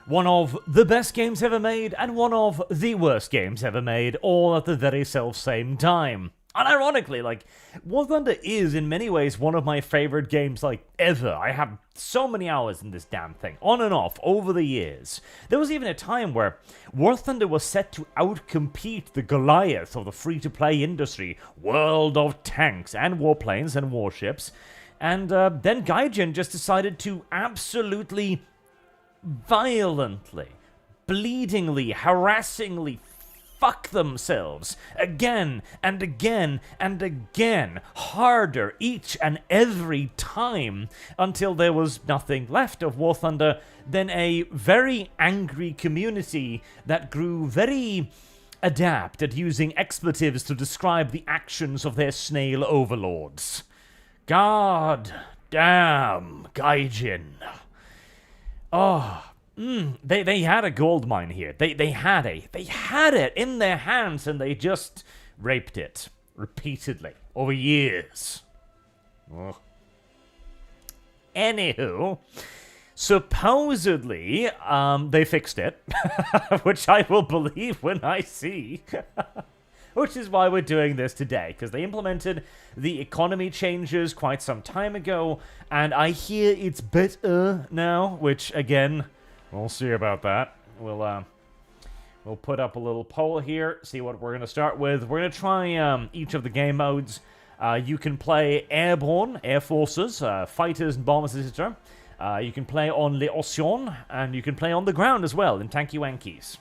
One of the best games ever made, and one of the worst games ever made, all at the very self-same time. And ironically, like, War Thunder is, in many ways, one of my favorite games, like, ever. I have so many hours in this damn thing, on and off, over the years. There was even a time where War Thunder was set to outcompete the Goliath of the free-to-play industry, World of Tanks and Warplanes and Warships, and then Gaijin just decided to absolutely violently, bleedingly, harassingly fuck themselves again and again and again, harder each and every time, until there was nothing left of War Thunder than a very angry community that grew very adept at using expletives to describe the actions of their snail overlords. God damn Gaijin. Oh, they had a gold mine here. They had it in their hands, and they just raped it repeatedly over years. Ugh. Anywho, supposedly they fixed it, which I will believe when I see. Which is why we're doing this today, because they implemented the economy changes quite some time ago, and I hear it's better now, which, again, we'll see about that. We'll put up a little poll here, see what we're going to start with. We're going to try each of the game modes. You can play airborne, air forces, fighters and bombers, etc. You can play on Les Océans, and you can play on the ground as well, in Tanky Wankies.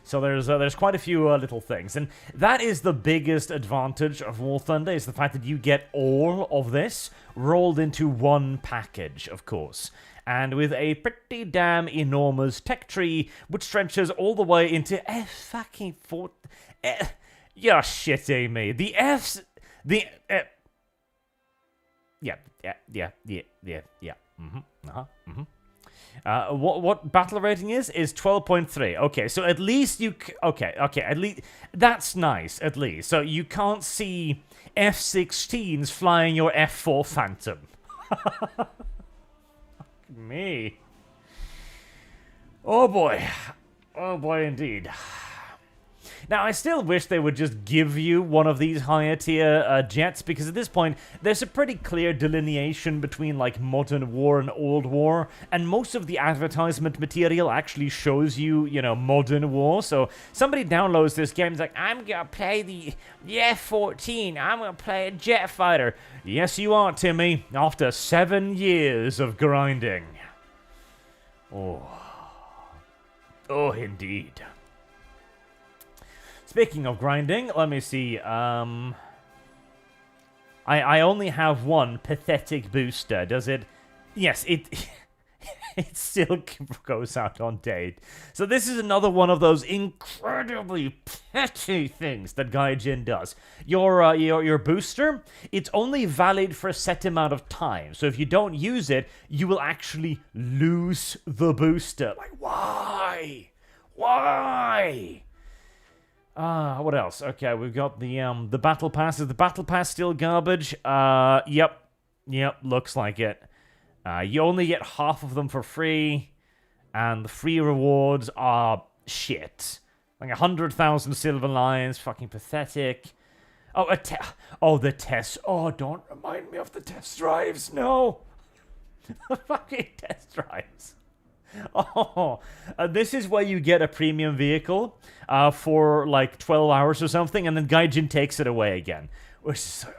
So there's quite a few little things, and that is the biggest advantage of War Thunder, is the fact that you get all of this rolled into one package, of course, and with a pretty damn enormous tech tree, which stretches all the way into fucking you're shitting me. The F's, the yeah. What battle rating is 12.3. Okay, so at least you... Okay, at least... That's nice, at least. So you can't see F-16s flying your F-4 Phantom. Me. Oh boy. Oh boy, indeed. Now, I still wish they would just give you one of these higher tier jets, because at this point, there's a pretty clear delineation between, like, modern war and old war, and most of the advertisement material actually shows you, you know, modern war. So somebody downloads this game and is like, I'm gonna play the F-14, I'm gonna play a jet fighter. Yes, you are, Timmy, after 7 years of grinding. Oh, indeed. Speaking of grinding, let me see. I only have one pathetic booster. Does it? Yes, it still goes out on date. So this is another one of those incredibly petty things that Gaijin does. Your booster, it's only valid for a set amount of time. So if you don't use it, you will actually lose the booster. Like, why? Why? What else? Okay, we've got the battle pass. Is the battle pass still garbage? Yep, looks like it. You only get half of them for free, and the free rewards are shit. Like 100,000 silver lions, fucking pathetic. Oh, the test. Oh, don't remind me of the test drives. No, the fucking test drives. Oh, this is where you get a premium vehicle for like 12 hours or something, and then Gaijin takes it away again. Which is like,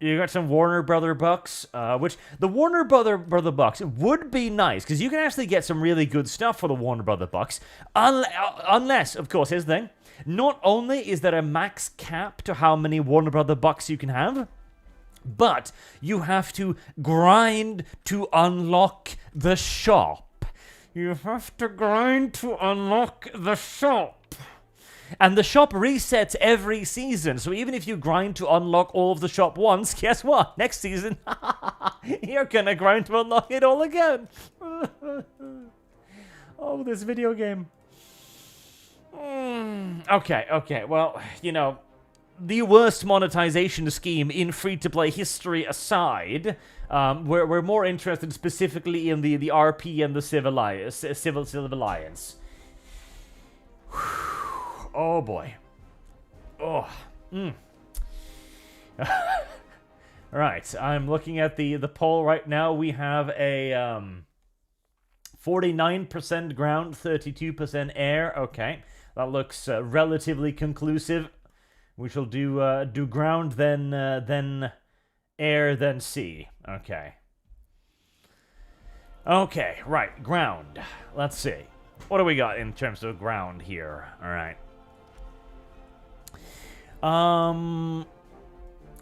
you got some Warner Brother bucks, which the Warner Brother bucks would be nice, because you can actually get some really good stuff for the Warner Brother bucks, unless, of course, here's the thing, not only is there a max cap to how many Warner Brother bucks you can have, but you have to grind to unlock the shop. You have to grind to unlock the shop. And the shop resets every season, so even if you grind to unlock all of the shop once, guess what? Next season, you're gonna grind to unlock it all again. Oh, this video game. Okay, well, you know, the worst monetization scheme in free-to-play history aside, we're more interested specifically in the RP and the Civil Alliance. Oh boy. Oh. Right, I'm looking at the poll right now. We have a 49% ground, 32% air. Okay, that looks relatively conclusive. We shall do ground, then air, then sea. Okay. Okay, right, ground. Let's see. What do we got in terms of ground here? All right.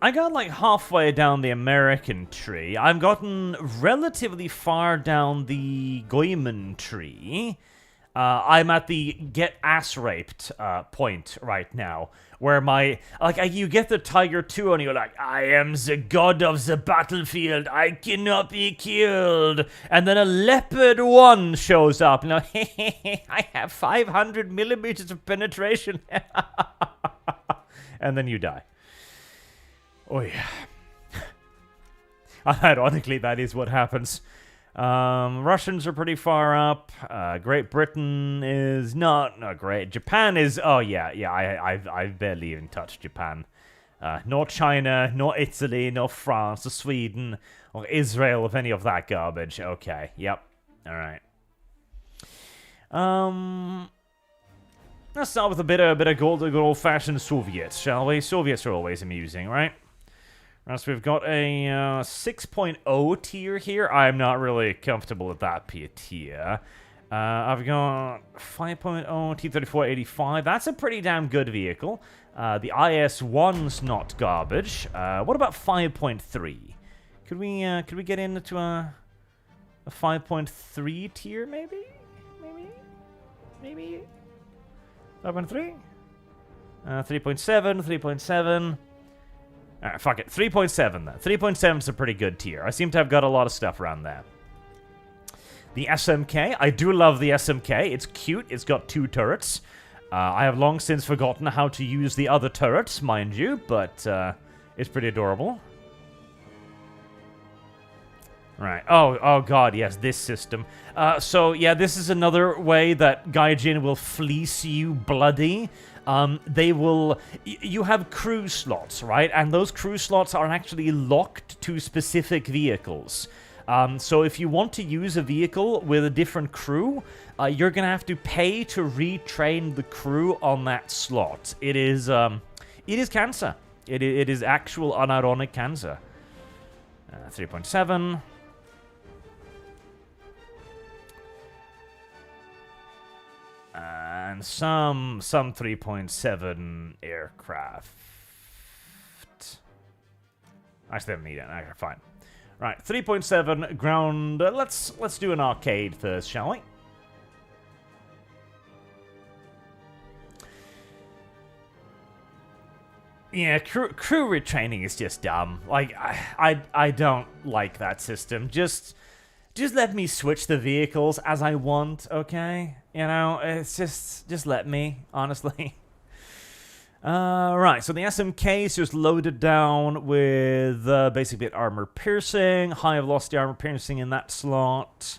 I got like halfway down the American tree. I've gotten relatively far down the Goemon tree. I'm at the get ass raped point right now, where you get the Tiger 2 and you're like, I am the god of the battlefield, I cannot be killed. And then a Leopard 1 shows up, and I have 500 millimeters of penetration. And then you die. Oh yeah. Ironically, that is what happens. Russians are pretty far up. Great Britain is not great. Japan is. Oh yeah. I've barely even touched Japan. Nor China, nor Italy, nor France, or Sweden, or Israel, of any of that garbage. Okay. Yep. All right. Let's start with a bit of good old-fashioned Soviets, shall we? Soviets are always amusing, right? So we've got a 6.0 tier here. I'm not really comfortable with that tier. I've got 5.0 T-34-85. That's a pretty damn good vehicle. The IS-1's not garbage. What about 5.3? Could we get into a 5.3 tier, maybe? Maybe? 5.3? 3.7, 3.7... Alright, fuck it. 3.7 then. 3.7 is a pretty good tier. I seem to have got a lot of stuff around there. The SMK. I do love the SMK. It's cute. It's got 2 turrets. I have long since forgotten how to use the other turrets, mind you, but it's pretty adorable. Right. Oh god, yes, this system. So, yeah, this is another way that Gaijin will fleece you bloody. You have crew slots, right? And those crew slots are actually locked to specific vehicles. So if you want to use a vehicle with a different crew, you're gonna have to pay to retrain the crew on that slot. It is cancer. It is actual unironic cancer. 3.7. And some 3.7 aircraft. I still don't need it. Okay, fine. Right, 3.7 ground. Let's do an arcade first, shall we? Yeah, crew retraining is just dumb. Like, I don't like that system. Just let me switch the vehicles as I want, okay? You know, it's just let me, honestly. Right, so the SMK is just loaded down with basically armor piercing, high velocity armor piercing in that slot.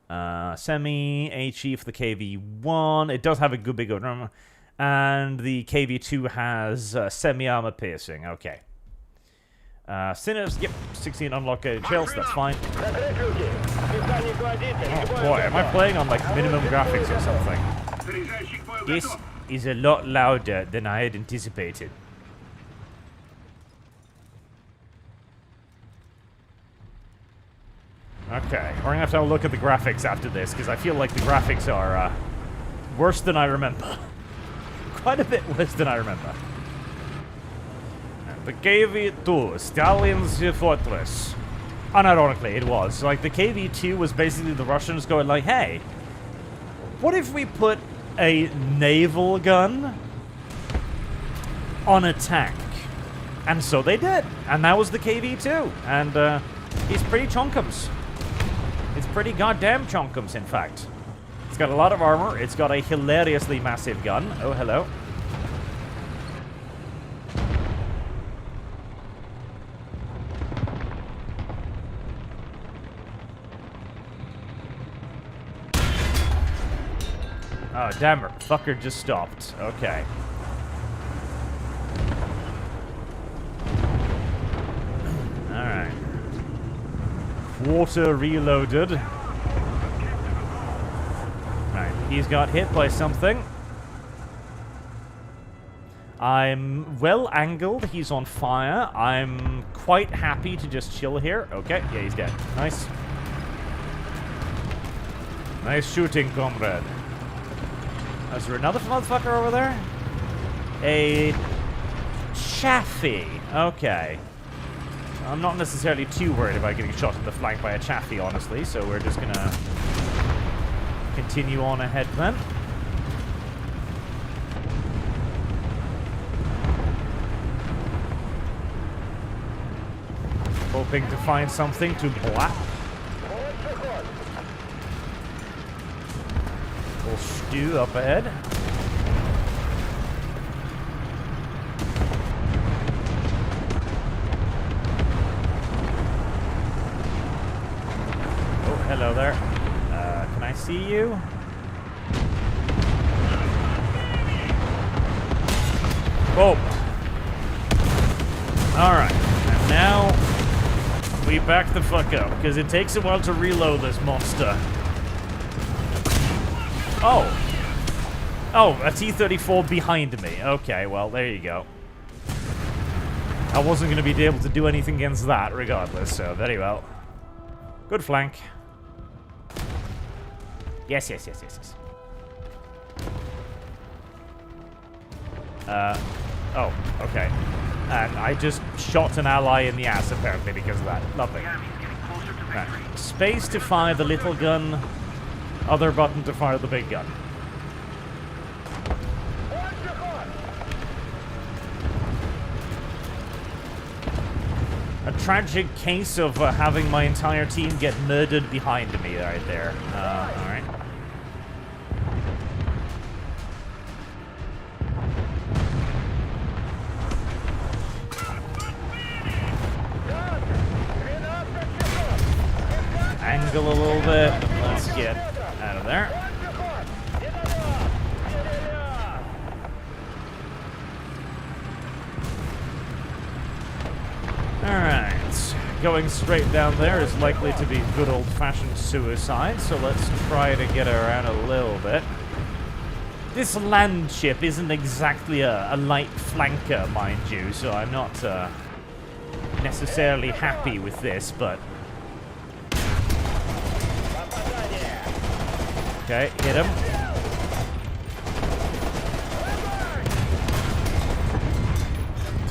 Semi, HE for the KV-1. It does have a good big armor. And the KV-2 has semi-armor piercing, okay. Sinners, yep, 16 unlocked shells, that's fine. Oh boy, am I playing on like minimum graphics or something? This is a lot louder than I had anticipated. Okay, we're gonna have to have a look at the graphics after this, because I feel like the graphics are worse than I remember. Quite a bit worse than I remember. The KV-2, Stalin's Fortress. Unironically, it was. Like, the KV-2 was basically the Russians going like, hey, what if we put a naval gun on a tank? And so they did. And that was the KV-2. And, he's pretty chonkums. It's pretty goddamn chonkums, in fact. It's got a lot of armor. It's got a hilariously massive gun. Oh, hello. Oh, damn it. Fucker just stopped. Okay. Alright. Quarter reloaded. Right, he's got hit by something. I'm well angled. He's on fire. I'm quite happy to just chill here. Okay, yeah, he's dead. Nice. Nice shooting, comrade. Is there another motherfucker over there? A chaffee. Okay. I'm not necessarily too worried about getting shot in the flank by a chaffee, honestly, so we're just gonna continue on ahead then. Hoping to find something to blap. Little stew up ahead. Oh, hello there. Can I see you? Oh. Alright. And now we back the fuck up, because it takes a while to reload this monster. Oh. Oh, a T-34 behind me. Okay, well, there you go. I wasn't going to be able to do anything against that regardless, so very well. Good flank. Yes, yes, yes, yes, yes. Oh, okay. And I just shot an ally in the ass, apparently, because of that. Lovely. Right. Space to fire the little gun. Other button to fire the big gun. A tragic case of having my entire team get murdered behind me right there. Alright. Angle a little bit. Let's get out of there. Alright. Going straight down there is likely to be good old-fashioned suicide, so let's try to get around a little bit. This land ship isn't exactly a light flanker, mind you, so I'm not necessarily happy with this, but... Okay, hit him.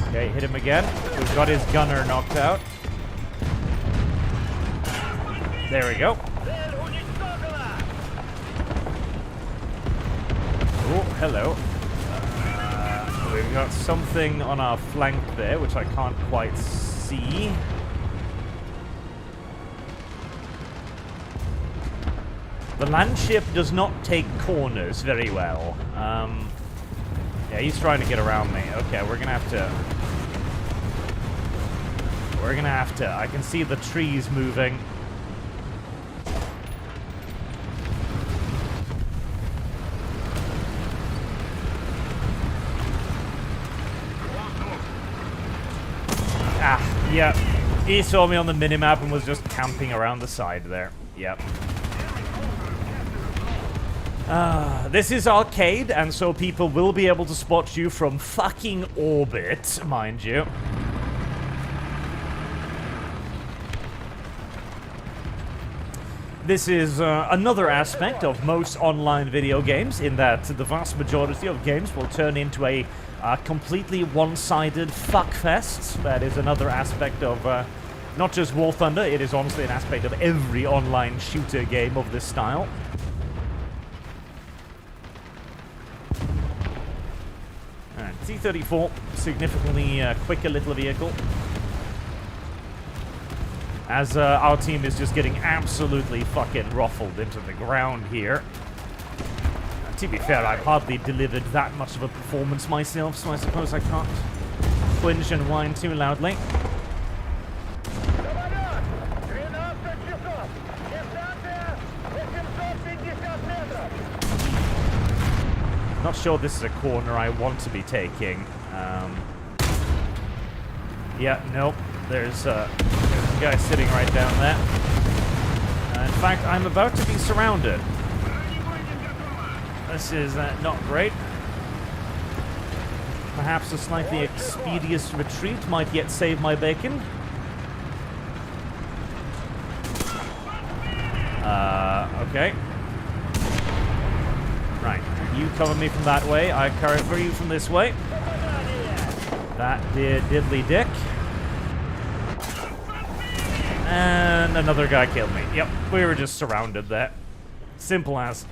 Okay, hit him again. We've got his gunner knocked out. There we go. Oh, hello. We've got something on our flank there, which I can't quite see. The land ship does not take corners very well. Yeah, he's trying to get around me. Okay, we're gonna have to... I can see the trees moving. Ah, yeah. He saw me on the minimap and was just camping around the side there. Yep. This is arcade, and so people will be able to spot you from fucking orbit, mind you. This is another aspect of most online video games, in that the vast majority of games will turn into a completely one-sided fuckfest. That is another aspect of not just War Thunder, it is honestly an aspect of every online shooter game of this style. T-34, significantly quicker little vehicle. As our team is just getting absolutely fucking ruffled into the ground here. To be fair, I've hardly delivered that much of a performance myself, so I suppose I can't whinge and whine too loudly. not sure this is a corner I want to be taking. Yeah, nope. There's a guy sitting right down there. In fact, I'm about to be surrounded. This is not great. Perhaps a slightly expeditious retreat might yet save my bacon. Okay. Right, you cover me from that way, I cover you from this way. That did diddly dick. And another guy killed me. Yep, we were just surrounded there. Simple as.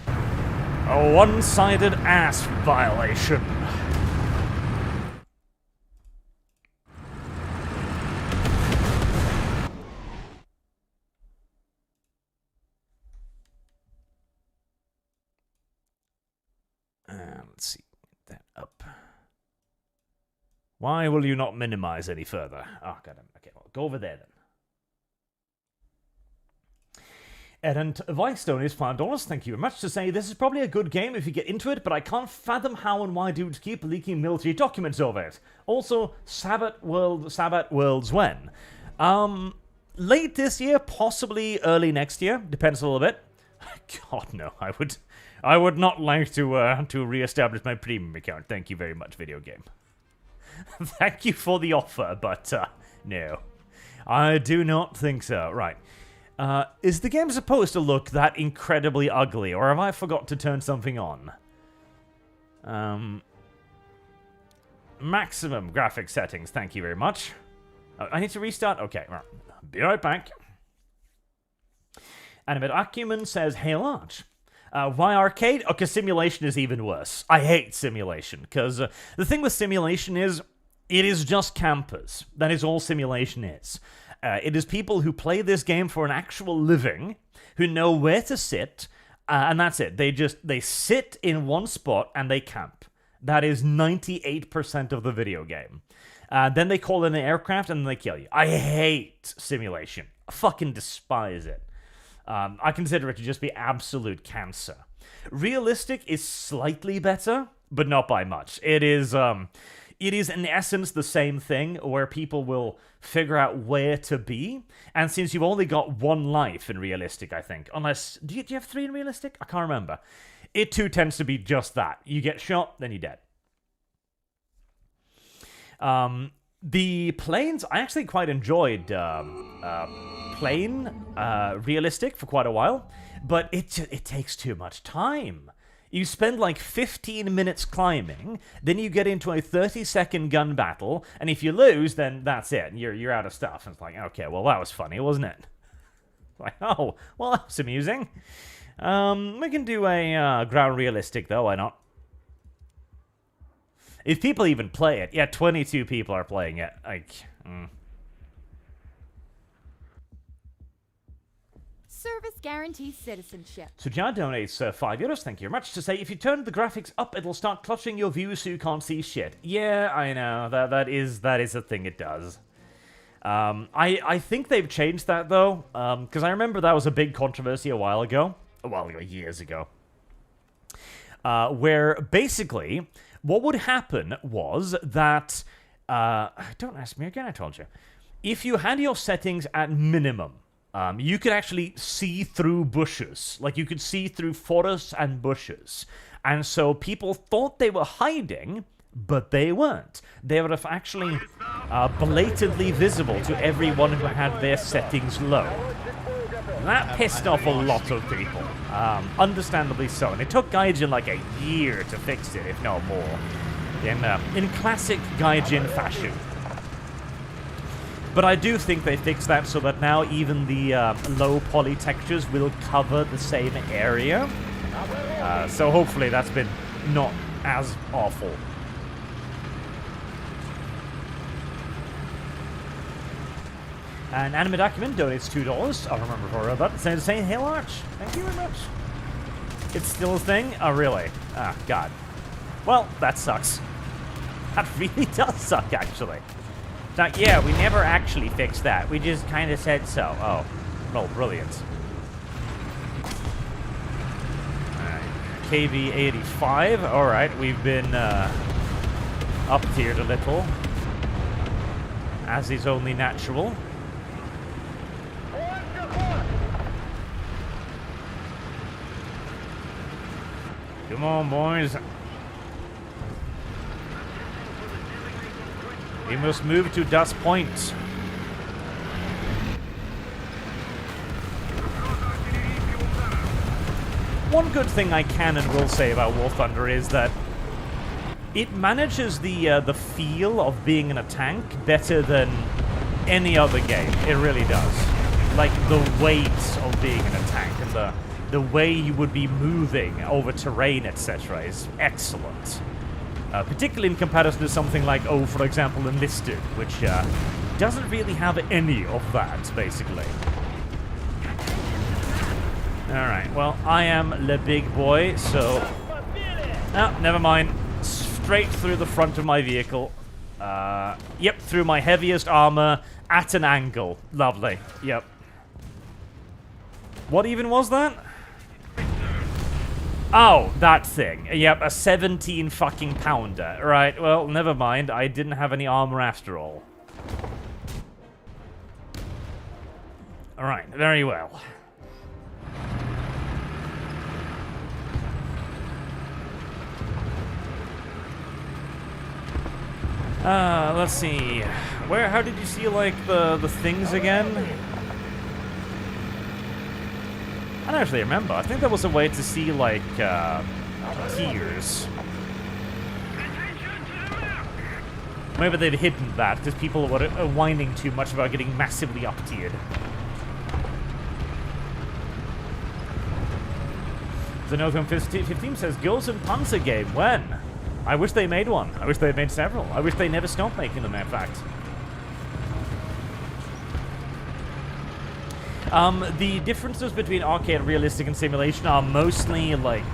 A one-sided ass violation. Let's see. Get that up. Why will you not minimize any further? Oh, goddammit. Okay, well, go over there then. And Vicestone is $5. Thank you very much to say this is probably a good game if you get into it, but I can't fathom how and why dudes keep leaking military documents over it. Also, Sabbath Worlds when? Late this year, possibly early next year. Depends a little bit. God no, I would not like to re-establish my premium account. Thank you very much, video game. Thank you for the offer, but no. I do not think so. Right. Is the game supposed to look that incredibly ugly, or have I forgot to turn something on? Maximum graphics settings, thank you very much. I need to restart? Okay, right. Be right back. Animate Acumen says, Hail Arch. Why arcade? Oh, because simulation is even worse. I hate simulation, because the thing with simulation is, it is just campers. That is all simulation is. It is people who play this game for an actual living, who know where to sit, and that's it. They sit in one spot and they camp. That is 98% of the video game. Then they call in an aircraft and they kill you. I hate simulation. I fucking despise it. I consider it to just be absolute cancer. Realistic is slightly better, but not by much. It is in essence the same thing, where people will figure out where to be, and since you've only got one life in realistic, I think, unless... Do you have 3 in realistic? I can't remember. It too tends to be just that. You get shot, then you're dead. The planes, I actually quite enjoyed plane realistic for quite a while, but it takes too much time. You spend like 15 minutes climbing, then you get into a 30-second gun battle, and if you lose, then that's it. You're out of stuff. And it's like, okay, well, that was funny, wasn't it? Like, oh, well, that was amusing. We can do a ground realistic, though, why not? If people even play it. Yeah, 22 people are playing it. Like, Service guarantees citizenship. So Jan donates €5. Thank you very much. To say, if you turn the graphics up, it'll start clutching your views so you can't see shit. Yeah, I know. That is a thing it does. I think they've changed that, though. Because I remember that was a big controversy a while ago. Years ago. Where, basically, what would happen was that... don't ask me again, I told you. If you had your settings at minimum... you could actually see through bushes. Like, you could see through forests and bushes. And so people thought they were hiding, but they weren't. They were actually blatantly visible to everyone who had their settings low. That pissed off a lot of people. Understandably so. And it took Gaijin like a year to fix it, if not more. In classic Gaijin fashion. But I do think they fixed that so that now even the low poly textures will cover the same area. So hopefully that's been not as awful. And Anime Document donates $2. I'll remember for that. Saying Hail Arch. Thank you very much. It's still a thing? Oh, really? Ah, God. Well, that sucks. That really does suck, actually. Like, yeah, we never actually fixed that. We just kind of said so. Oh, well, brilliant. Alright. KV-85. Alright, we've been up-tiered a little, as is only natural. Come on, boys. We must move to Dust Point. One good thing I can and will say about War Thunder is that it manages the feel of being in a tank better than any other game. It really does. Like, the weight of being in a tank and the way you would be moving over terrain, etc. is excellent. Particularly in comparison to something like, for example, Enlisted, which doesn't really have any of that, basically. Alright, well, I am the big boy, so... Oh, never mind. Straight through the front of my vehicle. Yep, through my heaviest armor at an angle. Lovely. Yep. What even was that? Oh, that thing. Yep, a 17 fucking pounder. Right, well, never mind. I didn't have any armor after all. Alright, very well. Let's see. How did you see, like, the things again? I don't actually remember. I think there was a way to see, like, tiers. Maybe they'd hidden that, because people were whining too much about getting massively up-tiered. The Note 15 says, Girls and Panzer game, when? I wish they made one. I wish they made several. I wish they never stopped making them, in fact. The differences between arcade, realistic, and simulation are mostly, like,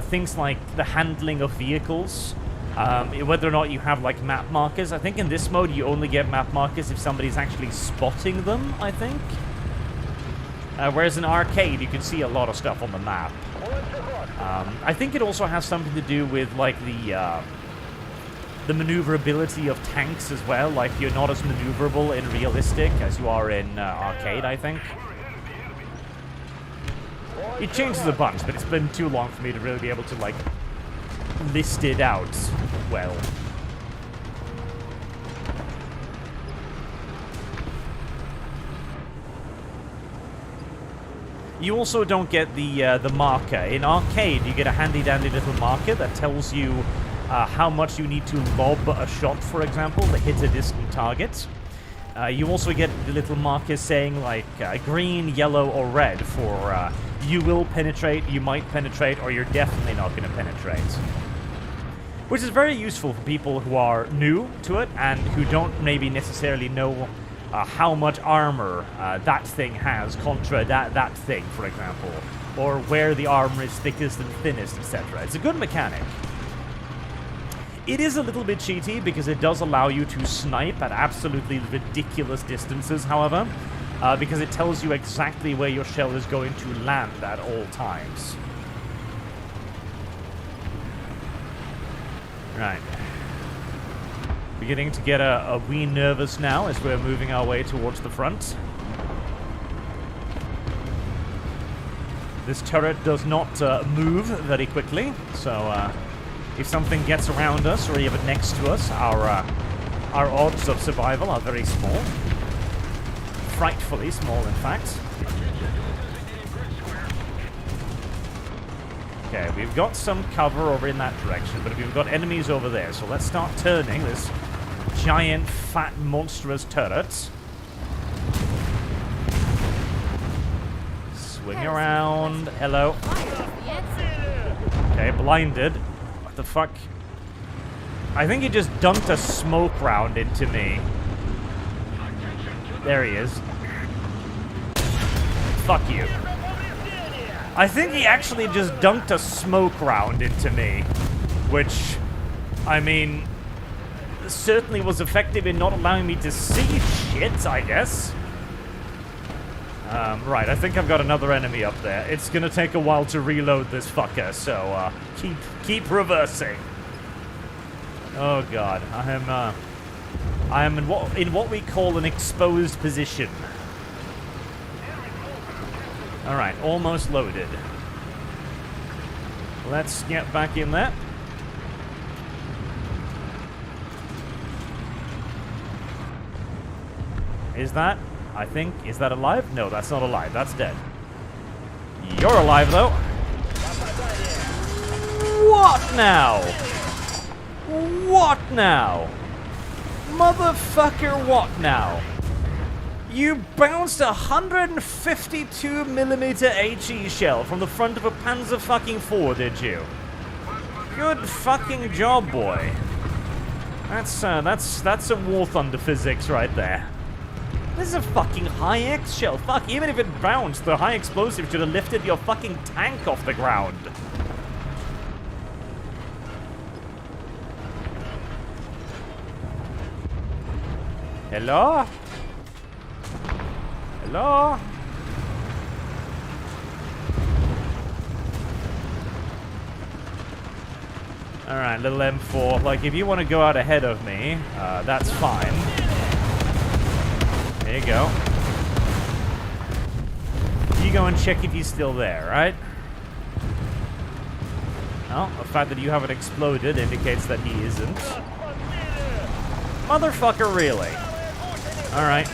things like the handling of vehicles, whether or not you have, like, map markers. I think in this mode you only get map markers if somebody's actually spotting them, I think. Whereas in arcade you can see a lot of stuff on the map. I think it also has something to do with, like, the maneuverability of tanks as well. Like, you're not as maneuverable in realistic as you are in arcade, I think. It changes a bunch, but it's been too long for me to really be able to, like, list it out well. You also don't get the marker. In arcade, you get a handy-dandy little marker that tells you how much you need to lob a shot, for example, to hit a distant target. You also get the little marker saying, like, green, yellow, or red for you will penetrate, you might penetrate, or you're definitely not going to penetrate. Which is very useful for people who are new to it and who don't maybe necessarily know how much armor that thing has contra that thing, for example, or where the armor is thickest and thinnest, etc. It's a good mechanic. It is a little bit cheaty because it does allow you to snipe at absolutely ridiculous distances, however, because it tells you exactly where your shell is going to land at all times. Right. Beginning to get a wee nervous now as we're moving our way towards the front. This turret does not move very quickly, so if something gets around us or even next to us, our odds of survival are very small. Frightfully small, in fact. Okay, we've got some cover over in that direction, but we've got enemies over there, so let's start turning this giant, fat, monstrous turret. Swing around. Hello. Okay, blinded. What the fuck? I think he just dunked a smoke round into me. There he is. Fuck you. I think he actually just dunked a smoke round into me. Which, I mean, certainly was effective in not allowing me to see shit, I guess. Right, I think I've got another enemy up there. It's gonna take a while to reload this fucker, so keep reversing. Oh god, I am in what we call an exposed position. All right, almost loaded. Let's get back in there. Is that? I think. Is that alive? No, that's not alive. That's dead. You're alive, though. What now? What now? Motherfucker, what now? You bounced a 152mm HE shell from the front of a Panzer fucking IV, did you? Good fucking job, boy. That's some War Thunder physics right there. This is a fucking high X shell. Fuck, even if it bounced, the high explosive should have lifted your fucking tank off the ground. Hello? Hello? Alright, little M4. Like, if you want to go out ahead of me, that's fine. There you go. You go and check if he's still there, right? Well, the fact that you haven't exploded indicates that he isn't. Motherfucker, really? Alright.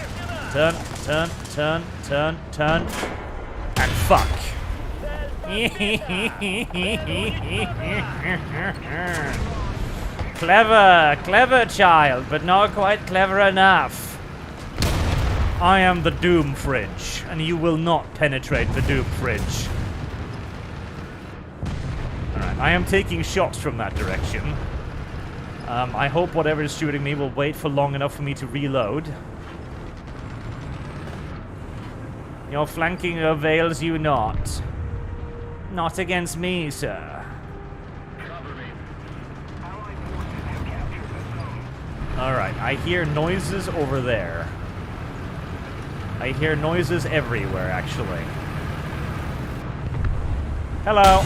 Turn, turn, turn, turn, turn. And fuck. Clever, clever child, but not quite clever enough. I am the Doom Fridge, and you will not penetrate the Doom Fridge. Alright, I am taking shots from that direction. I hope whatever is shooting me will wait for long enough for me to reload. Your flanking avails you not. Not against me, sir. Alright, I hear noises over there. I hear noises everywhere, actually. Hello.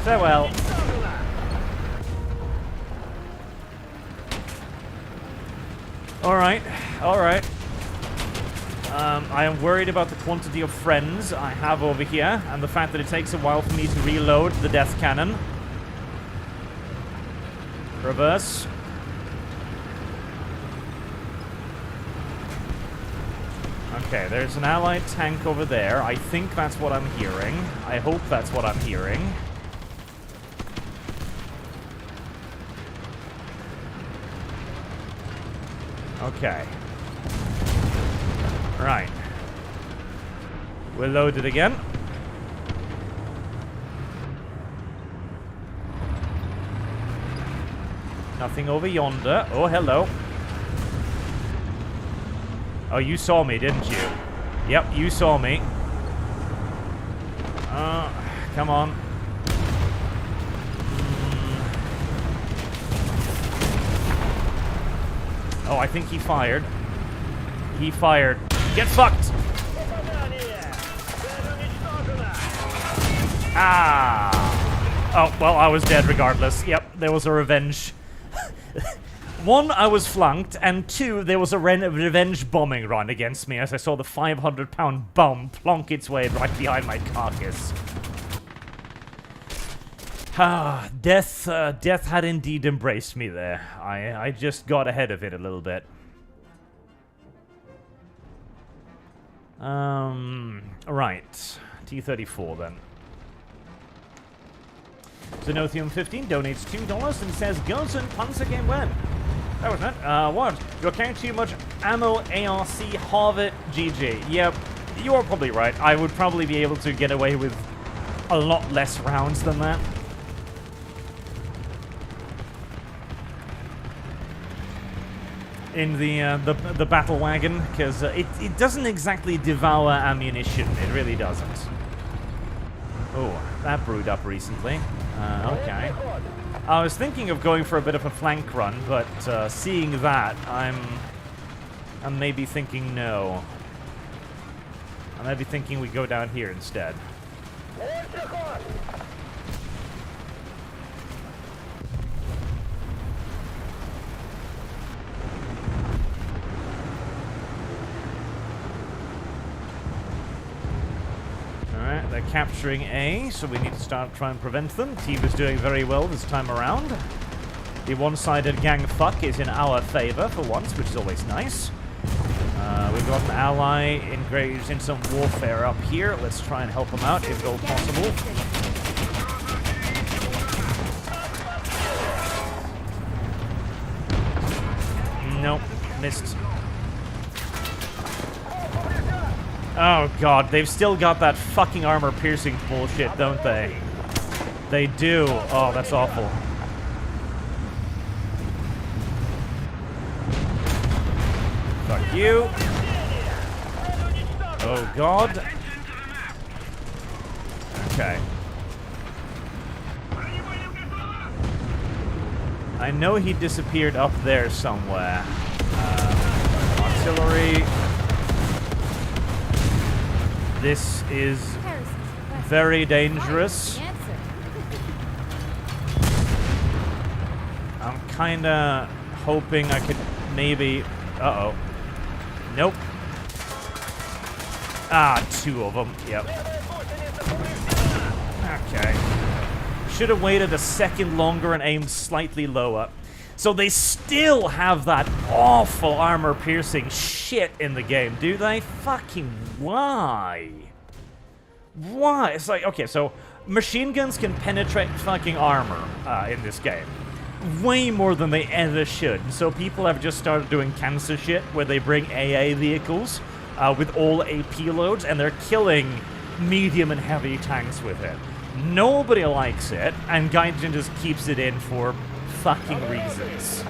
Farewell. Alright, alright. I am worried about the quantity of friends I have over here, and the fact that it takes a while for me to reload the death cannon. Reverse. Okay, there's an allied tank over there. I think that's what I'm hearing. I hope that's what I'm hearing. Okay. Right. We'll load it again. Nothing over yonder. Oh, hello. Oh, you saw me, didn't you? Yep, you saw me. Come on. Oh, I think he fired. He fired. Get fucked! Ah! Oh, well, I was dead regardless. Yep, there was a revenge. One, I was flanked, and two, there was a revenge bombing run against me as I saw the 500-pound bomb plonk its way right behind my carcass. Ah, death had indeed embraced me there. I just got ahead of it a little bit. Right. T-34 then. Zenothium 15 donates $2 and says, "Guns and Panzer game when?" That was it. What? You're carrying too much ammo, ARC, Harvard, GG. Yep, you are probably right. I would probably be able to get away with a lot less rounds than that. In the battle wagon, because it doesn't exactly devour ammunition. It really doesn't. Oh, that brewed up recently. Okay. I was thinking of going for a bit of a flank run, but seeing that, I'm maybe thinking no. I'm might be thinking we go down here instead. Alright, they're capturing A, so we need to start trying to prevent them. Team is doing very well this time around. The one-sided gang fuck is in our favor for once, which is always nice. We've got an ally engaged in some warfare up here. Let's try and help him out if at all possible. Nope, missed. Oh god, they've still got that fucking armor-piercing bullshit, don't they? They do. Oh, that's awful. Fuck you. Oh god. Okay. I know he disappeared up there somewhere. Artillery. This is very dangerous. I'm kinda hoping I could maybe... Uh-oh. Nope. Ah, two of them. Yep. Okay. Should have waited a second longer and aimed slightly lower. So they still have that awful armor-piercing shit in the game, do they? Fucking why? Why? It's like, okay, so machine guns can penetrate fucking armor in this game. Way more than they ever should. So people have just started doing cancer shit where they bring AA vehicles with all AP loads and they're killing medium and heavy tanks with it. Nobody likes it, and Gaijin just keeps it in for fucking reasons.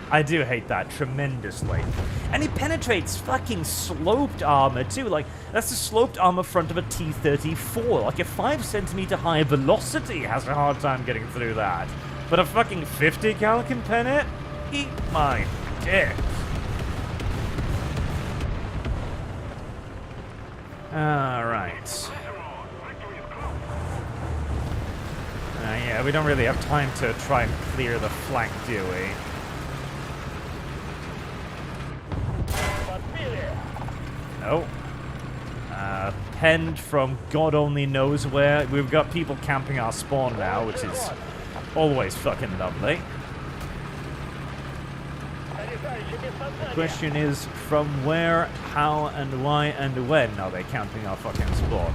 I do hate that tremendously. And he penetrates fucking sloped armor too. Like, that's the sloped armor front of a T-34. Like, a 5 centimeter high velocity has a hard time getting through that. But a fucking 50 cal can pen it? Eat my dick. Alright. Yeah, we don't really have time to try and clear the flank, do we? No. Penned from God only knows where. We've got people camping our spawn now, which is always fucking lovely. The question is, from where, how, and why, and when are they camping our fucking spawn?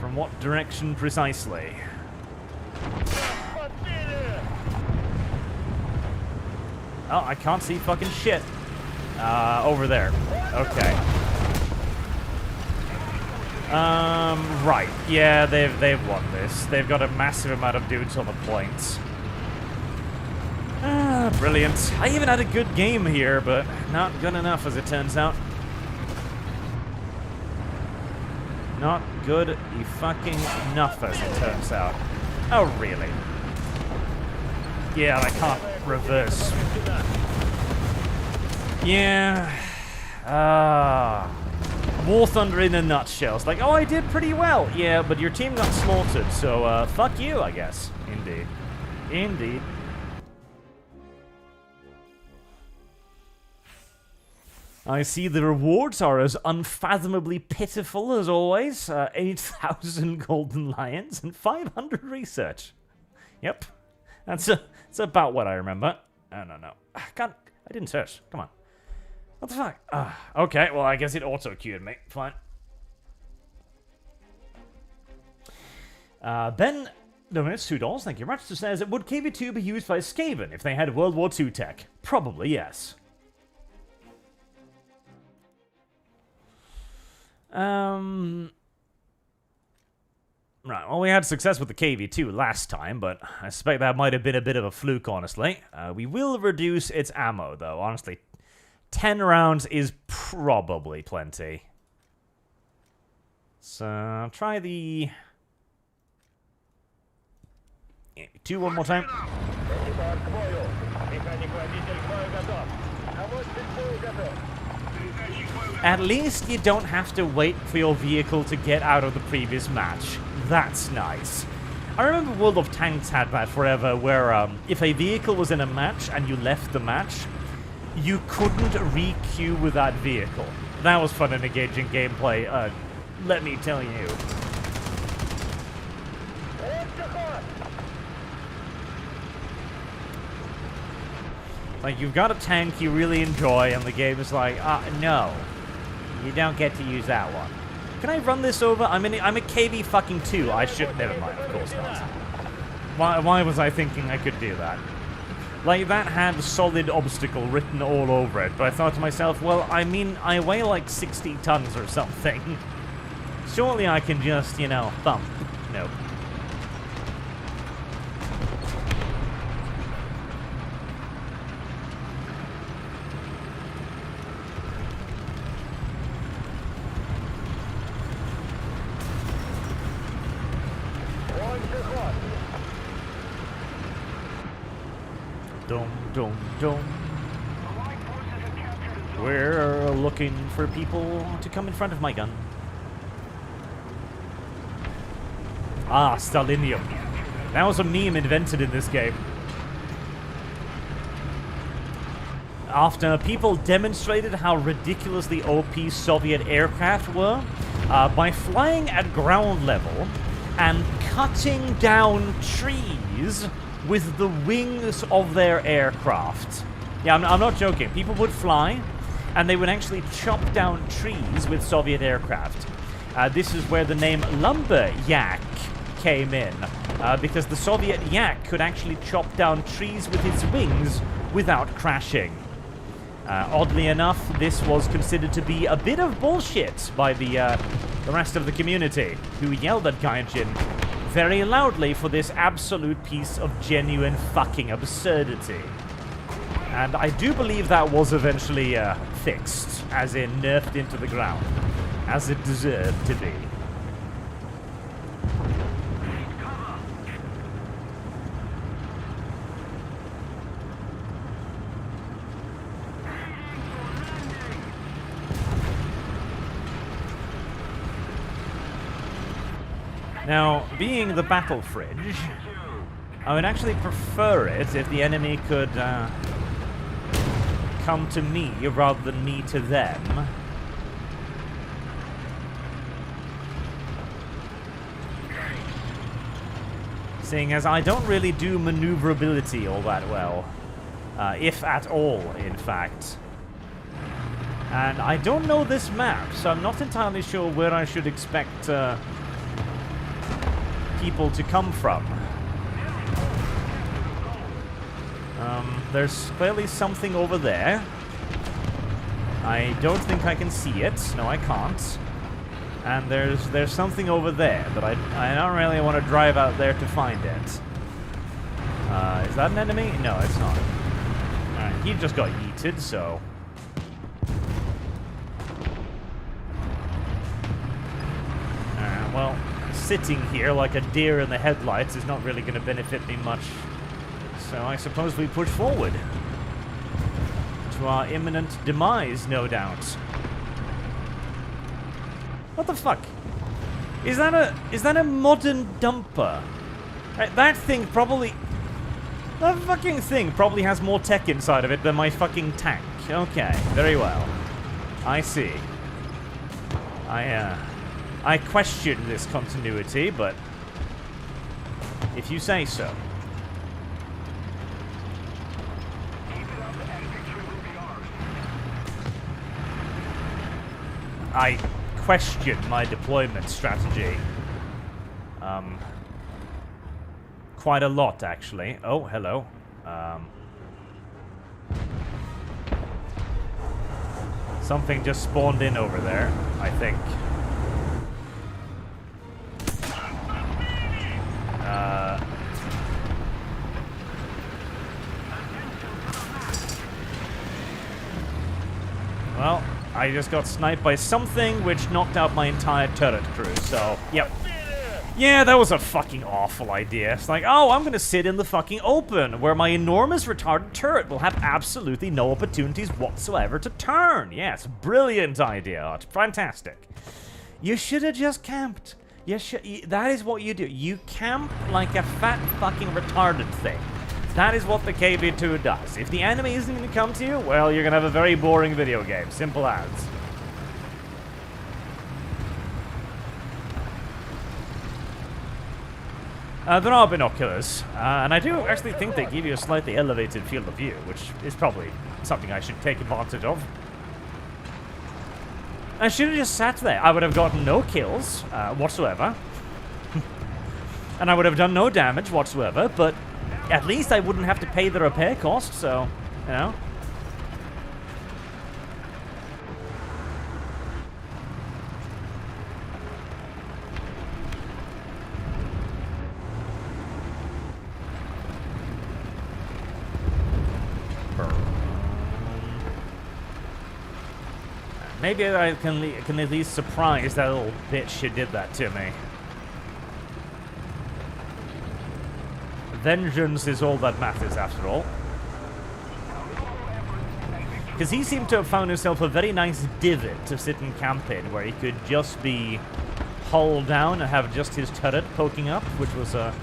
From what direction precisely? Oh, I can't see fucking shit. Over there. Okay. Right. Yeah, they've won this. They've got a massive amount of dudes on the points. Brilliant. I even had a good game here, but not good enough as it turns out. Not good fucking enough as it turns out. Oh, really? Yeah, I can't reverse. Yeah. War Thunder in a nutshell. It's like, oh, I did pretty well. Yeah, but your team got slaughtered, so fuck you, I guess. Indeed. Indeed. I see the rewards are as unfathomably pitiful as always. 8,000 golden lions and 500 research. Yep. That's about what I remember. Oh, no. I didn't search. Come on. What the fuck? Okay, well, I guess it auto-queued me. Fine. Ben Dominus $2, thank you very much, says, would KV2 be used by Skaven if they had World War II tech? Probably, yes. Right, well, we had success with the KV2 last time, but I suspect that might have been a bit of a fluke, honestly. We will reduce its ammo, though, honestly. 10 rounds is probably plenty. So, try the 2 one more time. At least you don't have to wait for your vehicle to get out of the previous match. That's nice. I remember World of Tanks had that forever, where if a vehicle was in a match and you left the match, you couldn't re-queue with that vehicle. That was fun and engaging gameplay, let me tell you. Like, you've got a tank you really enjoy, and the game is like, no. You don't get to use that one. Can I run this over? I'm a KB fucking 2. I should... Never mind, of course not. Why was I thinking I could do that? Like, that had solid obstacle written all over it, but I thought to myself, well, I mean, I weigh like 60 tons or something. Surely I can just, you know, thump. Nope. Dum, dum. We're looking for people to come in front of my gun. Ah, Stalinium. That was a meme invented in this game. After people demonstrated how ridiculously OP Soviet aircraft were, by flying at ground level and cutting down trees with the wings of their aircraft. Yeah, I'm not joking. People would fly, and they would actually chop down trees with Soviet aircraft. This is where the name lumberjack came in, because the Soviet yak could actually chop down trees with its wings without crashing. Oddly enough, this was considered to be a bit of bullshit by the rest of the community, who yelled at Gaijin very loudly for this absolute piece of genuine fucking absurdity. And I do believe that was eventually fixed, as in nerfed into the ground, as it deserved to be. Now, being the battle fridge, I would actually prefer it if the enemy could come to me rather than me to them. Seeing as I don't really do maneuverability all that well, if at all, in fact. And I don't know this map, so I'm not entirely sure where I should expect people to come from. There's clearly something over there. I don't think I can see it. No, I can't. And there's something over there that I don't really want to drive out there to find it. Is that an enemy? No, it's not. Alright, he just got yeeted, so... well, sitting here like a deer in the headlights is not really going to benefit me much. So I suppose we push forward. To our imminent demise, no doubt. What the fuck? Is that a modern dumper? Right, that thing probably... That fucking thing probably has more tech inside of it than my fucking tank. Okay, very well. I see. I question this continuity, but if you say so. I question my deployment strategy. Quite a lot, actually. Oh, hello. Something just spawned in over there, I think. Well, I just got sniped by something which knocked out my entire turret crew, so, yep. Yeah, that was a fucking awful idea. It's like, oh, I'm gonna sit in the fucking open, where my enormous retarded turret will have absolutely no opportunities whatsoever to turn. Yes, brilliant idea, Arch. Fantastic. You should have just camped. That is what you do. You camp like a fat fucking retarded thing. That is what the KB2 does. If the enemy isn't gonna come to you, well, you're gonna have a very boring video game. Simple as. There are binoculars, and I do actually think they give you a slightly elevated field of view, which is probably something I should take advantage of. I should have just sat there. I would have gotten no kills whatsoever. And I would have done no damage whatsoever, but at least I wouldn't have to pay the repair cost, so, you know. Maybe I can at least surprise that little bitch who did that to me. Vengeance is all that matters, after all. Because he seemed to have found himself a very nice divot to sit and camp in, where he could just be hull down and have just his turret poking up, which was a...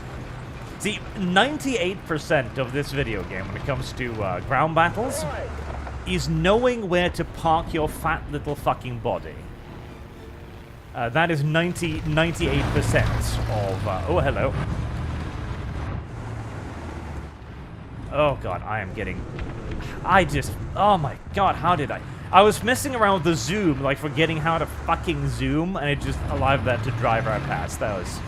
See, 98% of this video game, when it comes to ground battles, is knowing where to park your fat little fucking body. That is 98% of... oh, hello. Oh, God, I am getting... oh, my God, how did I... I was messing around with the zoom, like forgetting how to fucking zoom, and it just allowed that to drive right past. That was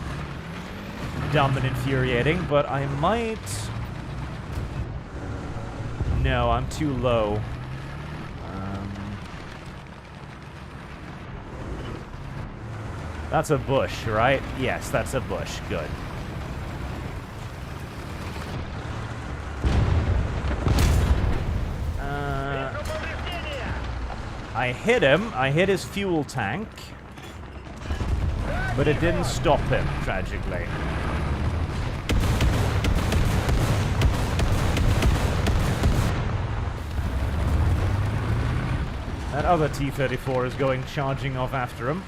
dumb and infuriating, but I might... No, I'm too low. That's a bush, right? Yes, that's a bush. Good. I hit him. I hit his fuel tank. But it didn't stop him, tragically. That other T-34 is going charging off after him.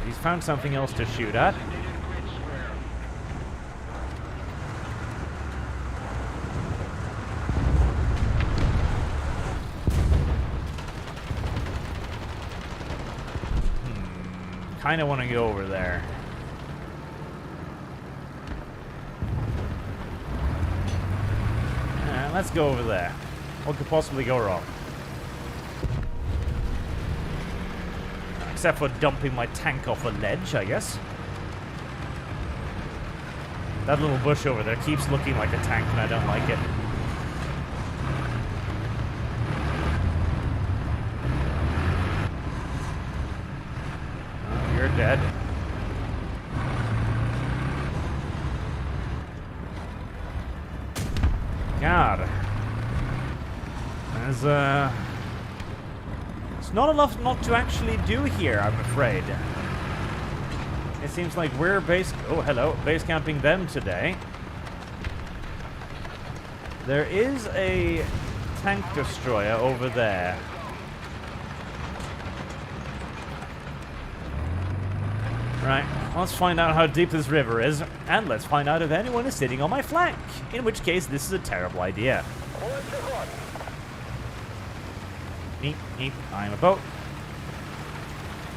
He's found something else to shoot at. Kind of want to go over there. Let's go over there. What could possibly go wrong? Except for dumping my tank off a ledge, I guess. That little bush over there keeps looking like a tank, and I don't like it. Oh, you're dead. God. There's, it's not enough not to actually do here, I'm afraid. It seems like we're base... Oh, hello. Base camping them today. There is a tank destroyer over there. Right. Let's find out how deep this river is, and let's find out if anyone is sitting on my flank. In which case, this is a terrible idea. Neat, neat. I'm a boat.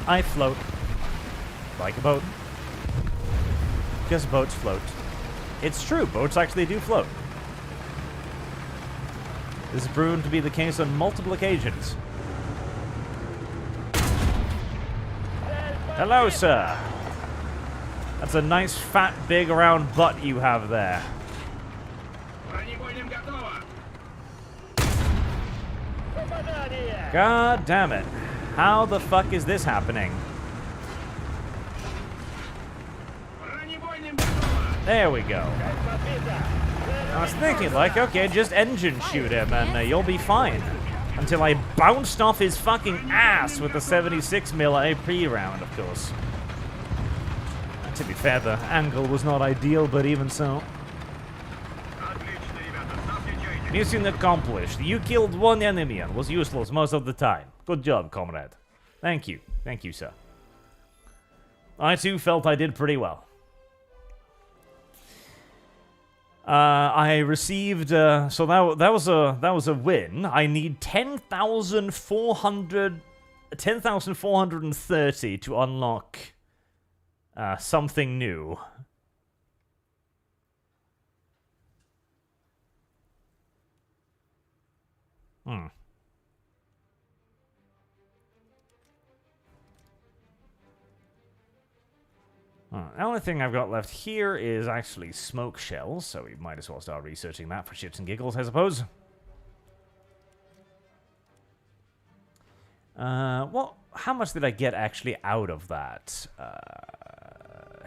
I float. Like a boat. Because boats float. It's true, boats actually do float. This is proven to be the case on multiple occasions. Hello, sir. That's a nice, fat, big, round butt you have there. God damn it. How the fuck is this happening? There we go. I was thinking, like, okay, just engine shoot him and you'll be fine. Until I bounced off his fucking ass with the 76mm AP round, of course. To be fair, the angle was not ideal, but even so. Mission accomplished. You killed one enemy and was useless most of the time. Good job, comrade. Thank you. Thank you, sir. I too felt I did pretty well. I received so that was a win. I need 10,430 to unlock something new. The only thing I've got left here is actually smoke shells, so we might as well start researching that for shits and giggles, I suppose. How much did I get actually out of that?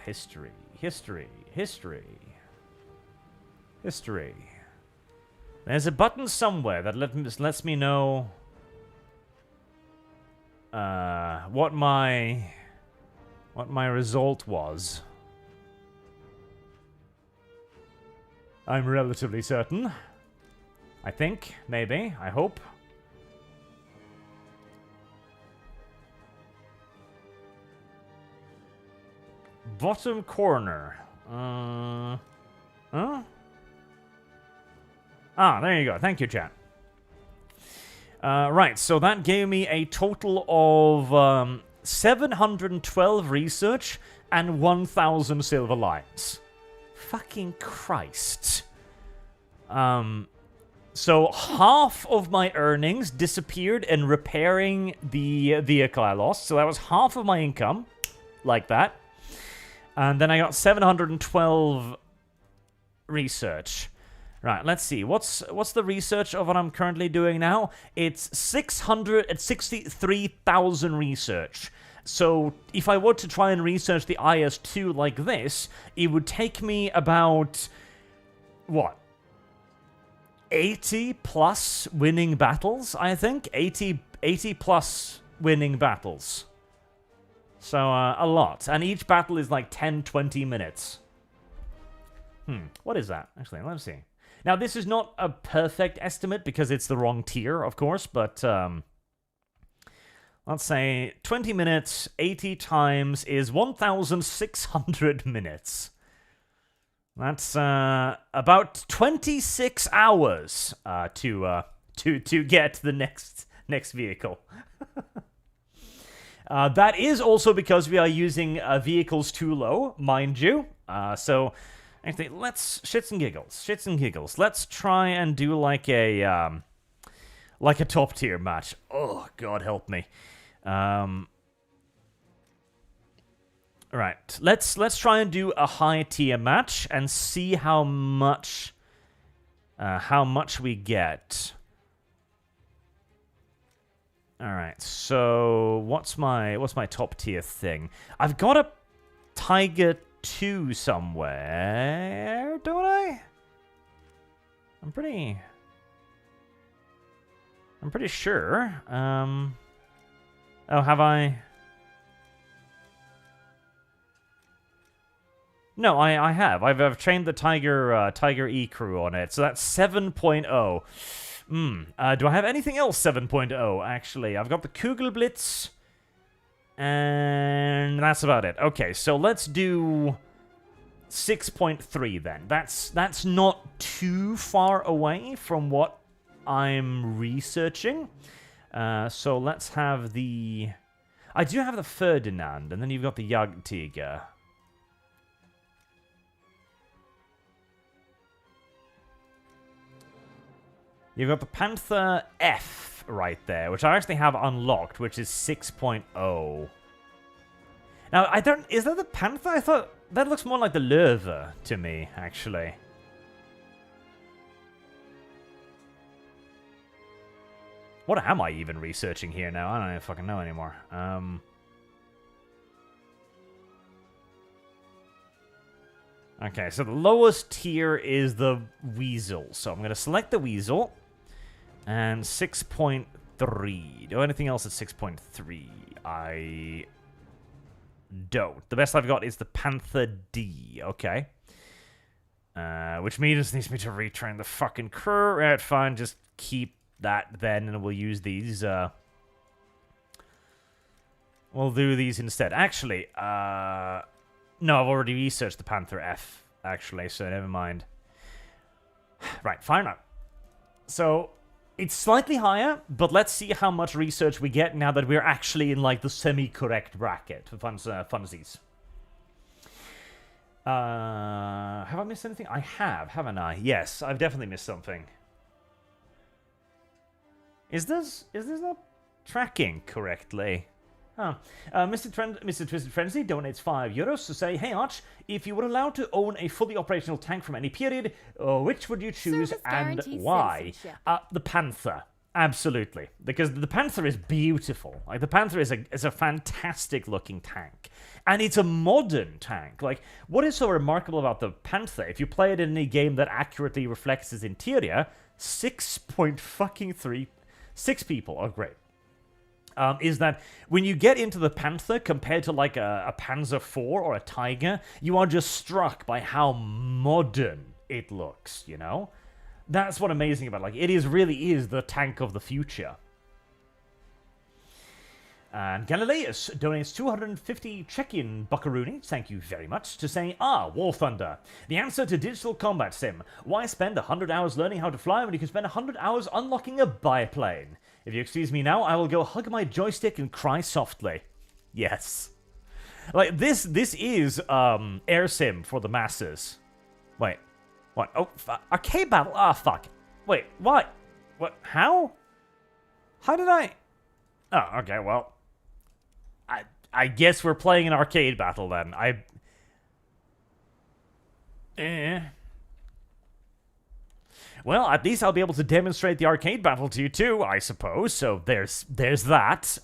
History. There's a button somewhere that lets me know what my result was. I'm relatively certain. I think, maybe, I hope. Bottom corner. Huh? Ah, there you go. Thank you, chat. Right, so that gave me a total of 712 research and 1,000 silver lions. Fucking Christ. So half of my earnings disappeared in repairing the vehicle I lost. So that was half of my income, like that. And then I got 712 research. Right, let's see. What's the research of what I'm currently doing now? It's 663,000 research. So if I were to try and research the IS-2 like this, it would take me about, what? 80 plus winning battles, I think? 80 plus winning battles. So, a lot. And each battle is like 10-20 minutes. What is that? Actually, let's see. Now, this is not a perfect estimate because it's the wrong tier, of course, but let's say 20 minutes, 80 times is 1,600 minutes. That's about 26 hours to get the next vehicle. That is also because we are using vehicles too low, mind you. So, actually, let's shits and giggles. Let's try and do like a top tier match. Oh, God help me. Right, let's try and do a high tier match and see how much we get. All right, so what's my top tier thing? I've got a Tiger 2 somewhere, don't I? I'm pretty sure. Oh, have I? No, I have. I've trained the Tiger E crew on it, so that's 7.0. Do I have anything else 7.0, actually? I've got the Kugelblitz, and that's about it. Okay, so let's do 6.3 then. That's not too far away from what I'm researching. So let's have the... I do have the Ferdinand, and then you've got the Jagdtiger. You've got the Panther F right there, which I actually have unlocked, which is 6.0. Now, I don't... Is that the Panther? I thought... That looks more like the Löwe to me, actually. What am I even researching here now? I don't even fucking know anymore. Okay, so the lowest tier is the Weasel. So I'm going to select the Weasel. And 6.3. Do anything else at 6.3? I don't. The best I've got is the Panther D. Okay. Which means needs me to retrain the fucking crew. Right, fine. Just keep that then, and we'll use these. We'll do these instead. Actually, no, I've already researched the Panther F, actually, so never mind. Right, fine now. So, it's slightly higher, but let's see how much research we get now that we're actually in, like, the semi-correct bracket for funsies. Have I missed anything? I have, haven't I? Yes, I've definitely missed something. Is this not tracking correctly? Huh. Mr. Twisted Frenzy donates €5 to say, "Hey Arch, if you were allowed to own a fully operational tank from any period, which would you choose and why?" The Panther. Absolutely. Because the Panther is beautiful. Like, the Panther is a fantastic looking tank. And it's a modern tank. Like, what is so remarkable about the Panther, if you play it in a game that accurately reflects its interior, 6.3, 6 people are great. Is that when you get into the Panther compared to like a Panzer IV or a Tiger, you are just struck by how modern it looks, you know? That's what amazing about it. Like, it really is the tank of the future. And Galileus donates 250 check-in buckaroonies, thank you very much, to say, War Thunder, the answer to digital combat sim. Why spend 100 hours learning how to fly when you can spend 100 hours unlocking a biplane? If you excuse me now, I will go hug my joystick and cry softly. Yes. Like, this is, air sim for the masses. Wait. What? Oh, arcade battle? Ah, fuck. Wait, what? What? How? How did I... Oh, okay, well... I guess we're playing an arcade battle then. Well, at least I'll be able to demonstrate the arcade battle to you too, I suppose. So there's that.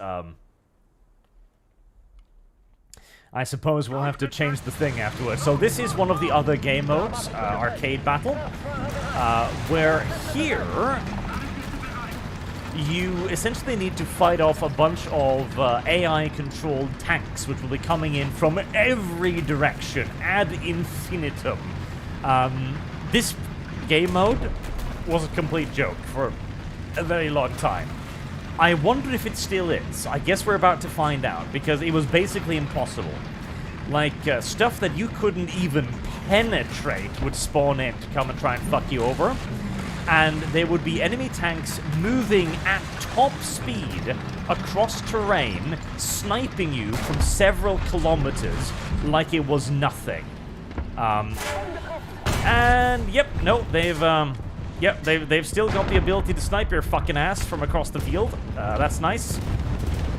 I suppose we'll have to change the thing afterwards. So this is one of the other game modes, arcade battle, where here you essentially need to fight off a bunch of AI-controlled tanks, which will be coming in from every direction, ad infinitum. This game mode was a complete joke for a very long time. I wonder if it still is. I guess we're about to find out, because it was basically impossible. Like, stuff that you couldn't even penetrate would spawn in to come and try and fuck you over. And there would be enemy tanks moving at top speed across terrain, sniping you from several kilometers like it was nothing. And yep, no, they've still got the ability to snipe your fucking ass from across the field. That's nice.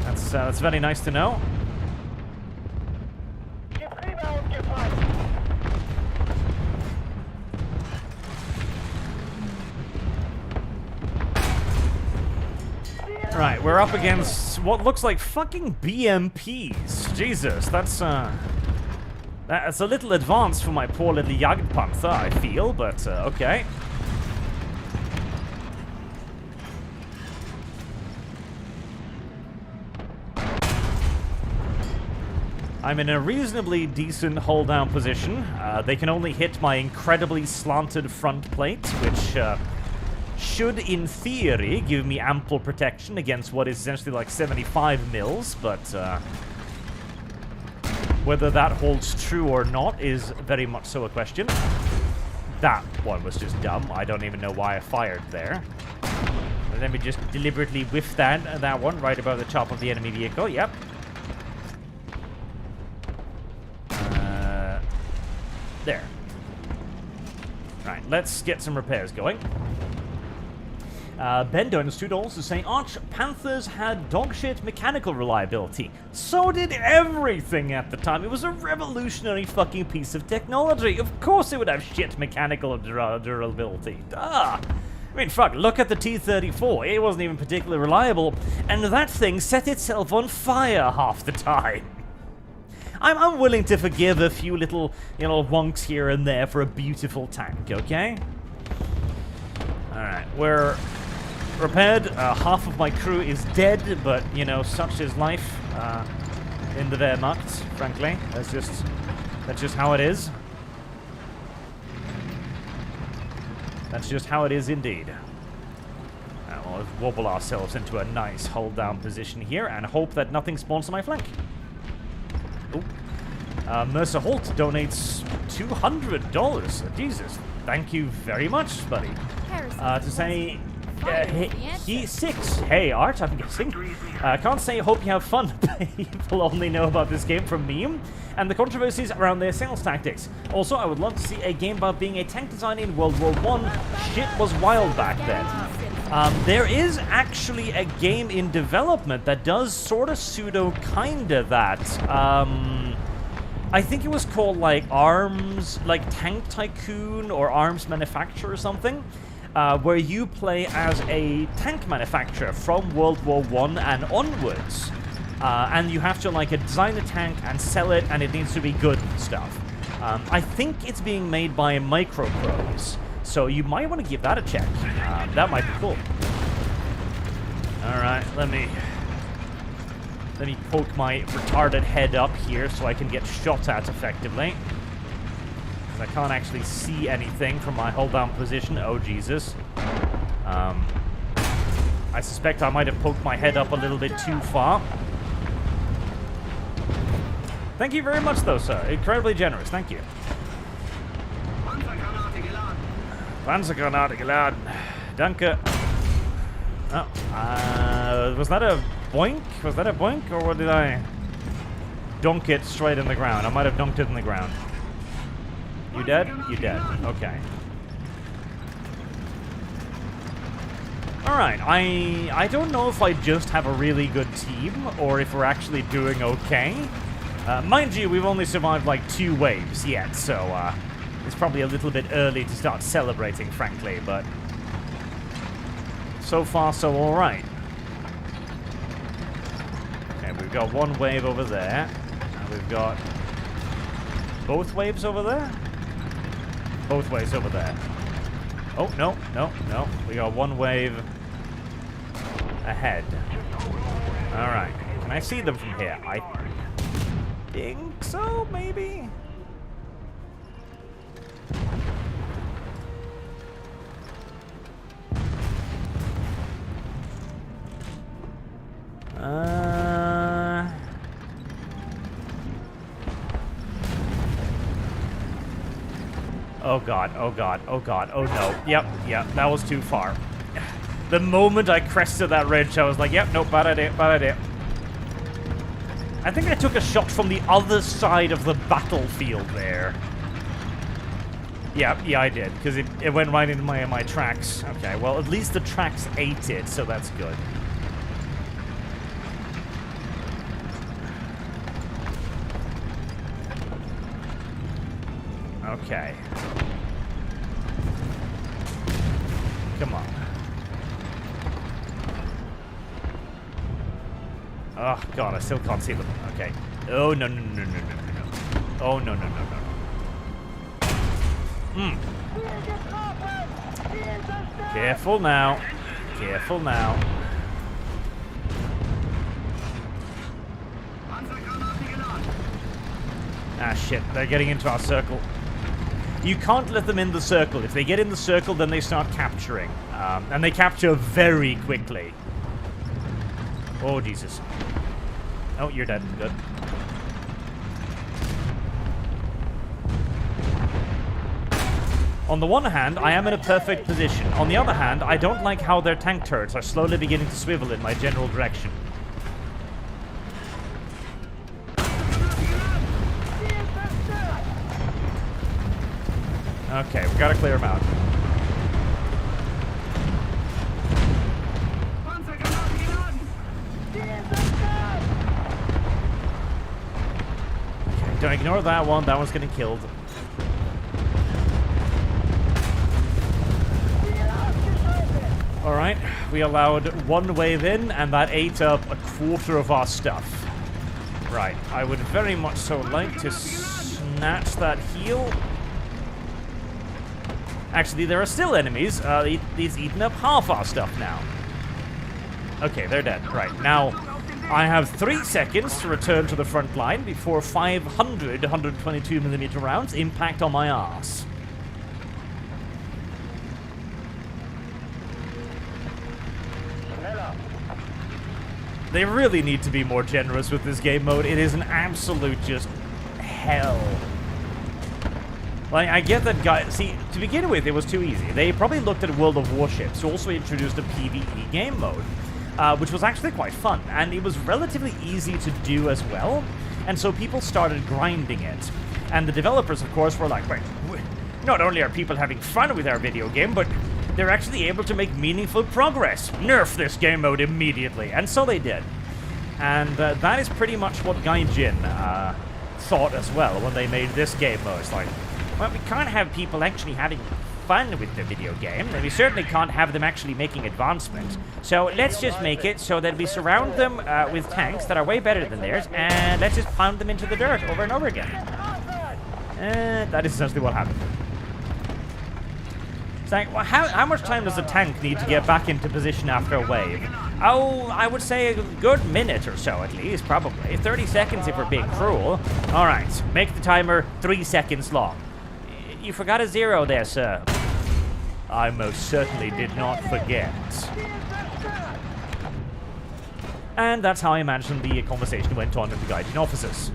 That's very nice to know. Right, we're up against what looks like fucking BMPs. Jesus, that's a little advanced for my poor little Jagdpanther, I feel, but okay. I'm in a reasonably decent hold-down position. They can only hit my incredibly slanted front plate, which should, in theory, give me ample protection against what is essentially like 75 mils, but whether that holds true or not is very much so a question. That one was just dumb. I don't even know why I fired there. Let me just deliberately whiff that one right above the top of the enemy vehicle. Yep. There. Right, let's get some repairs going. Ben donates $2 to say, Arch, Panthers had dogshit mechanical reliability. So did everything at the time. It was a revolutionary fucking piece of technology. Of course it would have shit mechanical durability. Duh. I mean, fuck, look at the T-34. It wasn't even particularly reliable, and that thing set itself on fire half the time. I'm willing to forgive a few little, wonks here and there for a beautiful tank, okay? Alright, we're repaired. Half of my crew is dead, but, you know, such is life in the Wehrmacht, frankly. That's just how it is. That's just how it is indeed. And we'll wobble ourselves into a nice hold-down position here and hope that nothing spawns on my flank. Ooh. Mercer Holt donates $200. Jesus, thank you very much, buddy. To say, he 6. Hey, Art, I'm guessing. Can't say hope you have fun. People only know about this game from meme and the controversies around their sales tactics. Also, I would love to see a game about being a tank designer in World War I. Shit was wild back then. There is actually a game in development that does sort of pseudo-kinda that. I think it was called, like, Arms, like, Tank Tycoon or Arms Manufacturer or something, where you play as a tank manufacturer from World War I and onwards. And you have to, like, design a tank and sell it, and it needs to be good and stuff. I think it's being made by Microprose, so you might want to give that a check. That might be cool. Alright, let me poke my retarded head up here so I can get shot at effectively. Because I can't actually see anything from my hold-down position. Oh, Jesus. I suspect I might have poked my head up a little bit too far. Thank you very much, though, sir. Incredibly generous. Thank you. Panzergranate geladen. Danke. Oh, was that a boink? Was that a boink, or what did I dunk it straight in the ground? I might have dunked it in the ground. You dead? You dead. Okay. Alright, I don't know if I just have a really good team, or if we're actually doing okay. Mind you, we've only survived like 2 waves yet, so it's probably a little bit early to start celebrating, frankly, but so far so alright. Okay, we've got 1 wave over there, and we've got both waves over there? Both waves over there. Oh, no, no, no. We got 1 wave ahead. Alright. Can I see them from here? I think so, maybe? Oh god, oh god, oh god, oh no. Yep, that was too far. The moment I crested that ridge, I was like, yep, nope, bad idea, bad idea. I think I took a shot from the other side of the battlefield there. Yeah, I did, because it went right into my tracks. Okay, well, at least the tracks ate it, so that's good. Okay. Come on. Oh, God, I still can't see them. Okay. Oh, no. Oh, no. Careful now. Careful now. Ah, shit. They're getting into our circle. You can't let them in the circle. If they get in the circle, then they start capturing. And they capture very quickly. Oh, Jesus. Oh, you're dead. Good. On the one hand, I am in a perfect position. On the other hand, I don't like how their tank turrets are slowly beginning to swivel in my general direction. Okay, we gotta clear them out. Okay, don't ignore that one. That one's getting killed. Alright, we allowed 1 wave in, and that ate up a quarter of our stuff. Right, I would very much so like to snatch that heal. Actually, there are still enemies. He's eaten up half our stuff now. Okay, they're dead. Right, now I have 3 seconds to return to the front line before 500 122mm rounds impact on my ass. They really need to be more generous with this game mode. It is an absolute just hell. Like, I get that guy... See, to begin with, it was too easy. They probably looked at World of Warships, who also introduced a PvE game mode, which was actually quite fun, and it was relatively easy to do as well, and so people started grinding it. And the developers, of course, were like, wait, not only are people having fun with our video game, but they're actually able to make meaningful progress. Nerf this game mode immediately. And so they did. And that is pretty much what Gaijin thought as well when they made this game mode. It's like, well, we can't have people actually having fun with the video game, and we certainly can't have them actually making advancement. So let's just make it so that we surround them with tanks that are way better than theirs, and let's just pound them into the dirt over and over again. That is essentially what happened. Like, well, how much time does a tank need to get back into position after a wave? Oh, I would say a good minute or so at least, probably. 30 seconds if we're being cruel. Alright, make the timer 3 seconds long. You forgot a 0 there, sir. I most certainly did not forget. And that's how I imagine the conversation went on with the Gaijin officers.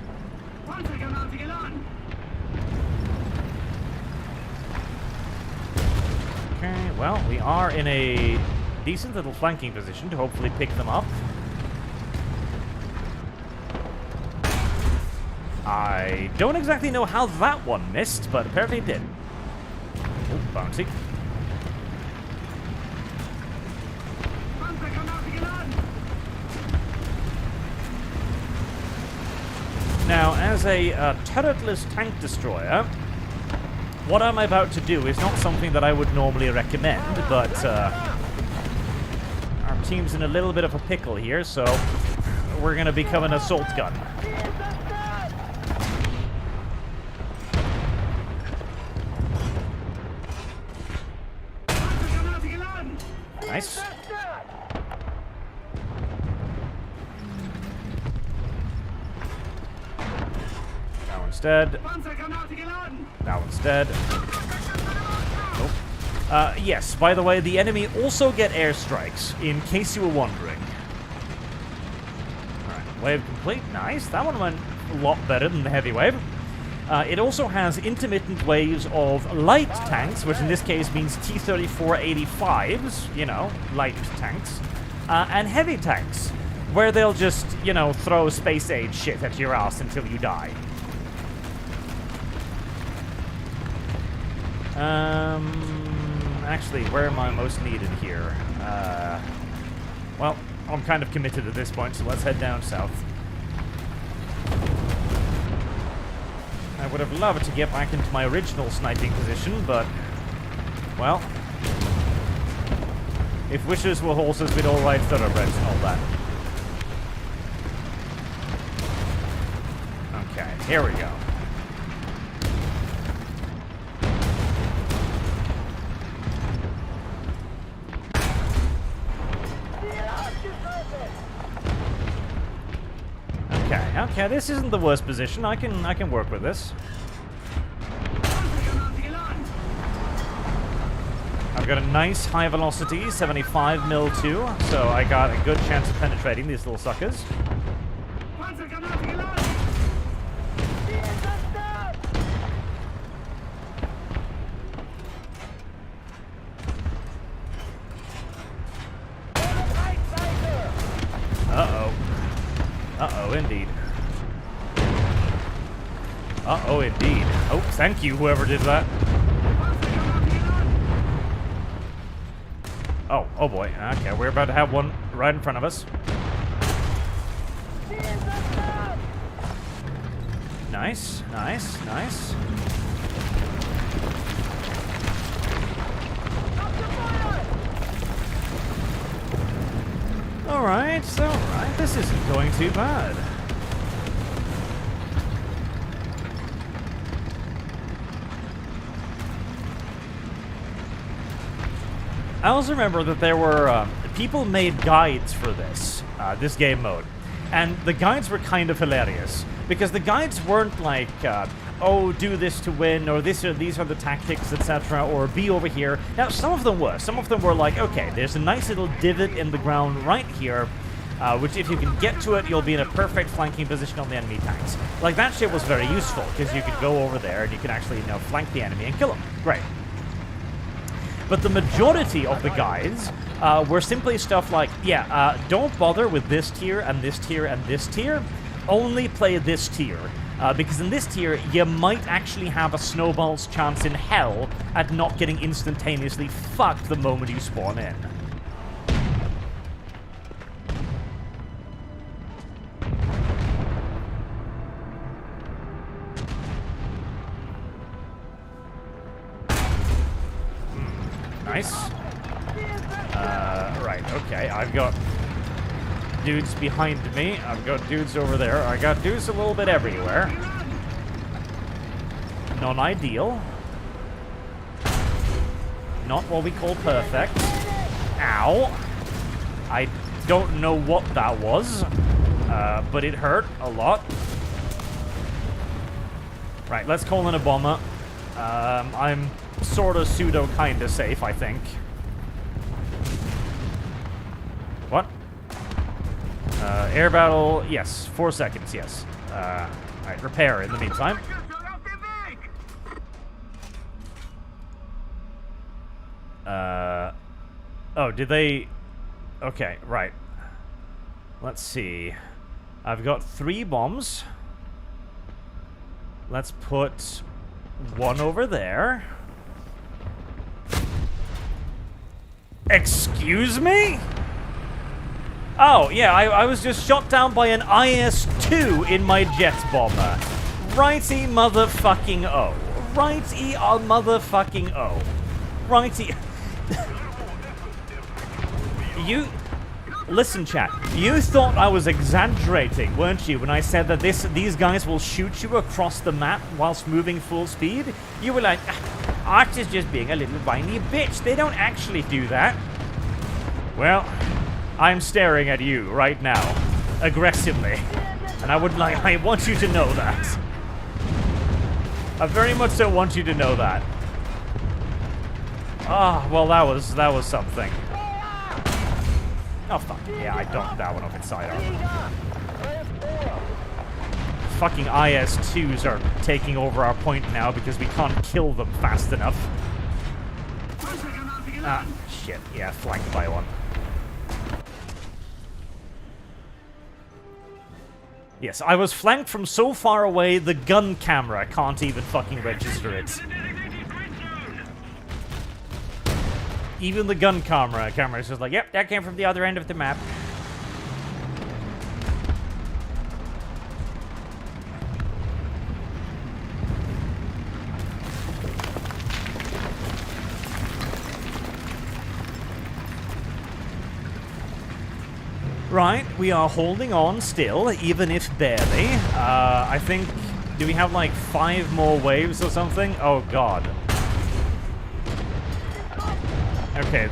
Okay, well, we are in a decent little flanking position to hopefully pick them up. I don't exactly know how that one missed, but apparently it did. Oh, bouncy. Now, as a turretless tank destroyer, what I'm about to do is not something that I would normally recommend, but our team's in a little bit of a pickle here, so we're going to become an assault gun. Nice. That one's dead. That one's dead. Oh. Yes, by the way, the enemy also get airstrikes, in case you were wondering. Alright, wave complete. Nice. That one went a lot better than the heavy wave. It also has intermittent waves of light tanks, which in this case means T-34-85s, you know, light tanks, and heavy tanks, where they'll just, you know, throw space-age shit at your ass until you die. Actually, where am I most needed here? Well, I'm kind of committed at this point, so let's head down south. I would have loved to get back into my original sniping position, but, well, if wishes were horses, we'd all ride thoroughbreds and all that. Okay, here we go. Okay, this isn't the worst position. I can work with this. I've got a nice high velocity, 75mm too, so I got a good chance of penetrating these little suckers. Uh-oh. Uh-oh, indeed. Uh-oh, indeed. Oh, thank you, whoever did that. Oh boy. Okay, we're about to have one right in front of us. Nice, nice, nice. Alright, this isn't going too bad. I also remember that there were people made guides for this game mode. And the guides were kind of hilarious, because the guides weren't like, oh, do this to win, or these are the tactics, etc., or be over here. Now, some of them were. Some of them were like, okay, there's a nice little divot in the ground right here, which if you can get to it, you'll be in a perfect flanking position on the enemy tanks. Like, that shit was very useful, because you could go over there and you can actually, flank the enemy and kill them. Great. But the majority of the guides were simply stuff like, don't bother with this tier and this tier and this tier. Only play this tier. Because in this tier, you might actually have a snowball's chance in hell at not getting instantaneously fucked the moment you spawn in. Nice. Right, okay, I've got dudes behind me. I've got dudes over there. I got dudes a little bit everywhere. Non-ideal. Not what we call perfect. Ow. I don't know what that was, but it hurt a lot. Right, let's call in a bomber. I'm sort of pseudo-kinda safe, I think. What? Air battle, yes. 4 seconds, yes. Alright, repair in the meantime. Oh, did they... Okay, right. Let's see. I've got 3 bombs. Let's put 1 over there. Excuse me? Oh, yeah, I was just shot down by an IS-2 in my jet bomber. Righty motherfucking O. Righty motherfucking O. Righty... You... Listen, chat. You thought I was exaggerating, weren't you, when I said that these guys will shoot you across the map whilst moving full speed? You were like, Arch is just being a little whiny bitch. They don't actually do that. Well... I'm staring at you right now, aggressively, and I want you to know that. I very much so want you to know that. Ah, well, that was something. Oh fuck yeah, I dumped that one off its side armor. Fucking IS-2s are taking over our point now because we can't kill them fast enough. Ah, shit, yeah, flanked by one. Yes, I was flanked from so far away, the gun camera can't even fucking register it. Even the gun camera is just like, yep, that came from the other end of the map. Right, we are holding on still, even if barely. I think... Do we have like 5 more waves or something? Oh god. Okay,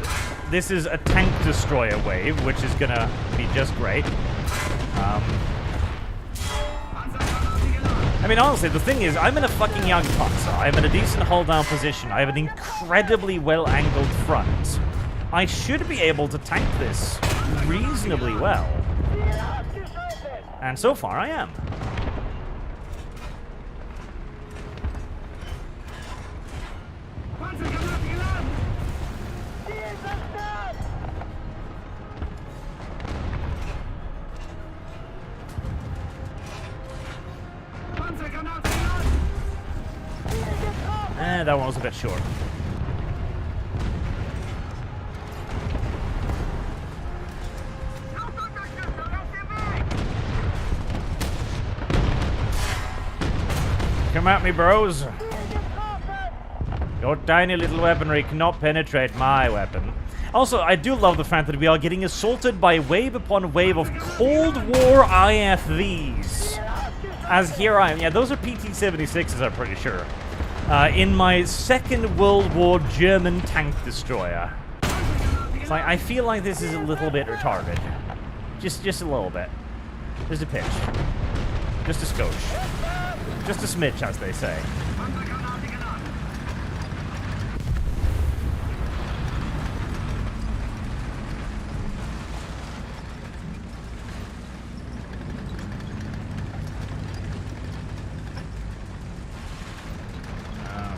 this is a tank destroyer wave, which is gonna be just great. I mean, honestly, the thing is, I'm in a fucking Jagdpanzer. I'm in a decent hold-down position. I have an incredibly well-angled front. I should be able to tank this reasonably well. And so far, I am. That one was a bit short. Come at me, bros. Your tiny little weaponry cannot penetrate my weapon. Also, I do love the fact that we are getting assaulted by wave upon wave of Cold War IFVs. As here I am. Yeah, those are PT-76s, I'm pretty sure. In my Second World War German tank destroyer. It's like, I feel like this is a little bit retarded. Just a little bit. Just a pinch. Just a skosh. Just a smidge, as they say.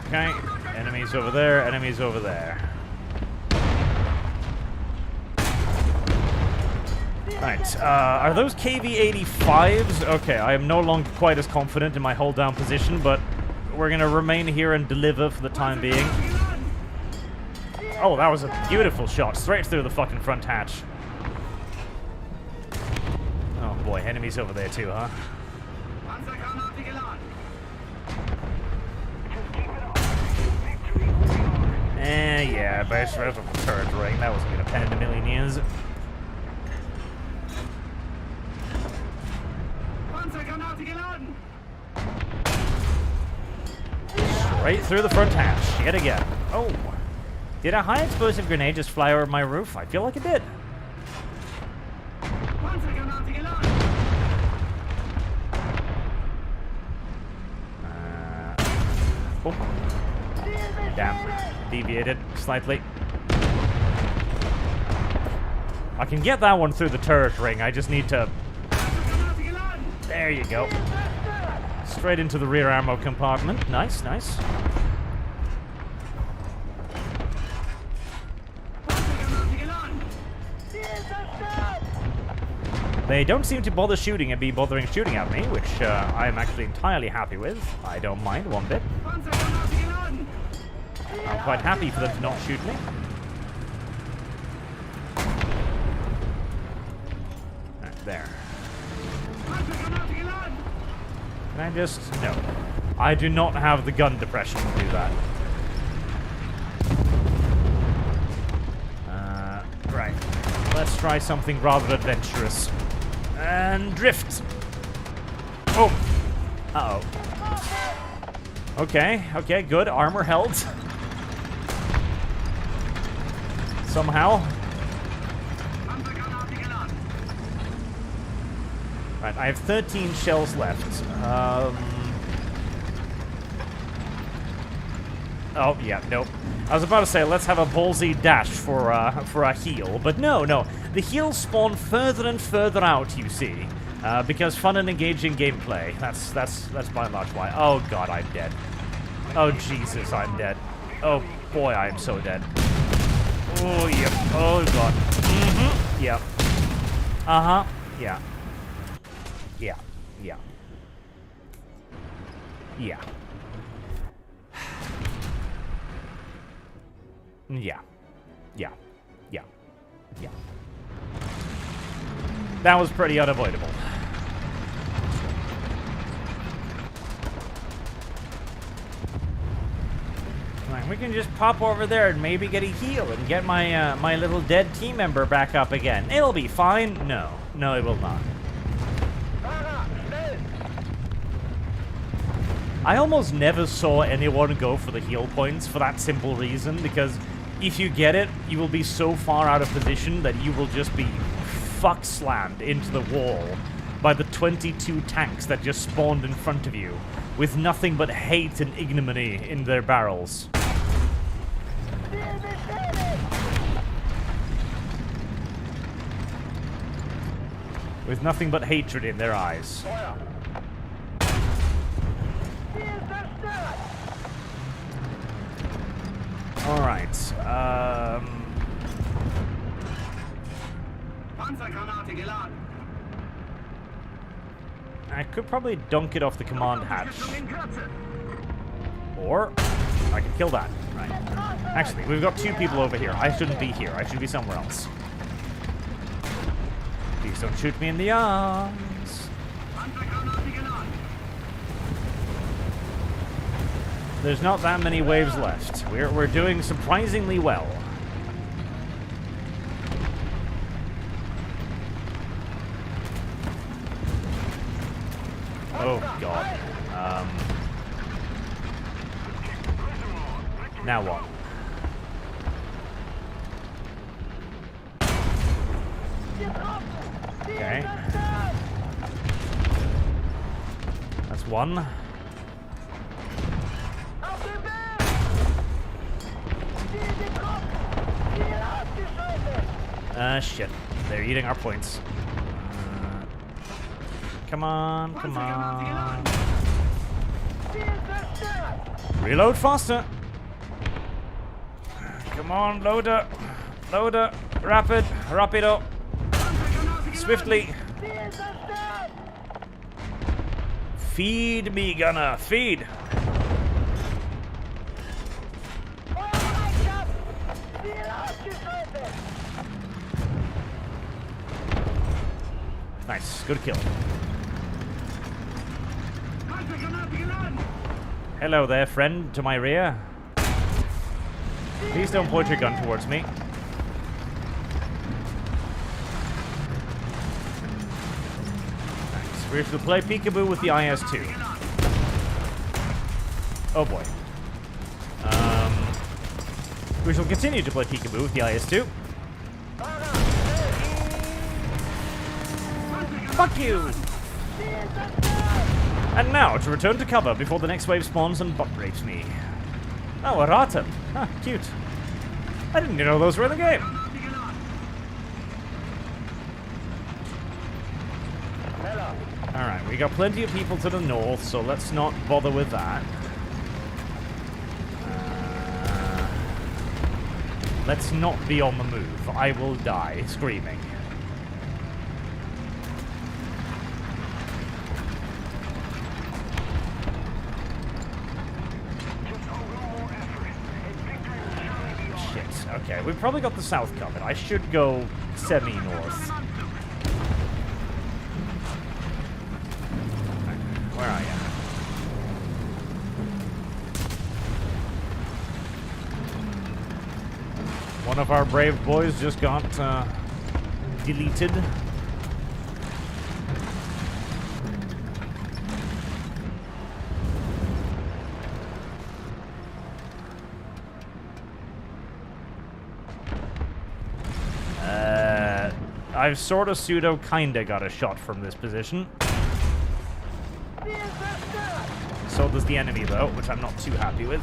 Okay, enemies over there, enemies over there. Right, are those KV-85s? Okay, I am no longer quite as confident in my hold-down position, but we're gonna remain here and deliver for the time being. Oh, that was a beautiful shot, straight through the fucking front hatch. Oh boy, enemies over there too, huh? Yeah, base res of the turret ring. That wasn't gonna pen in a million years. Right through the front hatch, yet again. Oh. Did a high explosive grenade just fly over my roof? I feel like it did. Oh. Damn. Deviated slightly. I can get that one through the turret ring. I just need to... There you go. Straight into the rear ammo compartment. Nice, nice. They don't seem to bother shooting and be bothering shooting at me, which I am actually entirely happy with. I don't mind one bit. I'm quite happy for them to not shoot me. Right, there. Can I just... No. I do not have the gun depression to do that. Right. Let's try something rather adventurous. And drift. Oh. Uh-oh. Okay, okay, good. Armor held. Somehow. Right, I have 13 shells left. Oh, yeah, nope. I was about to say, let's have a ballsy dash for a heal, but no. The heals spawn further and further out, you see, because fun and engaging gameplay. That's by and large why. Oh god, I'm dead. Oh Jesus, I'm dead. Oh boy, I'm so dead. Oh yep. Oh god. Mm-hmm. Yep. Uh-huh. Yeah. Yeah. Yeah. Yeah. Yeah. Yeah. Yeah. Yeah. That was pretty unavoidable. Right, we can just pop over there and maybe get a heal and get my my little dead team member back up again. It'll be fine. No. No, it will not. I almost never saw anyone go for the heal points for that simple reason, because if you get it, you will be so far out of position that you will just be fuck slammed into the wall by the 22 tanks that just spawned in front of you with nothing but hate and ignominy in their barrels. With nothing but hatred in their eyes. Alright, I could probably dunk it off the command hatch. Or I could kill that. Right. Actually, we've got two people over here. I shouldn't be here. I should be somewhere else. Please don't shoot me in the arms. There's not that many waves left. We're doing surprisingly well. Oh god. Now what? Okay. That's one. Shit. They're eating our points. Come on, come on. Reload faster. Come on, loader. Loader. Rapid. Rapido. Swiftly. Feed me, gunner. Feed. Nice. Good kill. Hello there, friend to my rear. Please don't point your gun towards me. Nice. We shall play peekaboo with the IS-2. Oh boy. We shall continue to play peekaboo with the IS-2. Fuck you! And now, to return to cover before the next wave spawns and butt rapes me. Oh, a Rata. Huh, cute. I didn't even know those were in the game. Alright, we got plenty of people to the north, so let's not bother with that. Let's not be on the move. I will die screaming. Okay, we've probably got the south covered. I should go semi-north. Where are you? One of our brave boys just got deleted. I've sort of pseudo-kinda got a shot from this position. So does the enemy, though, which I'm not too happy with.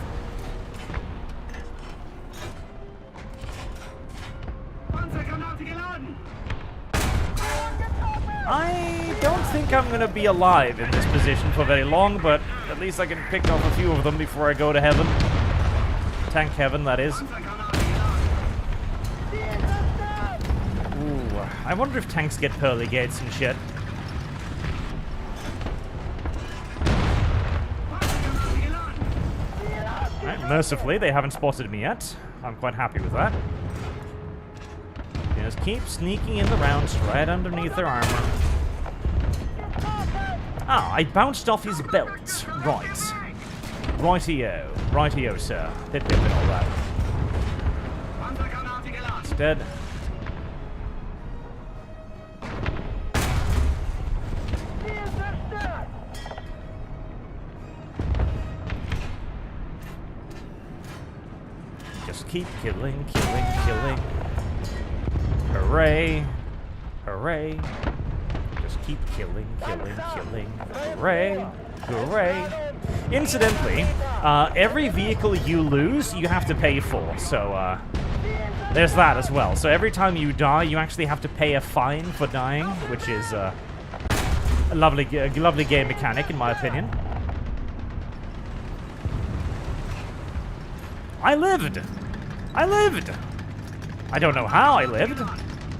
I don't think I'm going to be alive in this position for very long, but at least I can pick off a few of them before I go to heaven. Tank heaven, that is. I wonder if tanks get pearly gates and shit. Right, mercifully, they haven't spotted me yet. I'm quite happy with that. Just keep sneaking in the rounds right underneath their armor. Ah, I bounced off his belt. Right. Righty-o. Righty-o, sir. Pip-pip and all that. It's dead. Keep killing, killing, killing. Hooray. Hooray. Just keep killing, killing, killing. Hooray. Hooray. Incidentally, every vehicle you lose, you have to pay for. So, there's that as well. So every time you die, you actually have to pay a fine for dying, which is a lovely game mechanic, in my opinion. I lived! I lived! I don't know how I lived.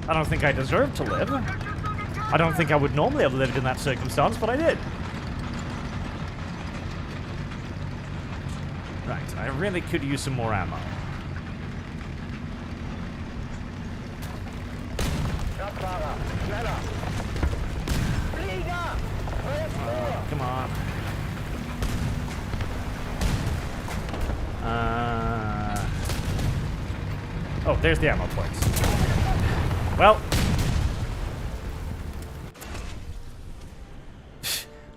I don't think I deserved to live. I don't think I would normally have lived in that circumstance, but I did. Right, I really could use some more ammo. Come on. Oh, there's the ammo points. Well.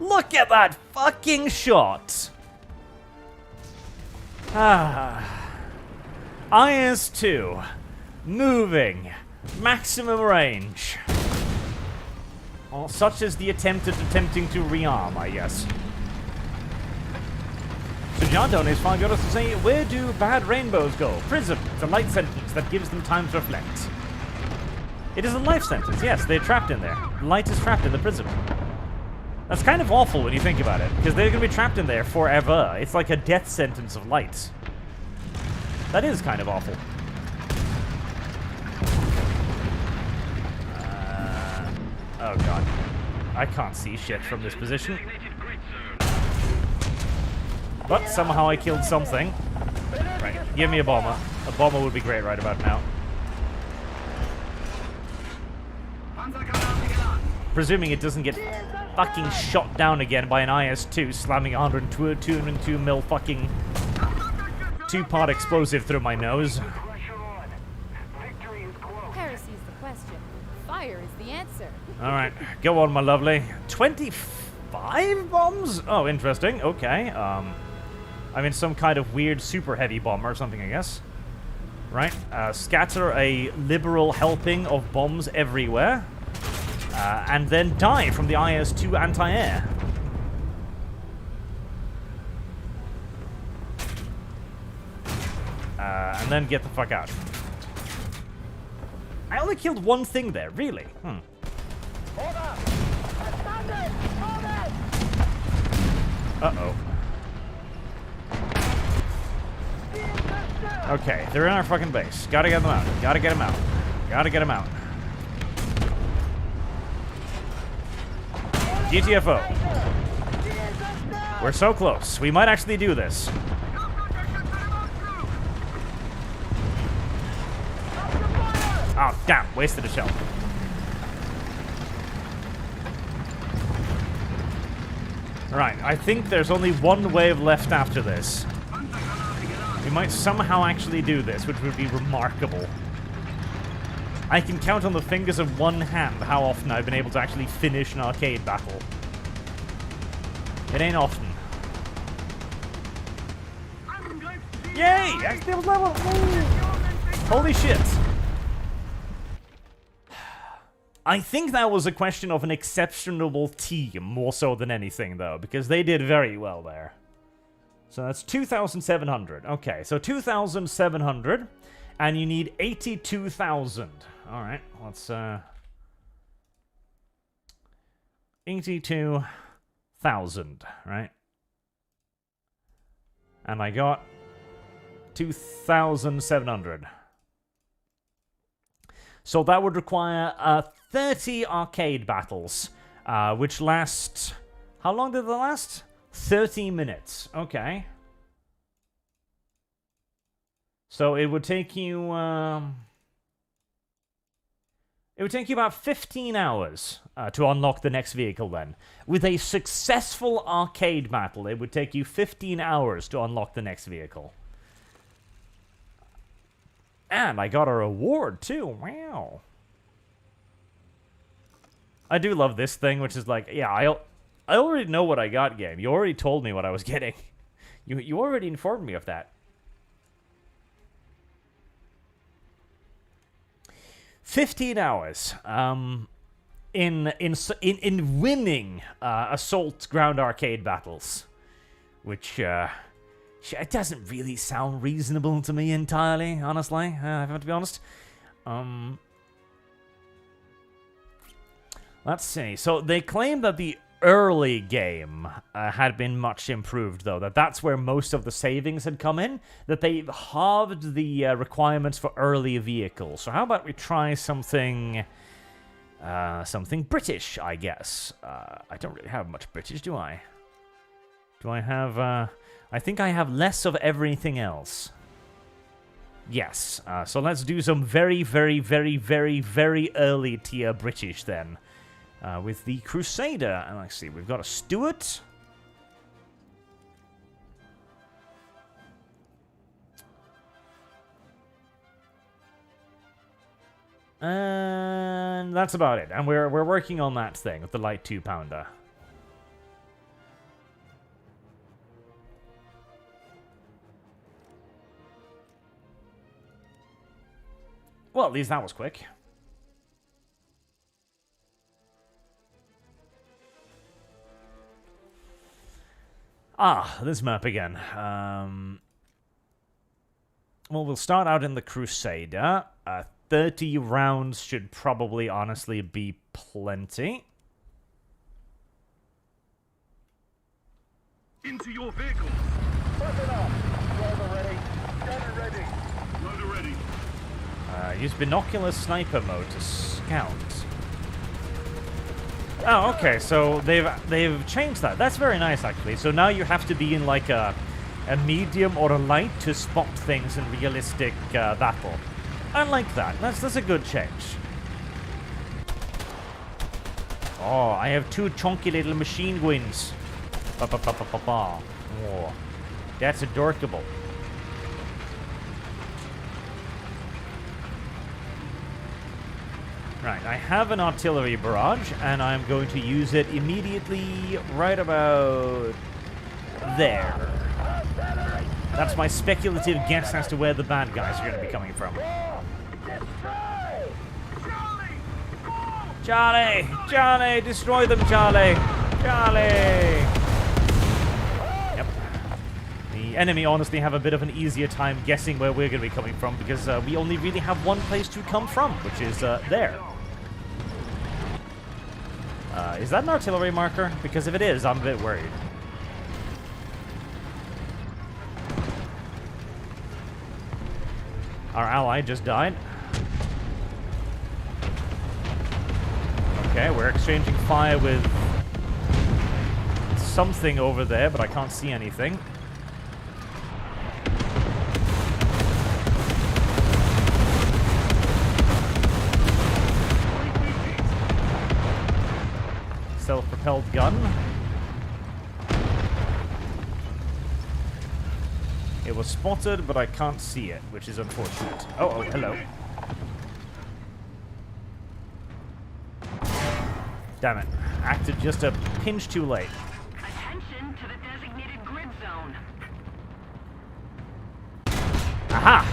Look at that fucking shot! IS-2. Moving. Maximum range. Well, such as the attempting to rearm, I guess. So John donates $5 to say, where do bad rainbows go? Prison. It's a light sentence that gives them time to reflect. It is a life sentence, yes, they're trapped in there. Light is trapped in the prison. That's kind of awful when you think about it, because they're going to be trapped in there forever. It's like a death sentence of light. That is kind of awful. Oh god. I can't see shit from this position. But somehow I killed something. Right, give me a bomber. A bomber would be great right about now. Presuming it doesn't get fucking shot down again by an IS-2 slamming 202 mil fucking two-part explosive through my nose. Heresy's the question. Fire is the answer. Alright, go on, my lovely. 25 bombs? Oh, interesting. Okay. I'm in some kind of weird super heavy bomber or something, I guess. Right. Scatter a liberal helping of bombs everywhere. And then die from the IS-2 anti-air. And then get the fuck out. I only killed one thing there, really? Uh-oh. Okay, they're in our fucking base. Gotta get them out. Gotta get them out. Gotta get them out. GTFO. We're so close. We might actually do this. Oh, damn. Wasted a shell. Right, I think there's only one wave left after this. We might somehow actually do this, which would be remarkable. I can count on the fingers of one hand how often I've been able to actually finish an arcade battle. It ain't often. Yay! Accident level! Holy shit! I think that was a question of an exceptional team more so than anything, though, because they did very well there. So that's 2,700. Okay, so 2,700, and you need 82,000. All right, let's 82,000, right? And I got 2,700. So that would require 30 arcade battles, which last... How long did they last? 30 minutes. Okay. So it would take you... It would take you about 15 hours to unlock the next vehicle then. With a successful arcade battle, it would take you 15 hours to unlock the next vehicle. And I got a reward, too. Wow. I do love this thing, which is like, yeah, I already know what I got, game. You already told me what I was getting. You already informed me of that. 15 hours in winning assault ground arcade battles, which it doesn't really sound reasonable to me entirely, honestly. I have to be honest. Let's see. So they claim that the early game had been much improved, though. That's where most of the savings had come in. That they halved the requirements for early vehicles. So how about we try something... something British, I guess. I don't really have much British, do I? Do I have... I think I have less of everything else. Yes. So let's do some very, very, very, very, very early tier British then. With the Crusader. And let's see, we've got a Stuart. And that's about it. And we're working on that thing with the light 2-pounder. Well, at least that was quick. Ah, this map again. Well, we'll start out in the Crusader. 30 rounds should probably, honestly, be plenty. Into your vehicle. Listen up. Rover ready. Gunner ready. Loader ready. Use binocular sniper mode to scout. Oh, okay. So they've changed that. That's very nice, actually. So now you have to be in like a medium or a light to spot things in realistic battle. I like that. That's a good change. Oh, I have 2 chunky little machine guns. Oh, that's adorable. Right, I have an artillery barrage, and I'm going to use it immediately right about there. That's my speculative guess as to where the bad guys are going to be coming from. Charlie! Charlie! Destroy them, Charlie! Charlie! Yep. The enemy honestly have a bit of an easier time guessing where we're going to be coming from because we only really have one place to come from, which is there. Is that an artillery marker? Because if it is, I'm a bit worried. Our ally just died. Okay, we're exchanging fire with something over there, but I can't see anything. Self-propelled gun. It was spotted, but I can't see it, which is unfortunate. Oh, hello. Damn it. Acted just a pinch too late. Attention to the designated grid zone. Aha!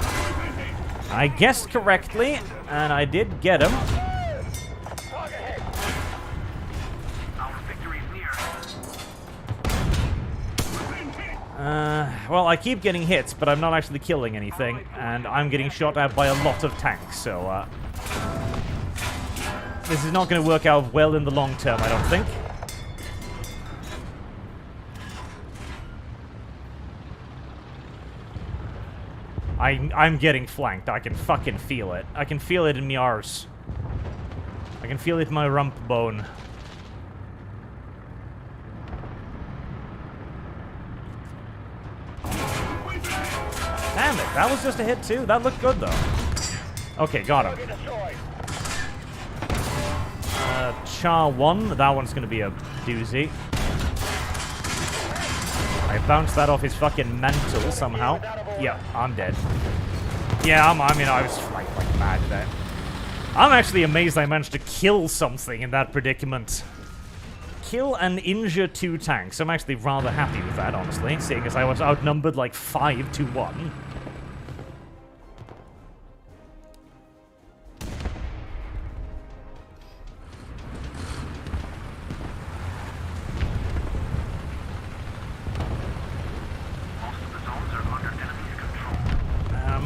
I guessed correctly, and I did get him. Our victory is near. Well, I keep getting hits, but I'm not actually killing anything, and I'm getting shot at by a lot of tanks, so, this is not going to work out well in the long term, I don't think. I'm getting flanked. I can fucking feel it. I can feel it in my arse. I can feel it in my rump bone. Damn it, that was just a hit too? That looked good though. Okay, got him. Char 1, that one's gonna be a doozy. I bounced that off his fucking mantle somehow. Yeah, I'm dead. Yeah, I mean, I was like mad there. I'm actually amazed I managed to kill something in that predicament. Kill and injure 2 tanks. I'm actually rather happy with that, honestly, seeing as I was outnumbered like 5-1.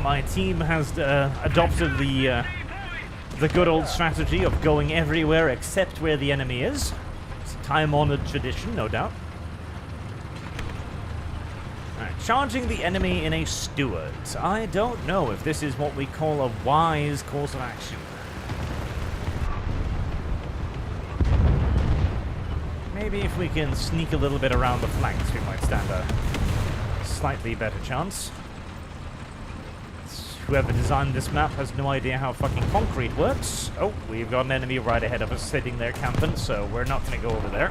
My team has adopted the good old strategy of going everywhere except where the enemy is. It's a time-honored tradition, no doubt. Alright, charging the enemy in a Stewart. I don't know if this is what we call a wise course of action. Maybe if we can sneak a little bit around the flanks, we might stand a slightly better chance. Whoever designed this map has no idea how fucking concrete works. Oh, we've got an enemy right ahead of us sitting there camping, so we're not going to go over there.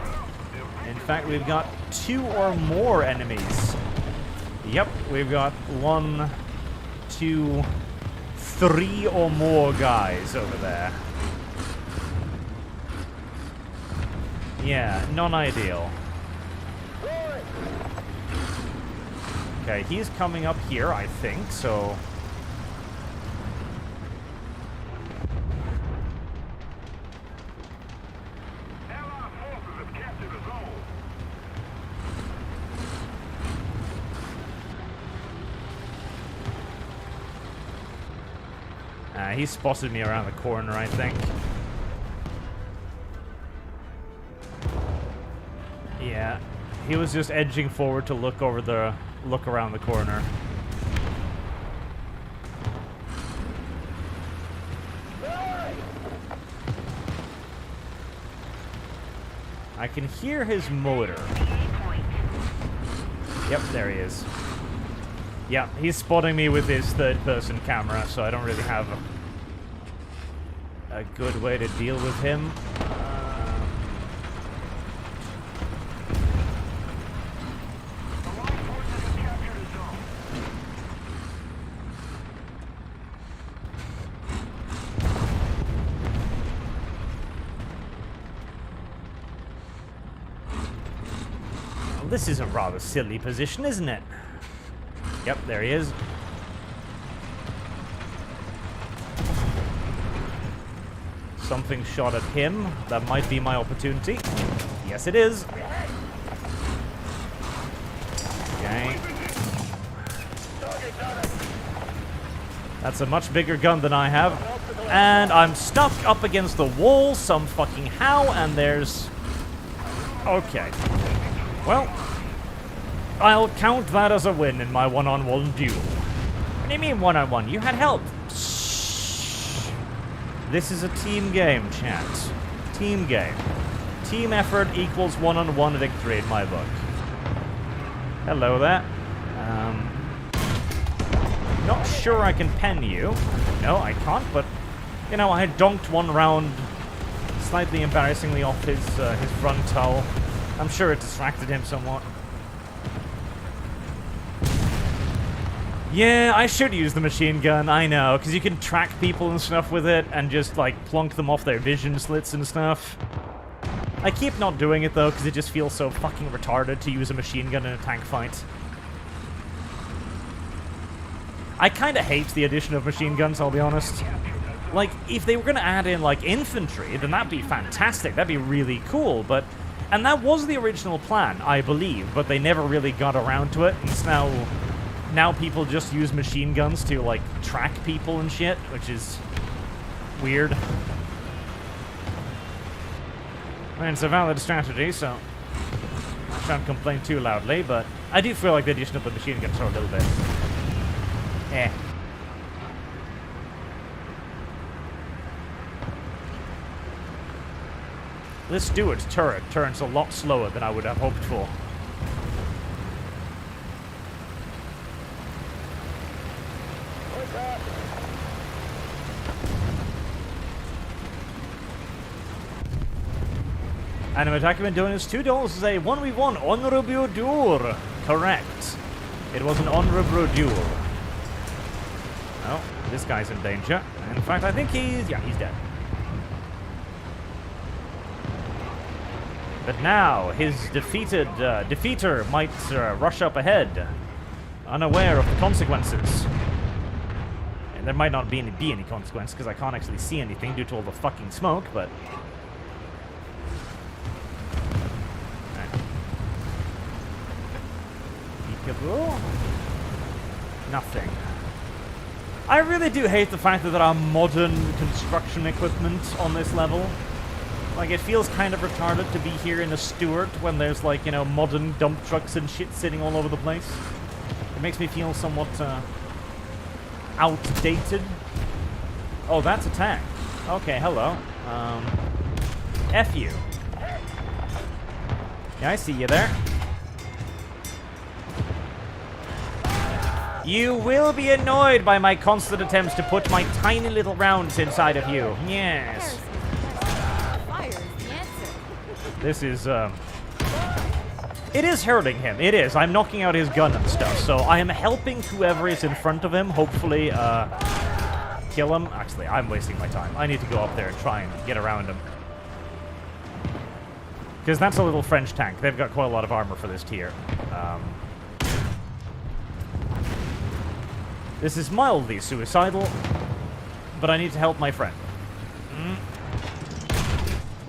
In fact, we've got 2 or more enemies. Yep, we've got 1, 2, 3 or more guys over there. Yeah, non-ideal. Okay, he's coming up here, I think, so... He spotted me around the corner, I think. Yeah, he was just edging forward to look around the corner. I can hear his motor. Yep, there he is. Yeah, he's spotting me with his third-person camera, so I don't really have a good way to deal with him. Well, this is a rather silly position, isn't it? Yep, there he is. Something shot at him. That might be my opportunity. Yes, it is. Okay. That's a much bigger gun than I have. And I'm stuck up against the wall some fucking how, and there's... Okay. Well... I'll count that as a win in my one-on-one duel. What do you mean one-on-one? You had help. Shh. This is a team game, chat. Team game. Team effort equals one-on-one victory in my book. Hello there. Not sure I can pen you. No, I can't, but... You know, I donked one round slightly embarrassingly off his front hull. I'm sure it distracted him somewhat. Yeah, I should use the machine gun, I know, because you can track people and stuff with it and just, like, plunk them off their vision slits and stuff. I keep not doing it, though, because it just feels so fucking retarded to use a machine gun in a tank fight. I kind of hate the addition of machine guns, I'll be honest. Like, if they were going to add in, like, infantry, then that'd be fantastic. That'd be really cool, but... And that was the original plan, I believe, but they never really got around to it, and it's now people just use machine guns to, like, track people and shit, which is weird. I mean, it's a valid strategy, so I shan't complain too loudly, but I do feel like the addition of the machine guns are a little bit... eh. This Stewart's turret turns a lot slower than I would have hoped for. And an attack I've been doing is $2 is a 1v1 honorable duel. Correct. It was an honorable duel. Oh, this guy's in danger. In fact, I think he's dead. But now, his defeater might rush up ahead, unaware of the consequences. And there might not be any consequence, because I can't actually see anything due to all the fucking smoke, but... Nothing. I really do hate the fact that there are modern construction equipment on this level. Like, it feels kind of retarded to be here in a Stuart when there's, like, you know, modern dump trucks and shit sitting all over the place. It makes me feel somewhat, outdated. Oh, that's a tank. Okay, hello. F you. Yeah, I see you there. You will be annoyed by my constant attempts to put my tiny little rounds inside of you. Yes. Fire is the answer. This is, it is hurting him. It is. I'm knocking out his gun and stuff, so I am helping whoever is in front of him, hopefully, kill him. Actually, I'm wasting my time. I need to go up there and try and get around him. Because that's a little French tank. They've got quite a lot of armor for this tier. This is mildly suicidal, but I need to help my friend.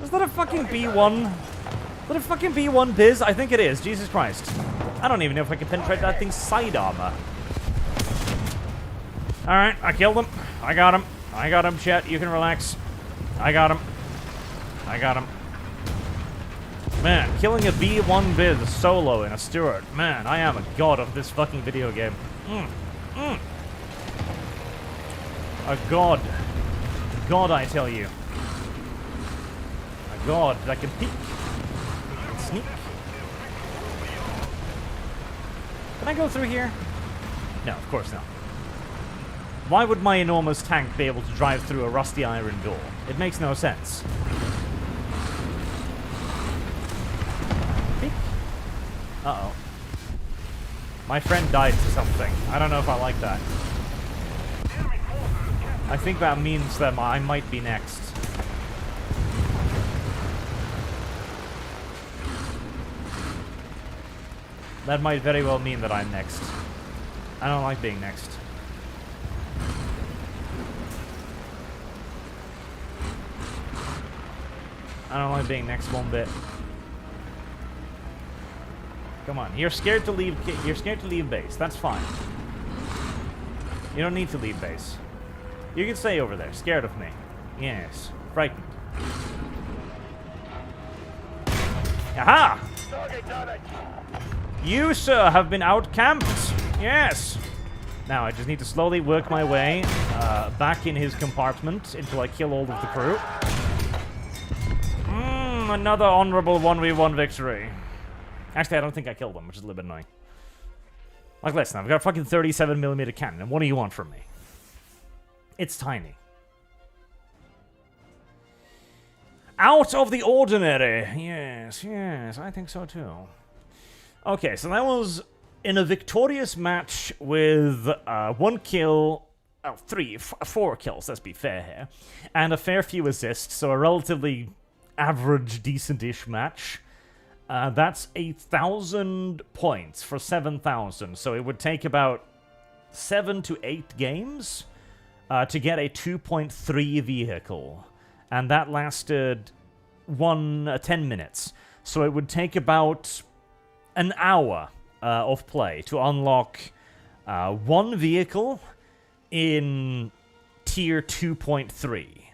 Is that a fucking B1? Is that a fucking B1 Biz? I think it is. Jesus Christ. I don't even know if I can penetrate that thing's side armor. Alright, I killed him. I got him. I got him, Chet. You can relax. I got him. I got him. Man, killing a B1 Biz solo in a Stuart. Man, I am a god of this fucking video game. A god. A god, I tell you. A god that can peek. And sneak. Can I go through here? No, of course not. Why would my enormous tank be able to drive through a rusty iron door? It makes no sense. Peek. Uh-oh. My friend died to something. I don't know if I like that. I think that means that I might be next. That might very well mean that I'm next. I don't like being next. I don't like being next one bit. Come on, you're scared to leave. You're scared to leave base. That's fine. You don't need to leave base. You can stay over there, scared of me. Yes, frightened. Aha! You, sir, have been outcamped. Yes. Now I just need to slowly work my way back in his compartment until I kill all of the crew. Another honorable 1v1 victory. Actually, I don't think I killed him, which is a little bit annoying. Like, listen, I've got a fucking 37mm cannon, and what do you want from me? It's tiny. Out of the ordinary. Yes, yes, I think so too. Okay, so that was in a victorious match with 1 kill, oh, 4 kills, let's be fair here, and a fair few assists, so a relatively average, decent-ish match. That's 8,000 points for 7,000, so it would take about 7 to 8 games to get a 2.3 vehicle, and that lasted 10 minutes. So it would take about an hour of play to unlock 1 vehicle in tier 2.3.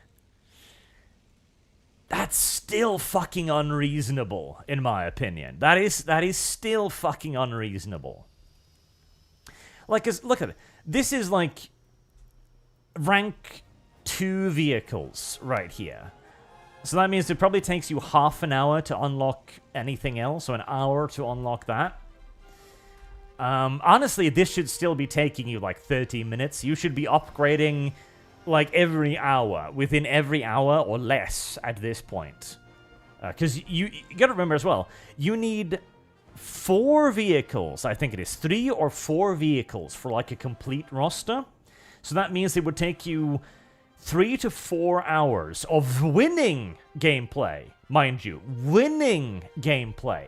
That's still fucking unreasonable, in my opinion. That is still fucking unreasonable. Like, look at it. This is like rank 2 vehicles right here. So that means it probably takes you half an hour to unlock anything else, or an hour to unlock that. Honestly, this should still be taking you like 30 minutes. You should be upgrading like every hour, within every hour or less at this point. Because you gotta remember as well, you need 4 vehicles, I think it is 3 or 4 vehicles for like a complete roster. So that means it would take you 3 to 4 hours of winning gameplay, mind you, winning gameplay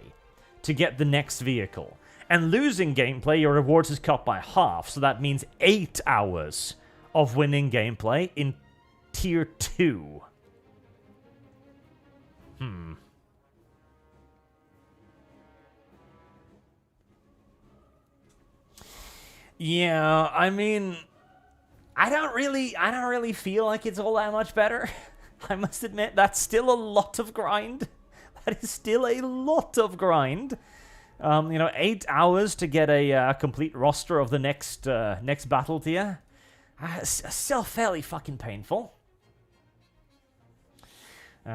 to get the next vehicle. And losing gameplay, your rewards is cut by half, so that means 8 hours of winning gameplay in tier 2. Yeah, I mean, I don't really feel like it's all that much better. I must admit, that's still a lot of grind. That is still a lot of grind. 8 hours to get a complete roster of the next battle tier. Still fairly fucking painful.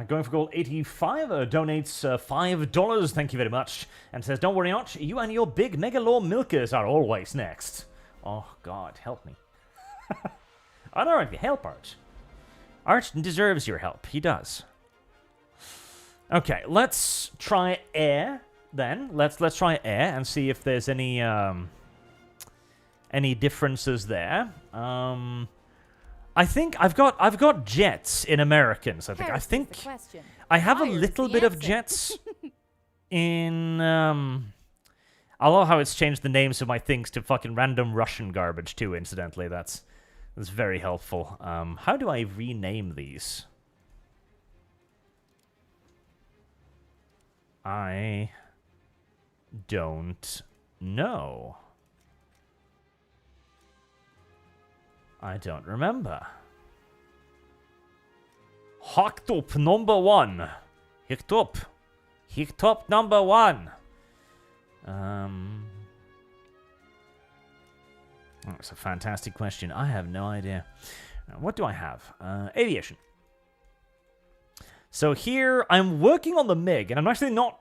Going for gold 85 donates $5. Thank you very much. And says, don't worry, Arch. You and your big Megalore milkers are always next. Oh, God, help me. I don't want to help Arch. Arch deserves your help. He does. Okay, let's try air then. Let's try air and see if there's any differences there. I think I've got jets in Americans. I think I have a little bit of jets in. I love how it's changed the names of my things to fucking random Russian garbage too. Incidentally, that's very helpful. How do I rename these? I don't know. I don't remember. Hooked up number 1. Hooked up. Hooked up number 1. That's a fantastic question. I have no idea. What do I have? Aviation. So here, I'm working on the MiG, and I'm actually not...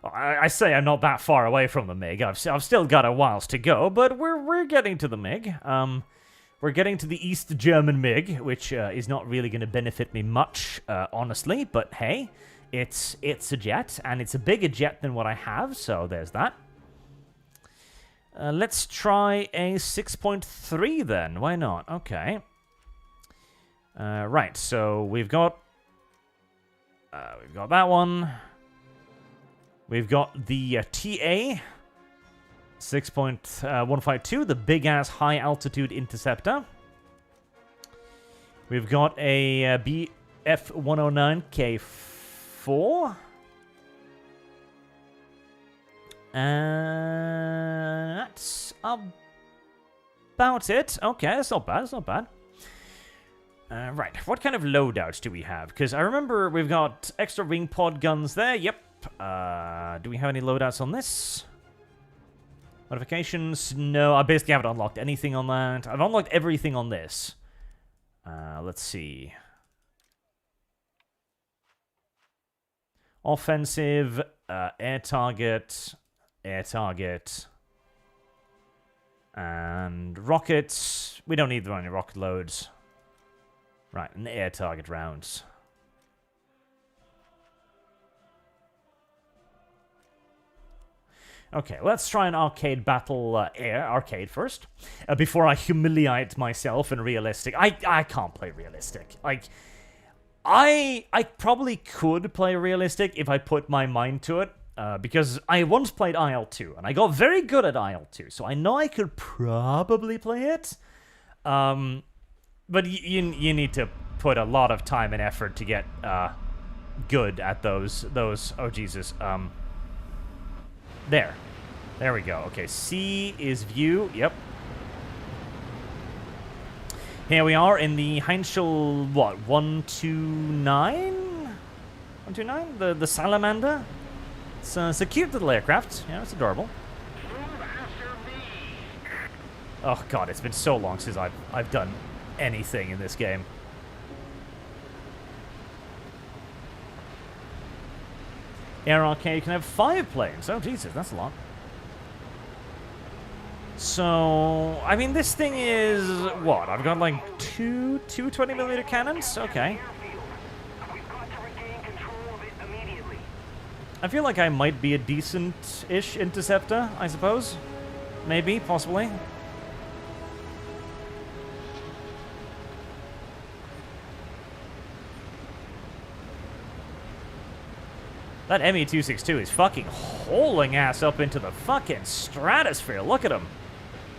I say I'm not that far away from the MiG. I've still got a whiles to go, but we're getting to the MiG. We're getting to the East German MiG, which is not really going to benefit me much, honestly. But hey, it's a jet, and it's a bigger jet than what I have, so there's that. Let's try a 6.3 then. Why not? Okay. Right, so we've got that one. We've got the TA 6.152, the big-ass high-altitude interceptor. We've got a BF-109K4. That's about it. Okay, that's not bad, that's not bad. Right, what kind of loadouts do we have? Because I remember we've got extra wing pod guns there. Yep. Do we have any loadouts on this? Modifications? No, I basically haven't unlocked anything on that. I've unlocked everything on this. Let's see. Offensive, air target, and rockets. We don't need any rocket loads. Right, and air target rounds. Okay, let's try an arcade battle arcade first. Before I humiliate myself in realistic. I can't play realistic. Like, I probably could play realistic if I put my mind to it. Because I once played IL-2, and I got very good at IL-2, so I know I could probably play it. But you need to put a lot of time and effort to get good at those. Oh Jesus. There we go. Okay, C is view. Yep. Here we are in the Heinschel, what, 129? 129? The Salamander? It's a cute little aircraft. Yeah, it's adorable. Oh god, it's been so long since I've done anything in this game. Air Arcade can have 5 planes. Oh Jesus, that's a lot. So, I mean, this thing is what? I've got like two 20mm cannons? Okay. I feel like I might be a decent-ish interceptor, I suppose. Maybe, possibly. That ME-262 is fucking hauling ass up into the fucking stratosphere. Look at him.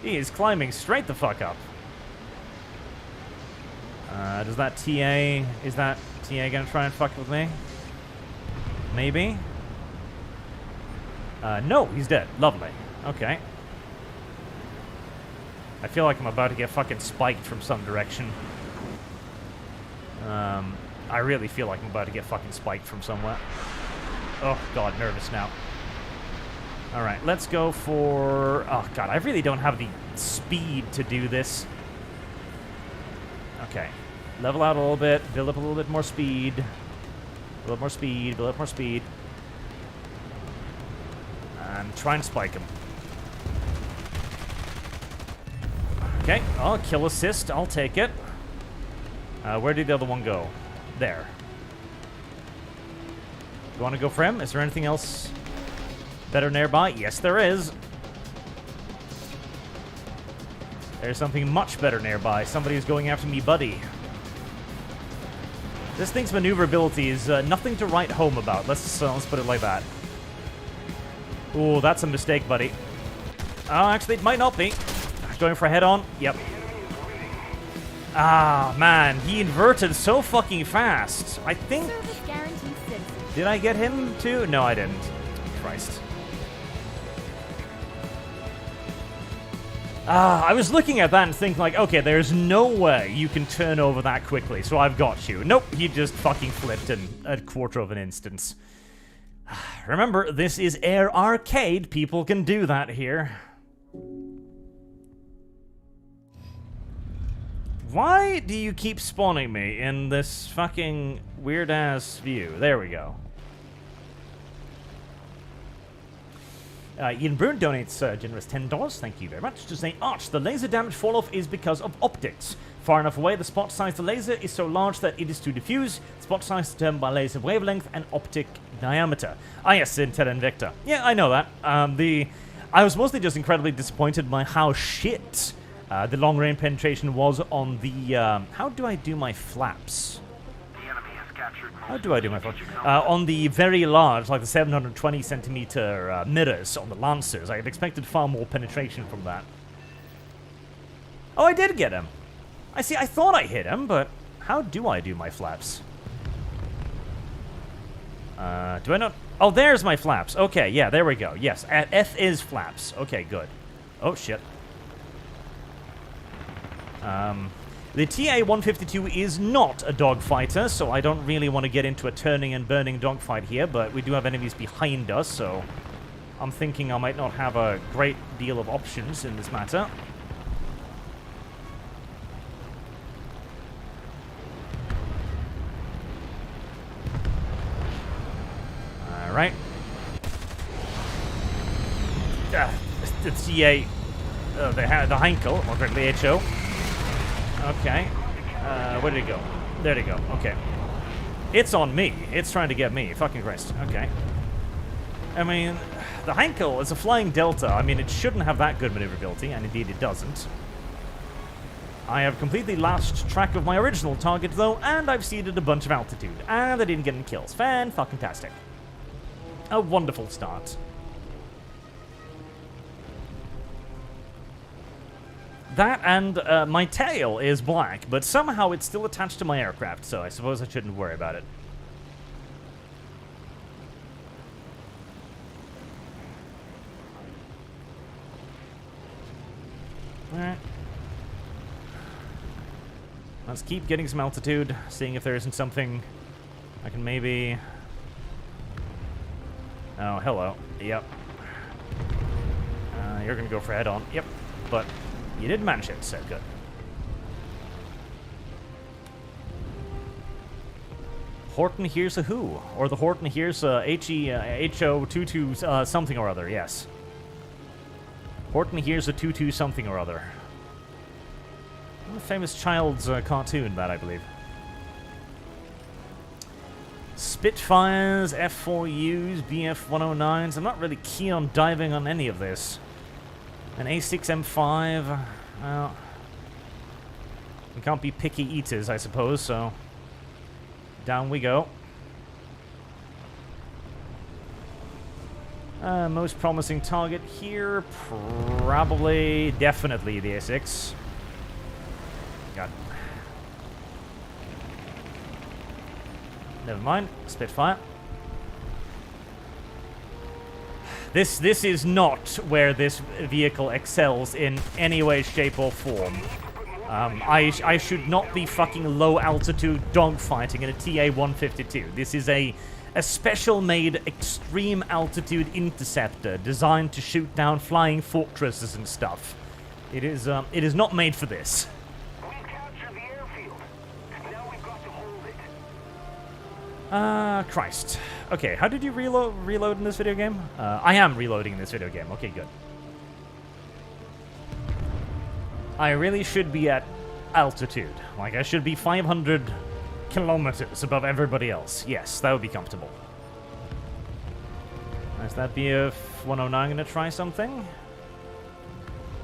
He is climbing straight the fuck up. Does that TA... Is that TA gonna try and fuck with me? Maybe? No, he's dead. Lovely. Okay. I feel like I'm about to get fucking spiked from some direction. I really feel like I'm about to get fucking spiked from somewhere. Oh, God, nervous now. Alright, let's go for... Oh, God, I really don't have the speed to do this. Okay. Level out a little bit, build up a little bit more speed. Build up more speed, build up more speed. And try and spike him. Okay, oh, kill assist, I'll take it. Where did the other one go? There. You want to go for him? Is there anything else better nearby? Yes, there is. There's something much better nearby. Somebody's going after me, buddy. This thing's maneuverability is nothing to write home about. Let's put it like that. Ooh, that's a mistake, buddy. Oh, actually, it might not be. Going for a head-on? Yep. Ah, man. He inverted so fucking fast. I think... Did I get him, too? No, I didn't. Christ. I was looking at that and thinking like, okay, there's no way you can turn over that quickly, so I've got you. Nope, he just fucking flipped in a quarter of an instance. Remember, this is Air Arcade. People can do that here. Why do you keep spawning me in this fucking weird-ass view? There we go. Ian Brune donates generous $10. Thank you very much. To say, Arch, the laser damage fall-off is because of optics. Far enough away, the spot size of the laser is so large that it is too diffuse. Spot size is determined by laser wavelength and optic diameter. Ah, yes, Intel Invicta. Yeah, I know that. I was mostly just incredibly disappointed by how shit the long-range penetration was on the... how do I do my flaps? How do I do my flaps? On the very large, like the 720 centimeter mirrors on the Lancers, I had expected far more penetration from that. Oh, I did get him. I see, I thought I hit him, but how do I do my flaps? Do I not? Oh, there's my flaps. Okay, yeah, there we go. Yes, F is flaps. Okay, good. Oh, shit. The TA-152 is not a dogfighter, so I don't really want to get into a turning and burning dogfight here, but we do have enemies behind us, so I'm thinking I might not have a great deal of options in this matter. Alright. The TA... the Heinkel, or correctly HO. Okay. Where did it go? There did it go. Okay. It's on me. It's trying to get me. Fucking Christ. Okay. I mean, the Heinkel is a flying delta. I mean, it shouldn't have that good maneuverability, and indeed it doesn't. I have completely lost track of my original target, though, and I've ceded a bunch of altitude. And I didn't get any kills. Fan-fucking-tastic. A wonderful start. That and my tail is black, but somehow it's still attached to my aircraft, so I suppose I shouldn't worry about it. Alright. Let's keep getting some altitude, seeing if there isn't something I can maybe... Oh, hello. Yep. You're gonna go for head-on. Yep. But you did manage it, so good. Horton hears a who? Or the Horton hears a HO22 something or other, yes. Horton hears a 22 something or other. A famous child's cartoon, that I believe. Spitfires, F4Us, BF109s. I'm not really keen on diving on any of this. An A6M5. Well, we can't be picky eaters, I suppose, so down we go. Most promising target here, probably, definitely the A6. God. Never mind. Spitfire. This is not where this vehicle excels in any way, shape, or form. I should not be fucking low-altitude dogfighting in a TA-152. This is a special-made extreme-altitude interceptor designed to shoot down flying fortresses and stuff. It is not made for this. Christ. Okay, how did you reload in this video game? I am reloading in this video game. Okay, good. I really should be at altitude. Like, I should be 500 kilometers above everybody else. Yes, that would be comfortable. Is that BF-109 gonna try something?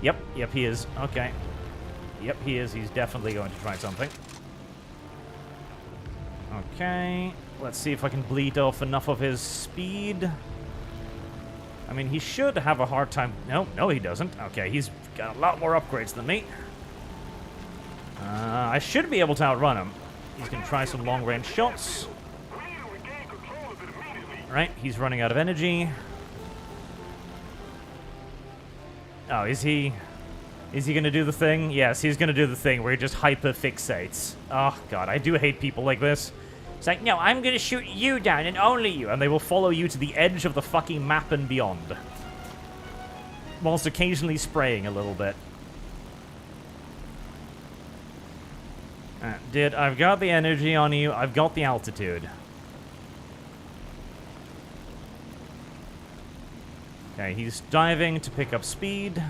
Yep, he is. Okay. Yep, he is. He's definitely going to try something. Okay. Let's see if I can bleed off enough of his speed. I mean, he should have a hard time... No, he doesn't. Okay, he's got a lot more upgrades than me. I should be able to outrun him. He's going to try some long-range shots. Right, he's running out of energy. Oh, is he... Is he gonna do the thing? Yes, he's gonna do the thing where he just hyper-fixates. Oh, God, I do hate people like this. It's like, no, I'm gonna shoot you down and only you. And they will follow you to the edge of the fucking map and beyond. Whilst occasionally spraying a little bit. Dude, I've got the energy on you. I've got the altitude. Okay, he's diving to pick up speed.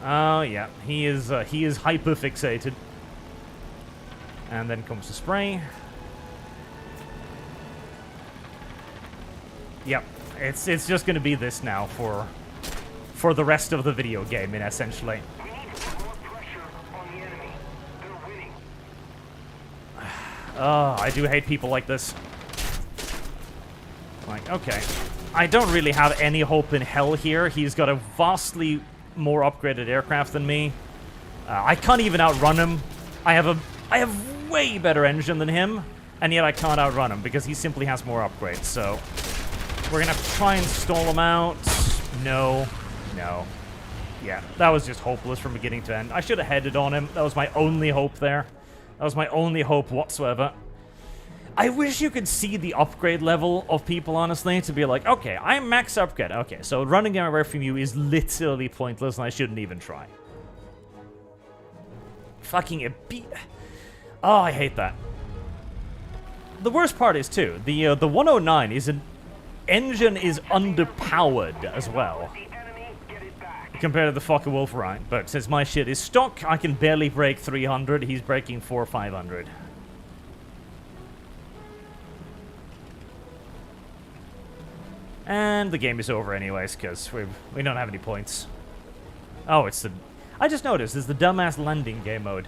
Oh, yeah. He is hyper-fixated. And then comes the spray. Yep. It's just going to be this now for the rest of the video game, essentially. We need to put more pressure on the enemy. They're winning. Oh, I do hate people like this. Like, okay. I don't really have any hope in hell here. He's got a vastly more upgraded aircraft than me. I can't even outrun him. I have way better engine than him, and yet I can't outrun him because he simply has more upgrades. So we're gonna have to try and stall him out. No. Yeah, that was just hopeless from beginning to end. I should have headed on him. That was my only hope there. That was my only hope whatsoever. I wish you could see the upgrade level of people, honestly, to be like, okay, I'm max upgrade. Okay, so running away from you is literally pointless, and I shouldn't even try. Fucking Oh, I hate that. The worst part is, too, the 109 is engine is underpowered as well. Compared to the fucking Wolf, right? But since my shit is stock, I can barely break 300. He's breaking 400 or 500. And the game is over anyways, because we don't have any points. Oh, it's the... I just noticed, it's the dumbass landing game mode.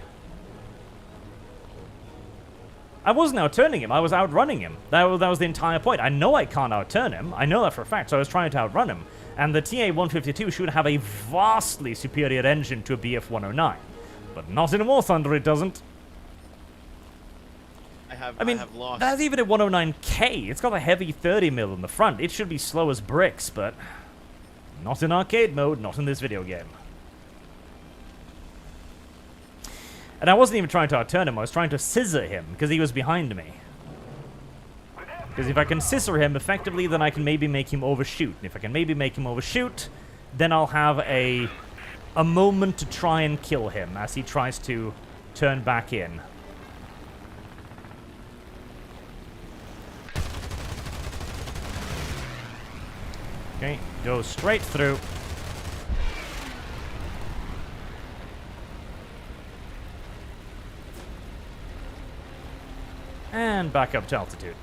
I wasn't outturning him, I was outrunning him. That was the entire point. I know I can't outturn him, I know that for a fact, so I was trying to outrun him. And the TA-152 should have a vastly superior engine to a BF-109. But not in War Thunder, it doesn't. I mean, have lost. that's even a 109K. It's got a heavy 30 mil in the front. It should be slow as bricks, but not in arcade mode, not in this video game. And I wasn't even trying to outturn him, I was trying to scissor him, because he was behind me. Because if I can scissor him effectively, then I can maybe make him overshoot. And if I can maybe make him overshoot, then I'll have a moment to try and kill him as he tries to turn back in. Okay, go straight through. And back up to altitude.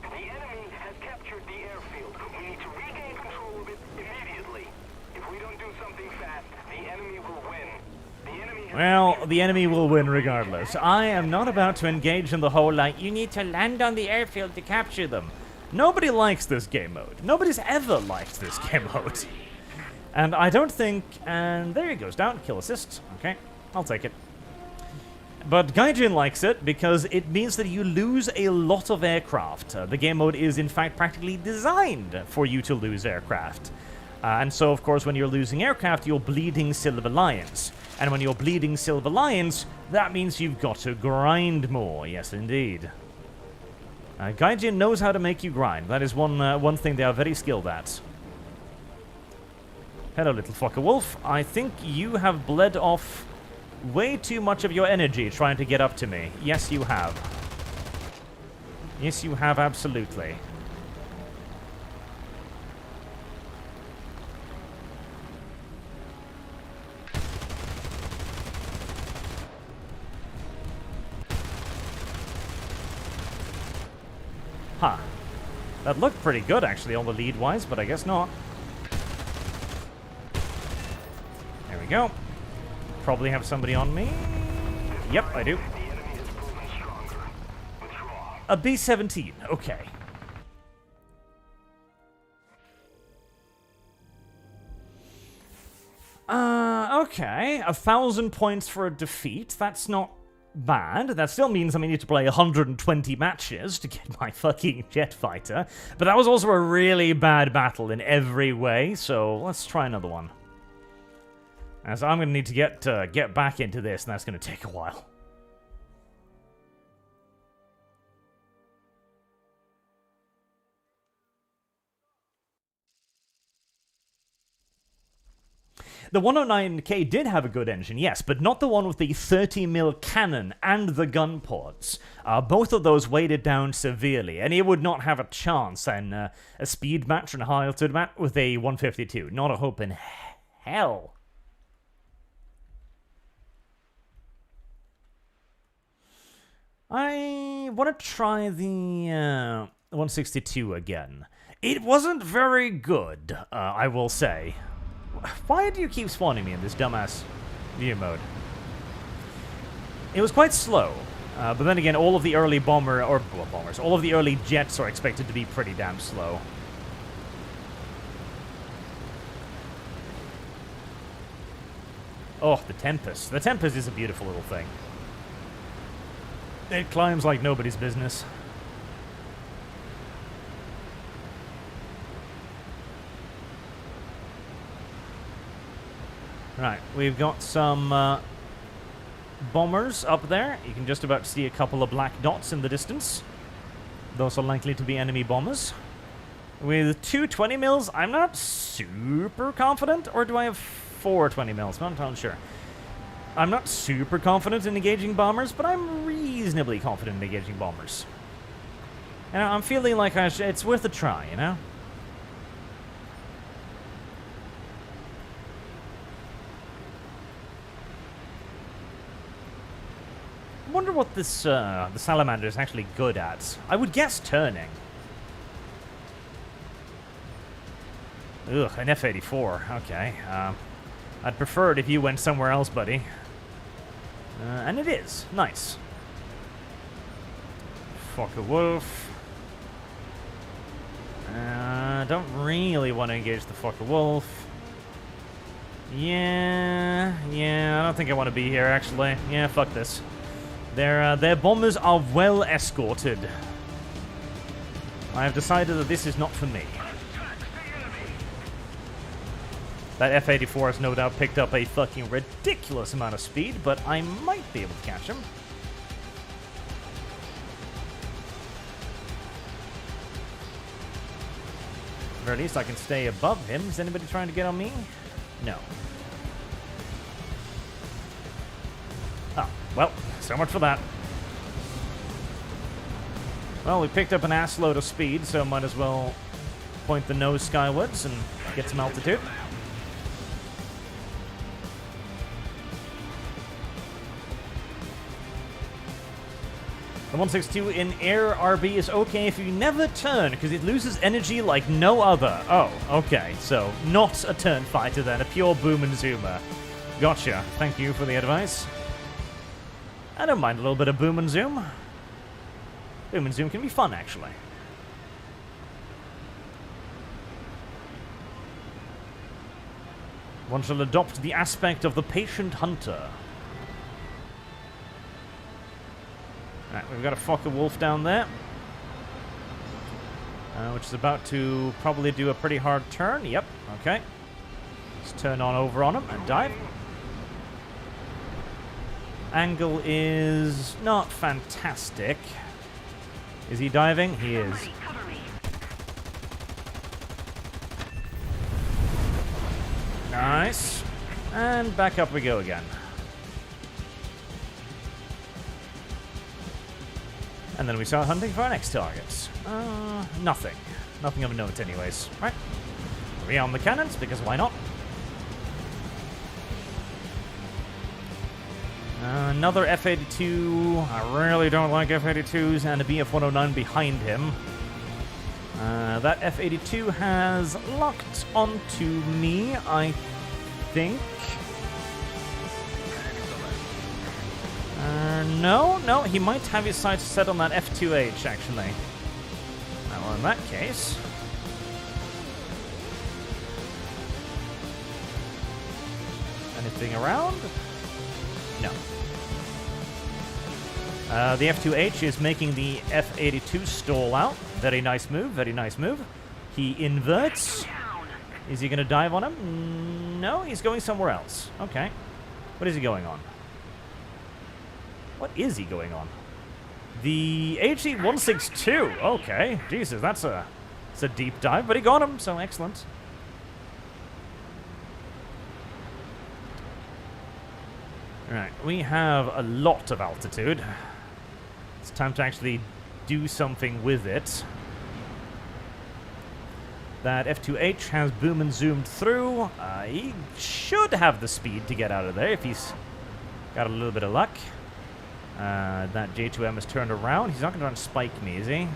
The enemy has captured the airfield. We need to regain control of it immediately. If we don't do something fast, the enemy will win. The enemy has... Well, the enemy will win regardless. I am not about to engage in the whole, like, you need to land on the airfield to capture them. Nobody likes this game mode. Nobody's ever liked this game mode. And I don't think... And there he goes down. Kill assist. Okay, I'll take it. But Gaijin likes it because it means that you lose a lot of aircraft. The game mode is, in fact, practically designed for you to lose aircraft. And so, of course, when you're losing aircraft, you're bleeding Silver Lions. And when you're bleeding Silver Lions, that means you've got to grind more. Yes, indeed. Gaijin knows how to make you grind. That is one thing they are very skilled at. Hello, little fucker wolf. I think you have bled off way too much of your energy trying to get up to me. Yes, you have. Yes, you have, absolutely. Huh. That looked pretty good, actually, on the lead-wise, but I guess not. There we go. Probably have somebody on me. Yep, I do. A B-17. Okay. Okay. 1,000 points for a defeat. That's not bad. That still means I need to play 120 matches to get my fucking jet fighter. But that was also a really bad battle in every way, so let's try another one. As I'm going to need to get back into this, and that's going to take a while. The 109K did have a good engine, yes, but not the one with the 30mm cannon and the gun ports. Both of those weighed it down severely, and it would not have a chance in a speed match and a high altitude match with a 152. Not a hope in hell. I want to try the 162 again. It wasn't very good, I will say. Why do you keep spawning me in this dumbass view mode? It was quite slow, but then again, all of the early bombers, all of the early jets are expected to be pretty damn slow. Oh, the Tempest. The Tempest is a beautiful little thing. It climbs like nobody's business. Right, we've got some bombers up there. You can just about see a couple of black dots in the distance. Those are likely to be enemy bombers. With 2 20 mils, I'm not super confident. Or do I have 4 20 mils? I'm not entirely sure. I'm not super confident in engaging bombers, but I'm reasonably confident in engaging bombers. You know, I'm feeling like it's worth a try, you know? I wonder what this, the Salamander is actually good at. I would guess turning. Ugh, an F-84. Okay. I'd prefer it if you went somewhere else, buddy. And it is. Nice. Fuck a wolf. Don't really want to engage the fuck a wolf. Yeah, I don't think I want to be here, actually. Yeah, fuck this. Their bombers are well escorted. I have decided that this is not for me. That F-84 has no doubt picked up a fucking ridiculous amount of speed, but I might be able to catch him. Or at least I can stay above him. Is anybody trying to get on me? No. Oh, well, so much for that. Well, we picked up an ass load of speed, so might as well point the nose skywards and get some altitude. The 162 in air RB is okay if you never turn, because it loses energy like no other. Oh, okay, so not a turn fighter then, a pure boom and zoomer. Gotcha, thank you for the advice. I don't mind a little bit of boom and zoom. Boom and zoom can be fun, actually. One shall adopt the aspect of the patient hunter. Right, we've got a Fokker Wolf down there. Which is about to probably do a pretty hard turn. Yep, okay. Let's turn on over on him and dive. Angle is not fantastic. Is he diving? He is. Nice. And back up we go again. And then we start hunting for our next targets. Nothing. Nothing of note anyways. Right. Rearm the cannons, because why not? Another F-82. I really don't like F-82s, and a BF-109 behind him. That F-82 has locked onto me, I think. No, he might have his sights set on that F-2H, actually. Well, in that case... Anything around? No. The F2H is making the F82 stall out. Very nice move, very nice move. He inverts. Is he going to dive on him? No, he's going somewhere else. Okay. What is he going on? What is he going on? The HE-162. Okay. Jesus, that's a deep dive, but he got him, so excellent. Alright, we have a lot of altitude. It's time to actually do something with it. That F2H has boom and zoomed through. He should have the speed to get out of there if he's got a little bit of luck. That J2M has turned around. He's not going to try and spike me, is he?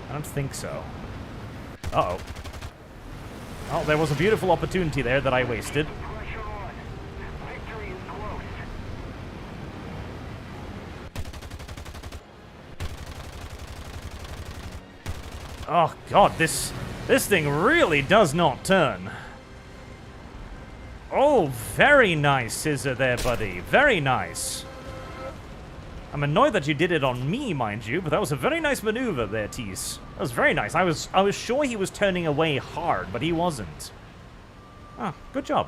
I don't think so. Uh-oh. Oh, there was a beautiful opportunity there that I wasted. Pressure on. Victory is close. Oh, God, this thing really does not turn. Oh, very nice scissor there, buddy. Very nice. I'm annoyed that you did it on me, mind you, but that was a very nice maneuver there, Tease. That was very nice. I was sure he was turning away hard, but he wasn't. Ah, good job.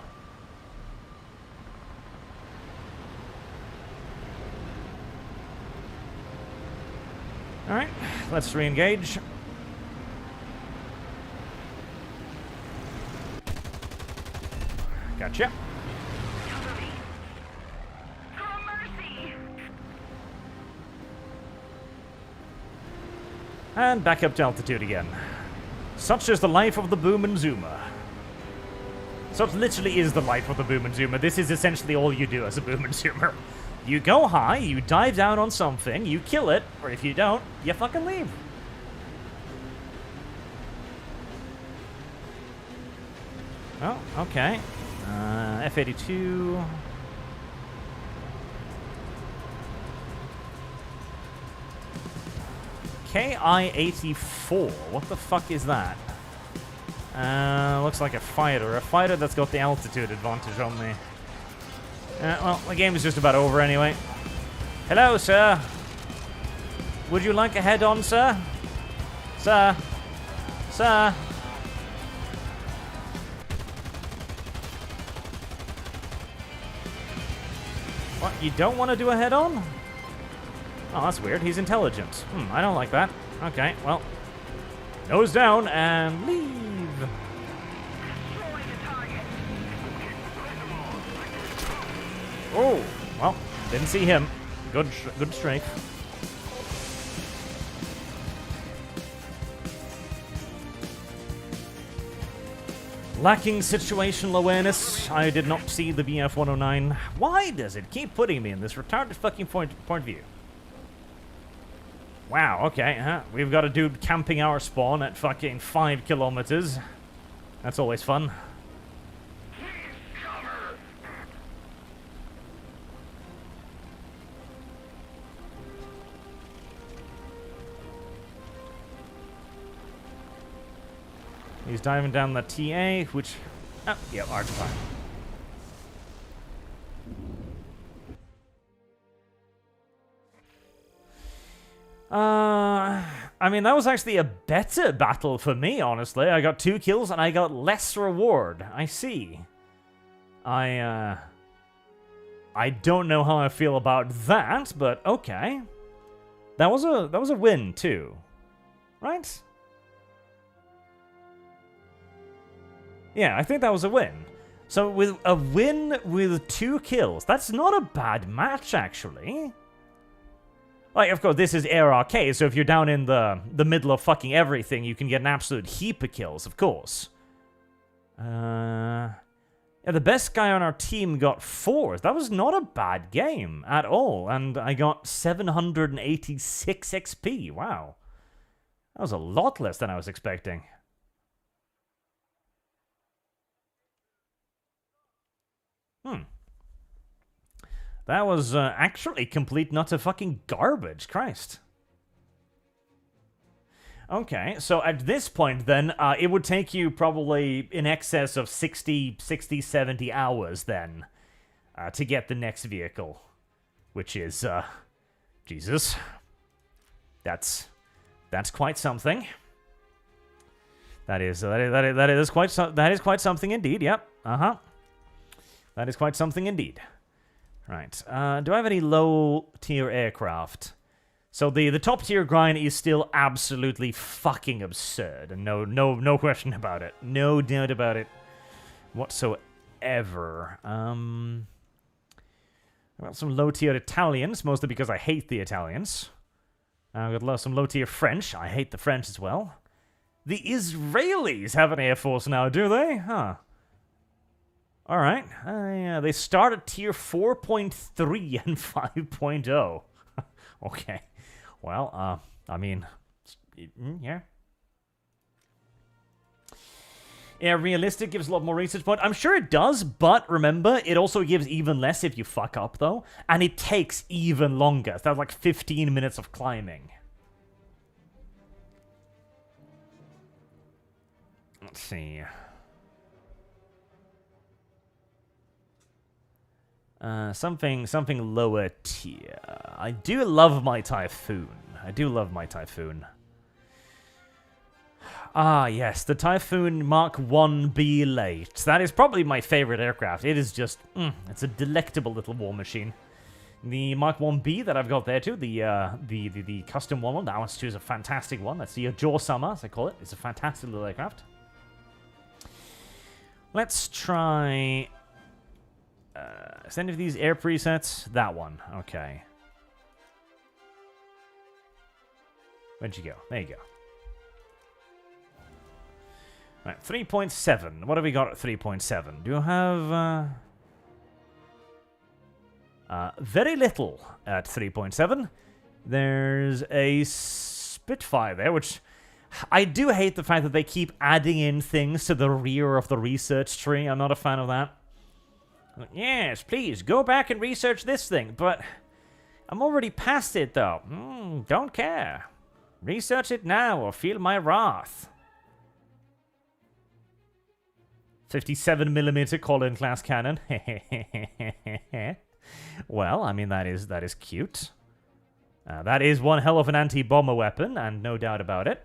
Alright, let's re-engage. Gotcha. Cover me. For mercy. And back up to altitude again. Such is the life of the boom and zoomer. Such literally is the life of the boom and zoomer. This is essentially all you do as a boom and zoomer. You go high, you dive down on something, you kill it, or if you don't, you fucking leave. Oh, okay. F82. KI-84. What the fuck is that? Looks like a fighter. A fighter that's got the altitude advantage on me. Well, the game is just about over anyway. Hello, sir. Would you like a head-on, sir? Sir? Sir? What, you don't want to do a head-on? Oh, that's weird. He's intelligent. I don't like that. Okay, well. Nose down and leave. Oh, well, didn't see him. Good strafe. Lacking situational awareness, I did not see the BF-109. Why does it keep putting me in this retarded fucking point of view? Wow, okay, we've got a dude camping our spawn at fucking 5 kilometers. That's always fun. He's diving down the TA, which... Oh, yeah, arch fire. I mean, that was actually a better battle for me, honestly. I got 2 kills and I got less reward. I see. I don't know how I feel about that, but okay. That was a win too. Right? Yeah, I think that was a win. So with a win with 2 kills, that's not a bad match, actually. Like, of course, this is Air Arcade, so if you're down in the middle of fucking everything, you can get an absolute heap of kills, of course. Yeah, the best guy on our team got 4. That was not a bad game at all, and I got 786 XP. Wow. That was a lot less than I was expecting. That was actually complete nutter fucking garbage. Christ. Okay, so at this point then, it would take you probably in excess of 60, 70 hours then to get the next vehicle. which is, Jesus. That's quite something. That is quite something indeed. Yep. That is quite something indeed. Right. Do I have any low-tier aircraft? So the top-tier grind is still absolutely fucking absurd, and no question about it. No doubt about it whatsoever. I've got some low-tier Italians, mostly because I hate the Italians. I've got some low-tier French. I hate the French as well. The Israelis have an air force now, do they? Huh. Alright. Yeah, they start at tier 4.3 and 5.0. Okay. Well, I mean, yeah. Yeah, realistic gives a lot more research point. I'm sure it does, but remember, it also gives even less if you fuck up, though. And it takes even longer. So that's like 15 minutes of climbing. Let's see. Something lower tier. I do love my Typhoon. Ah, yes, the Typhoon Mark 1B late. That is probably my favorite aircraft. It is just, it's a delectable little war machine. The Mark 1B that I've got there too, the custom one, that one's too is a fantastic one. That's the Jaw Summer, as I call it. It's a fantastic little aircraft. Let's try... is any of these air presets? That one. Okay. Where'd you go? There you go. Right, 3.7. What have we got at 3.7? Do you have... very little at 3.7. There's a Spitfire there, which... I do hate the fact that they keep adding in things to the rear of the research tree. I'm not a fan of that. Yes, please, go back and research this thing. But I'm already past it, though. Don't care. Research it now or feel my wrath. 57mm Colin class cannon. Well, I mean, that is cute. That is one hell of an anti-bomber weapon, and no doubt about it.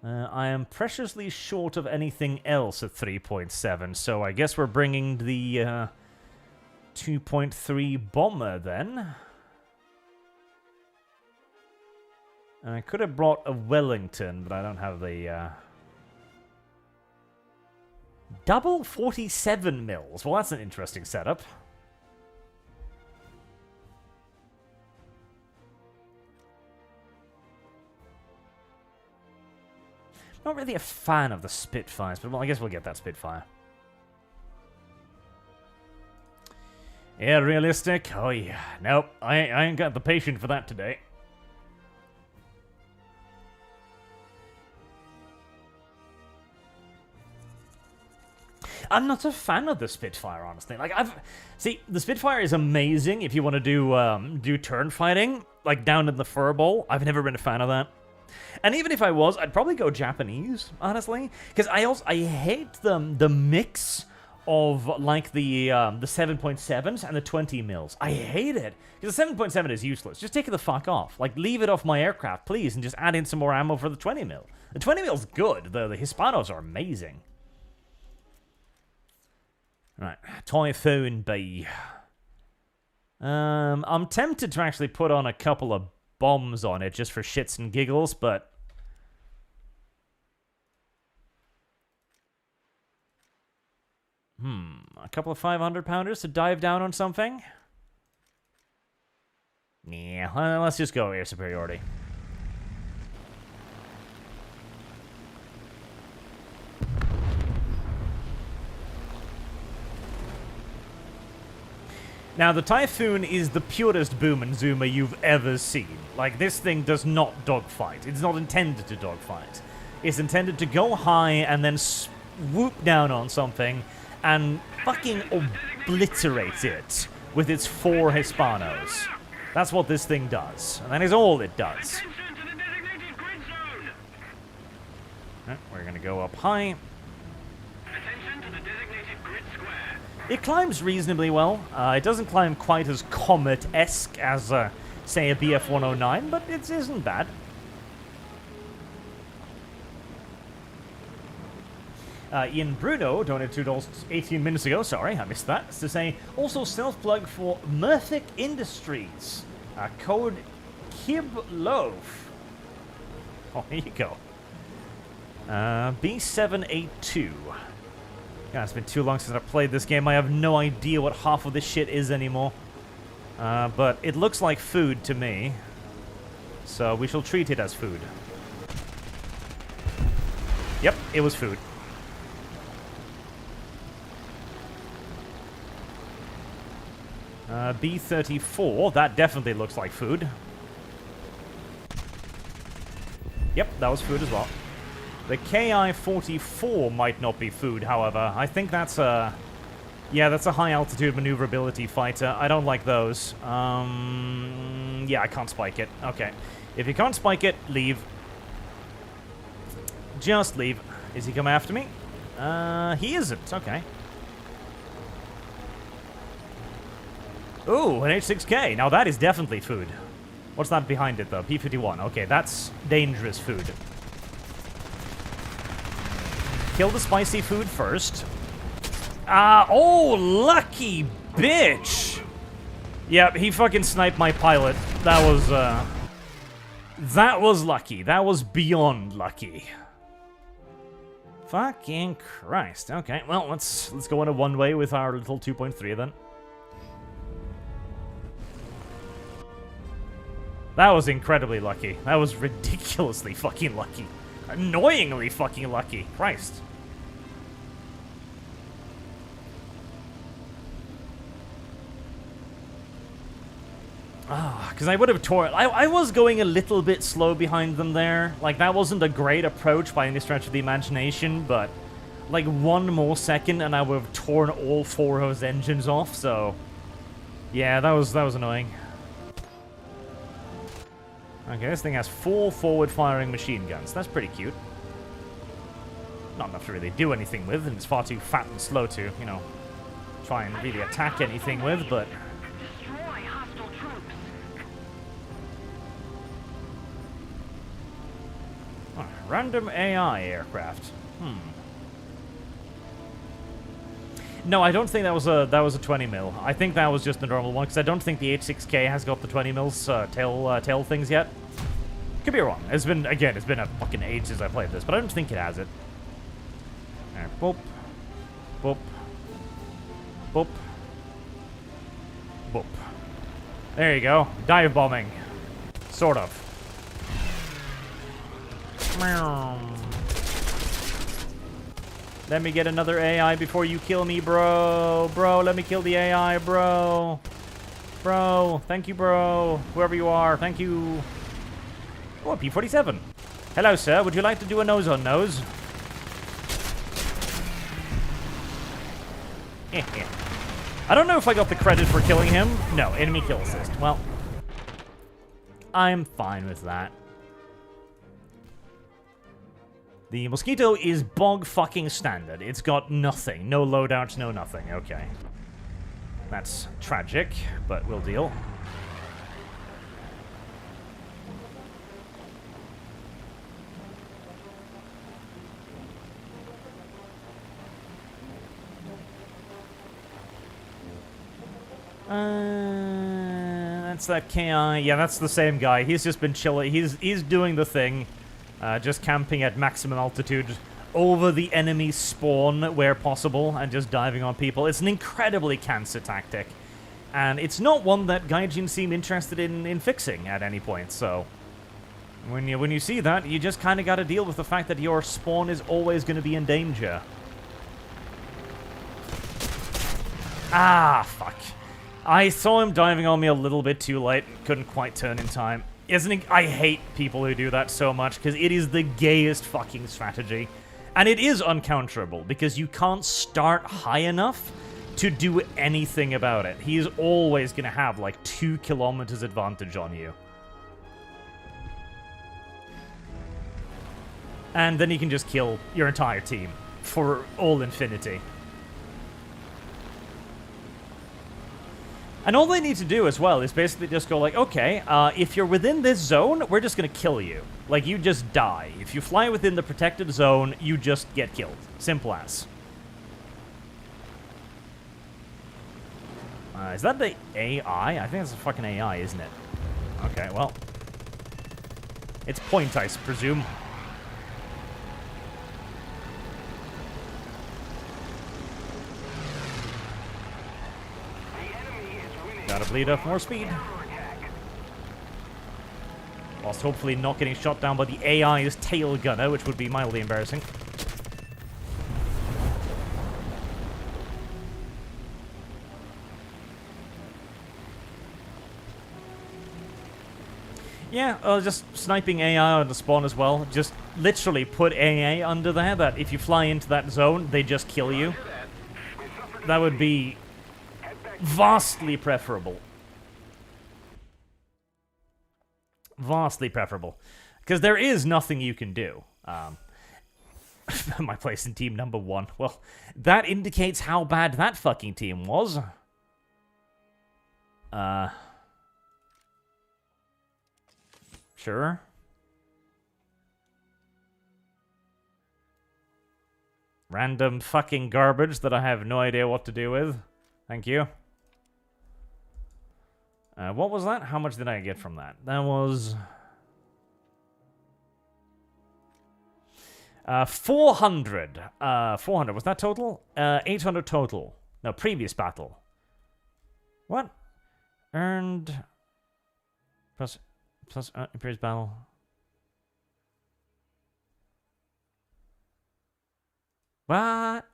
I am preciously short of anything else at 3.7, so I guess we're bringing the 2.3 bomber then. I could have brought a Wellington, but I don't have the... Double 47 mils. Well, that's an interesting setup. Not really a fan of the Spitfires, but well, I guess we'll get that Spitfire. Yeah, realistic? Oh yeah. Nope, I ain't got the patience for that today. I'm not a fan of the Spitfire, honestly. Like, see, the Spitfire is amazing if you want to do turn fighting, like down in the furball. I've never been a fan of that. And even if I was, I'd probably go Japanese, honestly, because I hate the mix of like the 7.7s and the 20 mils. I hate it because the 7.7 is useless. Just take it the fuck off. Like, leave it off my aircraft, please, and just add in some more ammo for the 20 mil. The 20 mil's good. The Hispanos are amazing. Right, Typhoon B. I'm tempted to actually put on a couple of bombs on it just for shits and giggles, but a couple of 500-pounders to dive down on something? Yeah, let's just go air superiority. Now, the Typhoon is the purest boom and zoomer you've ever seen. Like, this thing does not dogfight. It's not intended to dogfight. It's intended to go high and then swoop down on something and fucking obliterate it with its 4 Hispanos. That's what this thing does. And that is all it does. Right, we're gonna go up high. Attention to the designated grid square. It climbs reasonably well. It doesn't climb quite as Comet-esque as, say, a BF-109, but it isn't bad. Ian Bruno donated $2 18 minutes ago. Sorry, I missed that. It's to say, also self-plug for Murphic Industries. Code KIBLOAF. Oh, here you go. B782. God, it's been too long since I played this game. I have no idea what half of this shit is anymore. But it looks like food to me. So we shall treat it as food. Yep, it was food. B34, that definitely looks like food. Yep, that was food as well. The KI-44 might not be food, however. I think that's a... Yeah, that's a high-altitude maneuverability fighter. I don't like those. Yeah, I can't spike it. Okay. If you can't spike it, leave. Just leave. Is he coming after me? He isn't. Okay. Ooh, an H6K. Now that is definitely food. What's that behind it, though? P-51. Okay, that's dangerous food. Kill the spicy food first. Oh, lucky bitch! Yep, he fucking sniped my pilot. That was lucky. That was beyond lucky. Fucking Christ. Okay, well, let's go on a one-way with our little 2.3 then. That was incredibly lucky. That was ridiculously fucking lucky. Annoyingly fucking lucky. Christ. Ah, because I would have torn... I was going a little bit slow behind them there. Like, that wasn't a great approach by any stretch of the imagination, but... Like, one more second and I would have torn all four of his engines off, so... Yeah, that was annoying. Okay, this thing has 4 forward-firing machine guns. That's pretty cute. Not enough to really do anything with, and it's far too fat and slow to, you know, try and really attack anything with, but... Destroy hostile troops. Oh, random AI aircraft. No, I don't think that was a 20 mil. I think that was just the normal one, because I don't think the H6K has got the 20 mils tail things yet. Could be wrong. It's been a fucking age since I played this, but I don't think it has it. Alright, boop. Boop. Boop. Boop. There you go. Dive bombing. Sort of. Meow. Let me get another AI before you kill me, bro. Bro, let me kill the AI, bro. Bro, thank you, bro. Whoever you are, thank you. Oh, P-47. Hello, sir. Would you like to do a nose-on-nose? I don't know if I got the credit for killing him. No, enemy kill assist. Well, I'm fine with that. The Mosquito is bog fucking standard. It's got nothing. No loadouts, no nothing. Okay. That's tragic, but we'll deal. That's that KI. Yeah, that's the same guy. He's just been chilling. He's doing the thing. Just camping at maximum altitude over the enemy spawn where possible and just diving on people. It's an incredibly cancer tactic. And it's not one that Gaijin seem interested in fixing at any point, so... When you see that, you just kind of got to deal with the fact that your spawn is always going to be in danger. Ah, fuck. I saw him diving on me a little bit too late and couldn't quite turn in time. Isn't it? I hate people who do that so much, because it is the gayest fucking strategy. And it is uncounterable, because you can't start high enough to do anything about it. He is always going to have, like, 2 kilometers advantage on you. And then he can just kill your entire team for all infinity. And all they need to do as well is basically just go like, okay, if you're within this zone, we're just gonna kill you. Like, you just die. If you fly within the protected zone, you just get killed. Simple as. Is that the AI? I think it's a fucking AI, isn't it? Okay, well. It's point, I presume. Gotta bleed up more speed. Whilst hopefully not getting shot down by the AI's tail gunner, which would be mildly embarrassing. Yeah, just sniping AI on the spawn as well. Just literally put AA under there that if you fly into that zone, they just kill you. That would be vastly preferable. Vastly preferable. Because there is nothing you can do. My place in team number 1. Well, that indicates how bad that fucking team was. Sure. Random fucking garbage that I have no idea what to do with. Thank you. What was that? How much did I get from that? That was 400. 400. Was that total? 800 total. No, previous battle. What? Earned plus previous battle. What?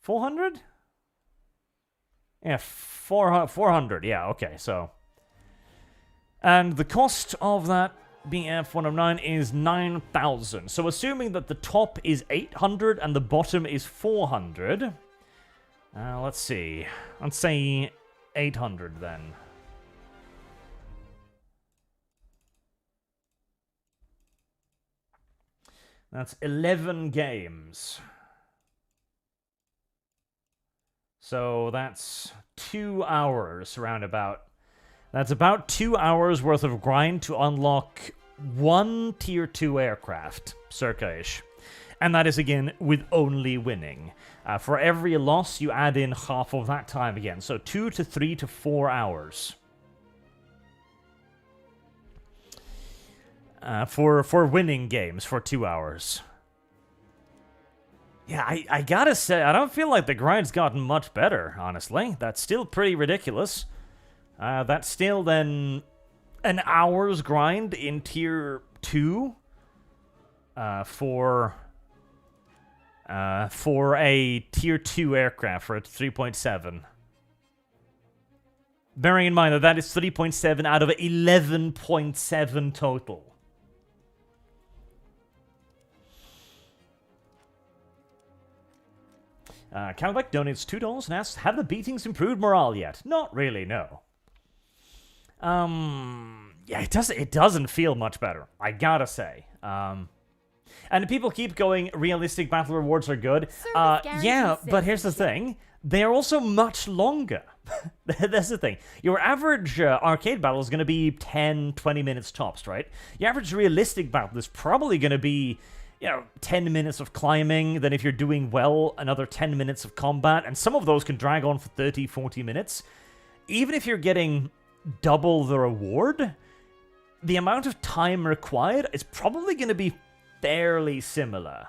$400? Yeah, 400. Yeah, okay, so. And the cost of that BF-109 is 9,000. So assuming that the top is 800 and the bottom is 400. Let's see. Let's say 800 then. That's 11 games. So that's 2 hours roundabout. That's about 2 hours worth of grind to unlock 1 tier 2 aircraft, circa-ish. And that is, again, with only winning. For every loss, you add in half of that time again. So 2 to 3 to 4 hours. For winning games for 2 hours. Yeah, I gotta say, I don't feel like the grind's gotten much better, honestly. That's still pretty ridiculous. That's still then an hour's grind in tier 2 for a tier 2 aircraft for a 3.7. Bearing in mind that that is 3.7 out of 11.7 total. Calbeck donates $2 and asks, have the beatings improved morale yet? Not really, no. Yeah, it doesn't feel much better, I gotta say. And people keep going, realistic battle rewards are good. Yeah, but here's the thing. They're also much longer. That's the thing. Your average arcade battle is going to be 10, 20 minutes tops, right? Your average realistic battle is probably going to be, 10 minutes of climbing. Then if you're doing well, another 10 minutes of combat. And some of those can drag on for 30, 40 minutes. Even if you're getting double the reward, the amount of time required is probably going to be fairly similar,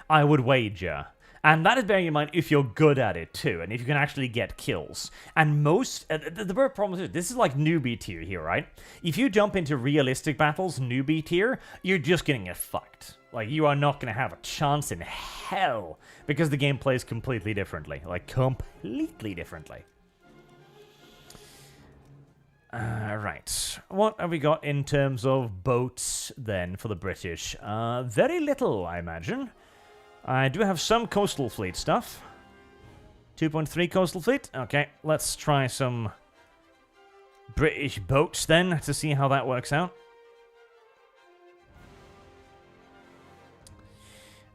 I would wager. And that is bearing in mind if you're good at it too, and if you can actually get kills. And most, the problem is, this is like newbie tier here, right? If you jump into realistic battles, newbie tier, you're just gonna get fucked. Like, you are not gonna have a chance in hell, because the game plays completely differently. Like, completely differently. Right. What have we got in terms of boats, then, for the British? Very little, I imagine. I do have some coastal fleet stuff. 2.3 coastal fleet. Okay, let's try some British boats, then, to see how that works out.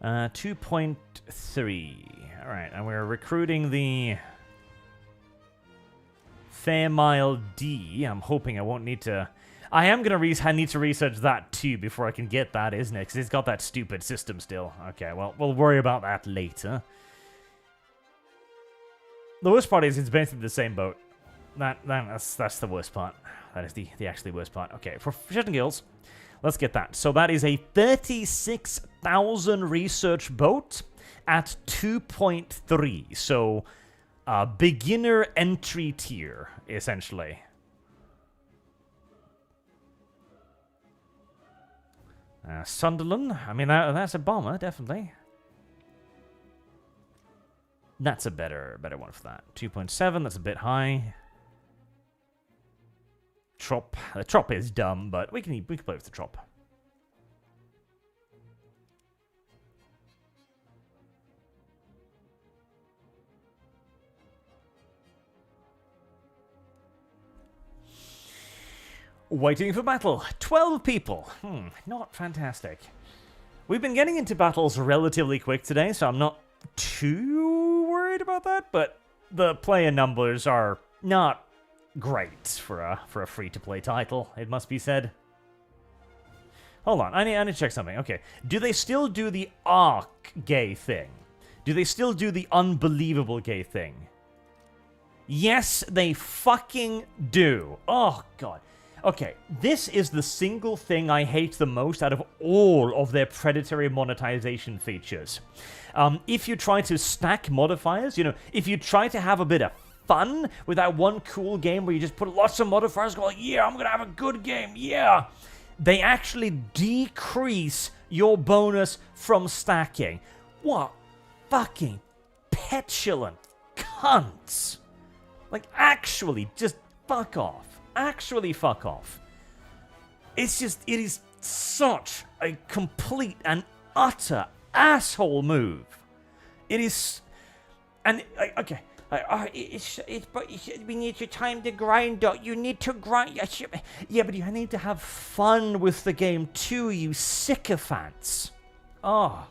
2.3. Alright, and we're recruiting the Fairmile D. I'm hoping I won't need to... I am going to need to research that too before I can get that, isn't it? Because it's got that stupid system still. Okay, well, we'll worry about that later. The worst part is it's basically the same boat. That's the worst part. That is the actually worst part. Okay, for Shit and Gills, let's get that. So that is a 36,000 research boat at 2.3. So, beginner entry tier, essentially. Sunderland, I mean, that's a bomber, definitely. That's a better one for that. 2.7, that's a bit high. Trop. The Trop is dumb, but we can play with the Trop. Waiting for battle. 12 people. Not fantastic. We've been getting into battles relatively quick today, so I'm not too worried about that, but the player numbers are not great for a free-to-play title, it must be said. Hold on, I need to check something. Okay, do they still do the gay thing? Do they still do the unbelievable gay thing? Yes, they fucking do. Oh, God. Okay, this is the single thing I hate the most out of all of their predatory monetization features. If you try to stack modifiers, you know, if you try to have a bit of fun with that one cool game where you just put lots of modifiers, go like, yeah, I'm gonna have a good game, yeah, they actually decrease your bonus from stacking. What fucking petulant cunts. Like, actually, just fuck off. Actually fuck off. It is such a complete and utter asshole move. It is, and, okay, but we need to time the grind out. You need to grind, yeah, but you need to have fun with the game too, you sycophants. Oh.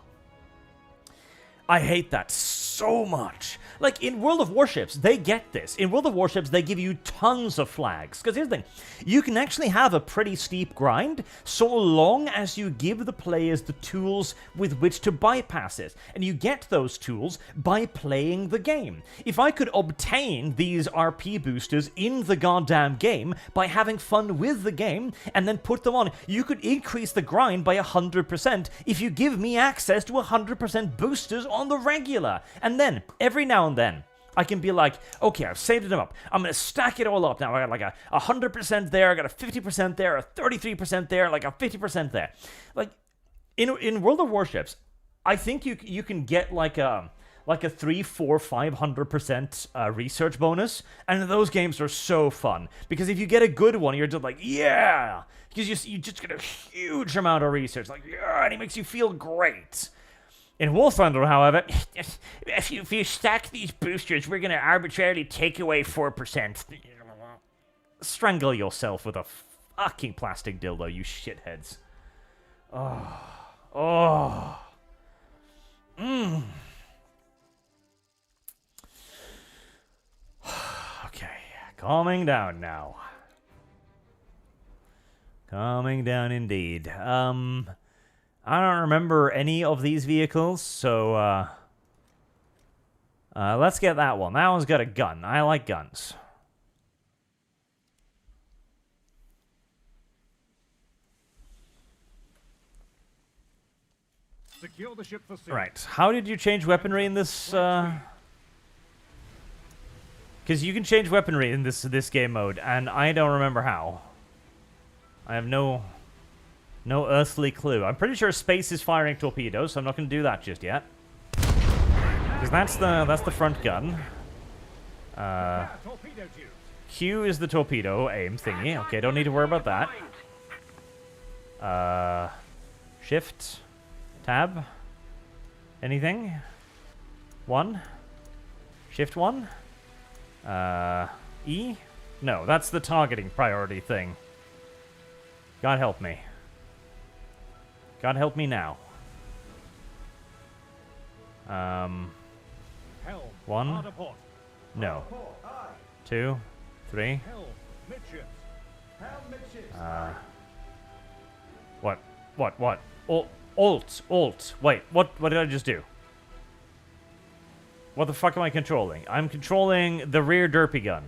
I hate that so much. Like, in World of Warships, they get this. In World of Warships, they give you tons of flags. Because here's the thing. You can actually have a pretty steep grind so long as you give the players the tools with which to bypass it. And you get those tools by playing the game. If I could obtain these RP boosters in the goddamn game by having fun with the game and then put them on, you could increase the grind by 100% if you give me access to 100% boosters on the regular. And then, every now and then, I can be like, okay, I've saved them up. I'm going to stack it all up now. I got like a 100% there, I got a 50% there, a 33% there, like a 50% there. Like, in World of Warships, I think you can get like a 300, 400, 500% research bonus, and those games are so fun. Because if you get a good one, you're just like, yeah! Because you just get a huge amount of research, like, yeah, and it makes you feel great. In War Thunder, however, if you stack these boosters, we're going to arbitrarily take away 4%. Strangle yourself with a fucking plastic dildo, you shitheads. Oh. Okay, calming down now. Calming down indeed. I don't remember any of these vehicles, so, let's get that one. That one's got a gun. I like guns. Secure the ship for sea. Right. How did you change weaponry in this, Because you can change weaponry in this game mode, and I don't remember how. I have no earthly clue. I'm pretty sure space is firing torpedoes, so I'm not going to do that just yet. Because that's the front gun. Q is the torpedo aim thingy. Okay, don't need to worry about that. Shift. Tab. Anything? 1. Shift 1. E? No, that's the targeting priority thing. God help me. God help me now. Um, Helm. One. Hard aport. no. 2, 3. Helm. Midships. Helm midships. What? Alt. Wait, what did I just do? What the fuck am I controlling? I'm controlling the rear derpy gun.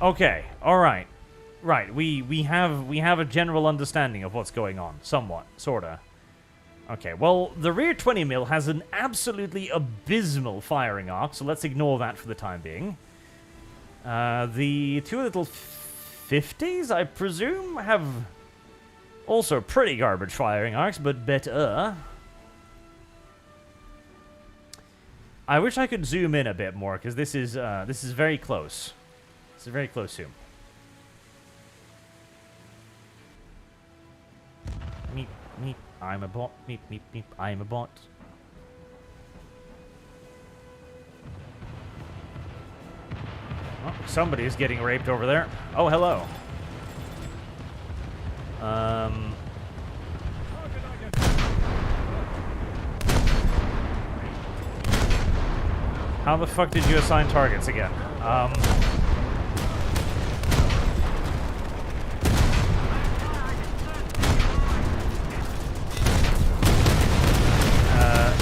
Okay, alright. Right, we have a general understanding of what's going on. Somewhat, sorta. Okay, well, the rear 20mm has an absolutely abysmal firing arc, so let's ignore that for the time being. The two little 50s, I presume, have also pretty garbage firing arcs, but better. I wish I could zoom in a bit more, because this is very close. It's a very close zoom. Meep, meep, I'm a bot. Meep, meep, meep, I'm a bot. Oh, somebody's getting raped over there. Oh, hello. How the fuck did you assign targets again?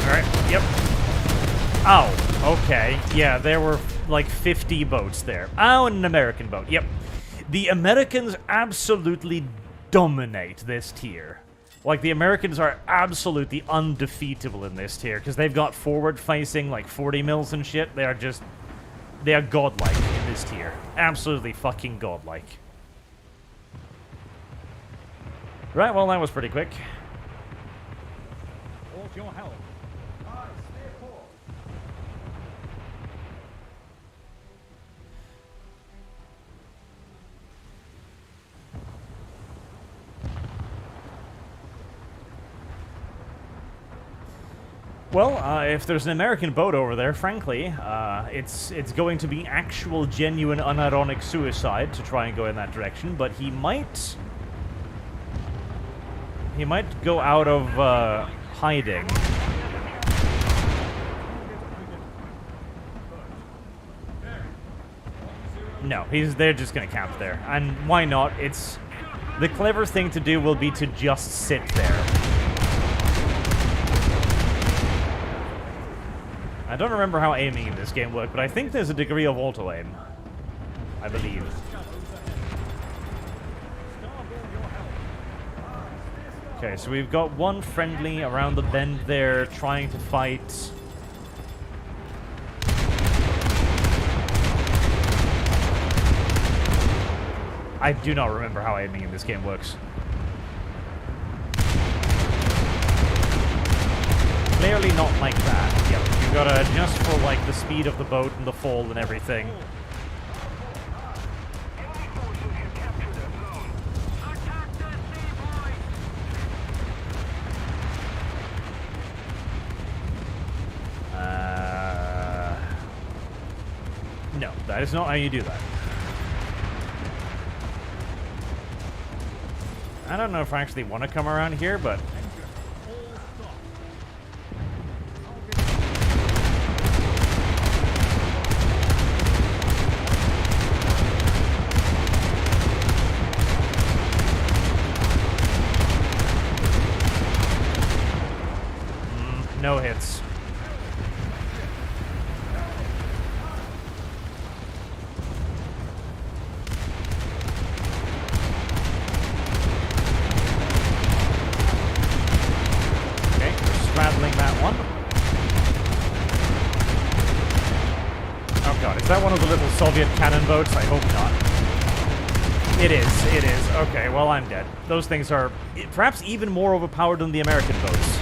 Alright, yep. Ow, okay. Yeah, there were like 50 boats there. Oh, and an American boat, yep. The Americans absolutely dominate this tier. Like, the Americans are absolutely undefeatable in this tier, because they've got forward-facing, like, 40 mils and shit. They are godlike in this tier. Absolutely fucking godlike. Right, well, that was pretty quick. Hold your helm. Aye, steer port. Well, if there's an American boat over there, frankly, it's going to be actual, genuine, unironic suicide to try and go in that direction, but he might go out of, hiding. No, they're just gonna camp there. And why not? The clever thing to do will be to just sit there. I don't remember how aiming in this game worked, but I think there's a degree of auto-aim. I believe. Okay, so we've got one friendly around the bend there trying to fight. I do not remember how aiming in this game works. Clearly not like that. Yep, you gotta adjust for like the speed of the boat and the fall and everything. No, that is not how you do that. I don't know if I actually want to come around here, but no hits. Okay, we're straddling that one. Oh god, is that one of the little Soviet cannon boats? I hope not. It is. Okay, well, I'm dead. Those things are perhaps even more overpowered than the American boats.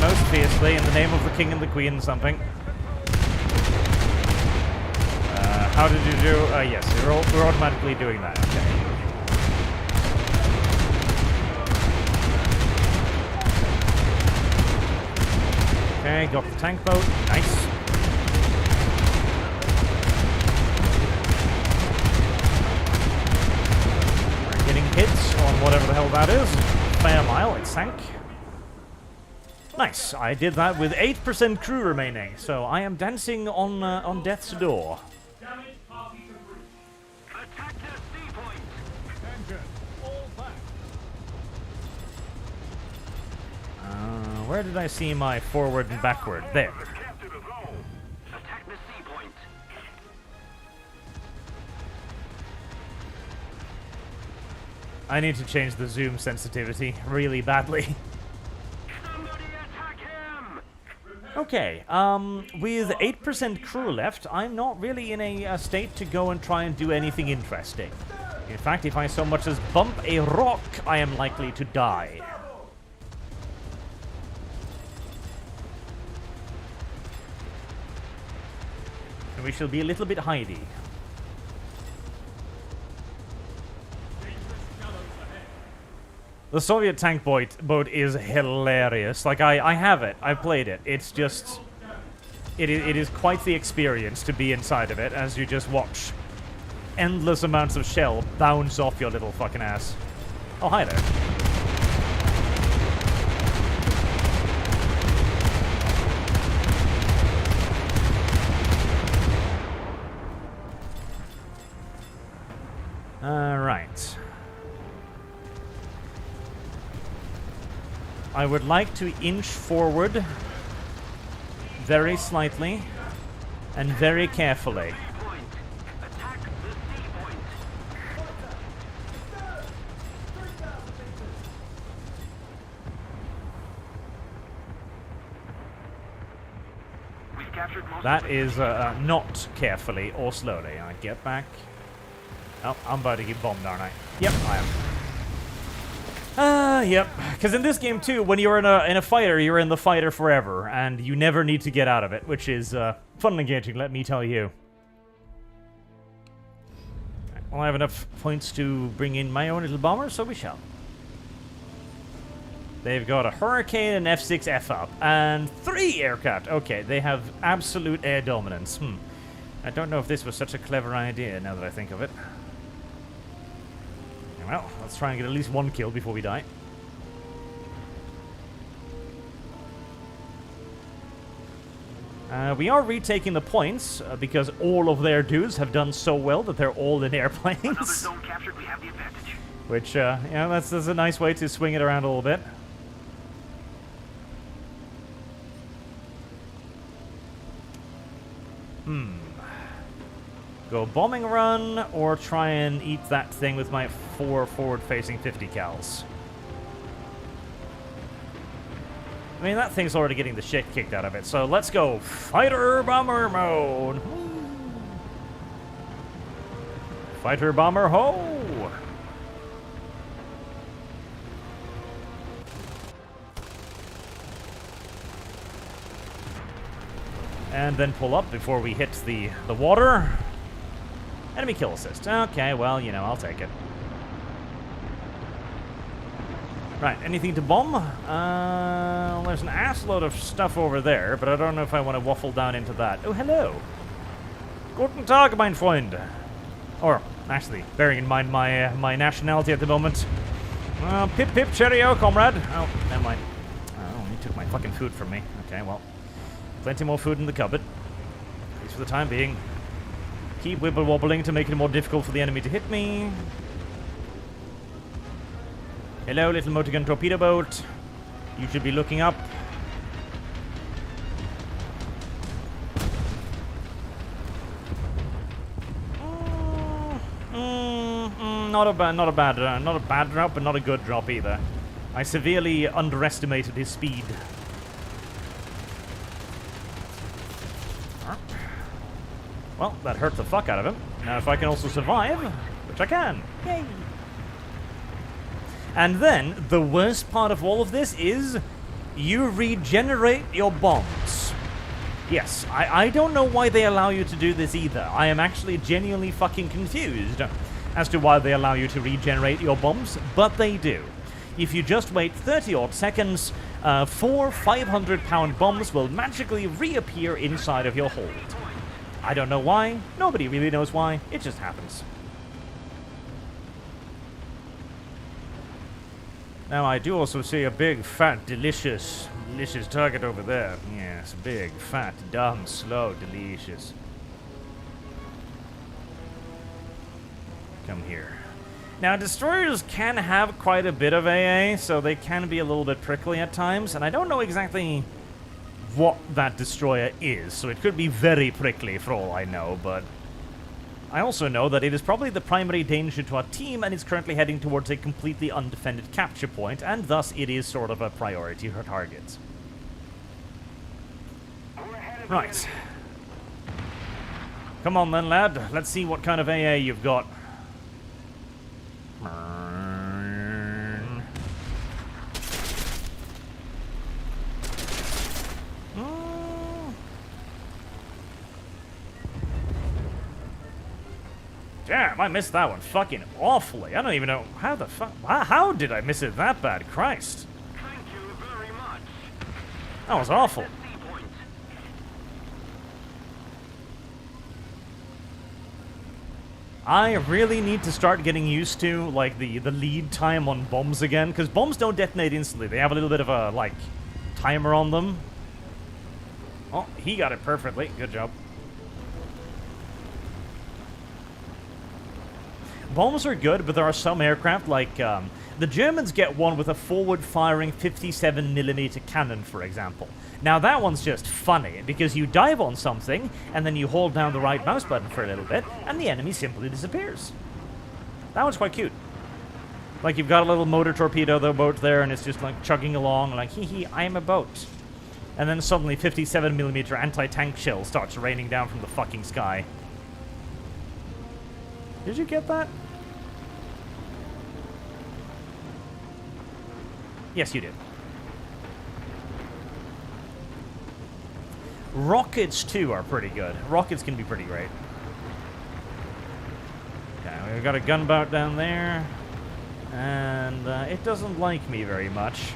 Most fiercely in the name of the king and the queen something. How did you do? Yes, we're automatically doing that. Okay, got the tank boat. Nice. hits on whatever the hell that is. Fair mile, it sank. Nice, I did that with 8% crew remaining, so I am dancing on death's door. Attack that C point. Engine, all back. Where did I see my forward and backward? There. Let's capture the zone. Attack the C point. I need to change the zoom sensitivity really badly. Somebody attack him! Okay, with 8% crew left, I'm not really in a state to go and try and do anything interesting. In fact, if I so much as bump a rock, I am likely to die. So we shall be a little bit hidey. The Soviet tank boat is hilarious. Like, I have it. I played it. It's just... It is quite the experience to be inside of it as you just watch endless amounts of shell bounce off your little fucking ass. Oh, hi there. Alright. I would like to inch forward very slightly and very carefully. Point. Attack the C point. We've captured most That of is not carefully or slowly. I get back. Oh, I'm about to get bombed, aren't I? Yep, I am. Yep. Because in this game too, when you're in a fighter, you're in the fighter forever, and you never need to get out of it, which is fun and engaging. Let me tell you. Well, I have enough points to bring in my own little bomber, so we shall. They've got a Hurricane, an F6 F up, and 3 aircraft. Okay, they have absolute air dominance. I don't know if this was such a clever idea, now that I think of it. Well, let's try and get at least 1 kill before we die. We are retaking the points, because all of their dudes have done so well that they're all in another airplanes. zone captured. We have the advantage. Which, yeah, that's a nice way to swing it around a little bit. Go bombing run, or try and eat that thing with my 4 forward-facing 50 cals. I mean, that thing's already getting the shit kicked out of it, so let's go fighter bomber mode. Fighter bomber ho! And then pull up before we hit the water. Enemy kill assist. Okay, well, you know, I'll take it. Right, anything to bomb? There's an assload of stuff over there, but I don't know if I want to waffle down into that. Oh, hello. Guten Tag, mein Freund. Or, actually, bearing in mind my nationality at the moment. Pip pip cheerio, comrade. Oh, never mind. Oh, he took my fucking food from me. Okay, well. Plenty more food in the cupboard. At least for the time being. Keep wibble wobbling to make it more difficult for the enemy to hit me. Hello, little motor gun torpedo boat. You should be looking up. Not a bad drop, but not a good drop either. I severely underestimated his speed. Well, that hurt the fuck out of him. Now, if I can also survive, which I can. Yay! And then, the worst part of all of this is, you regenerate your bombs. Yes, I don't know why they allow you to do this either. I am actually genuinely fucking confused as to why they allow you to regenerate your bombs, but they do. If you just wait 30-odd seconds, 4 500-pound bombs will magically reappear inside of your hold. I don't know why. Nobody really knows why. It just happens. Now, I do also see a big, fat, delicious target over there. Yes, big, fat, dumb, slow, delicious. Come here. Now, destroyers can have quite a bit of AA, so they can be a little bit prickly at times, and I don't know exactly what that destroyer is, so it could be very prickly for all I know, but I also know that it is probably the primary danger to our team, and it's currently heading towards a completely undefended capture point, and thus it is sort of a priority for targets. Right. Come on then, lad. Let's see what kind of AA you've got. Damn, I missed that one fucking awfully. I don't even know how the fuck. How did I miss it that bad? Christ. Thank you very much. That was awful. C point. I really need to start getting used to, like, the lead time on bombs again, because bombs don't detonate instantly. They have a little bit of a, like, timer on them. Oh, he got it perfectly. Good job. Bombs are good, but there are some aircraft, like, the Germans get one with a forward-firing 57mm cannon, for example. Now, that one's just funny, because you dive on something, and then you hold down the right mouse button for a little bit, and the enemy simply disappears. That one's quite cute. Like, you've got a little motor torpedo the boat there, and it's just, like, chugging along, like, hee, I am a boat. And then suddenly 57mm anti-tank shell starts raining down from the fucking sky. Did you get that? Yes, you did. Rockets, too, are pretty good. Rockets can be pretty great. Okay, we've got a gunboat down there. And it doesn't like me very much.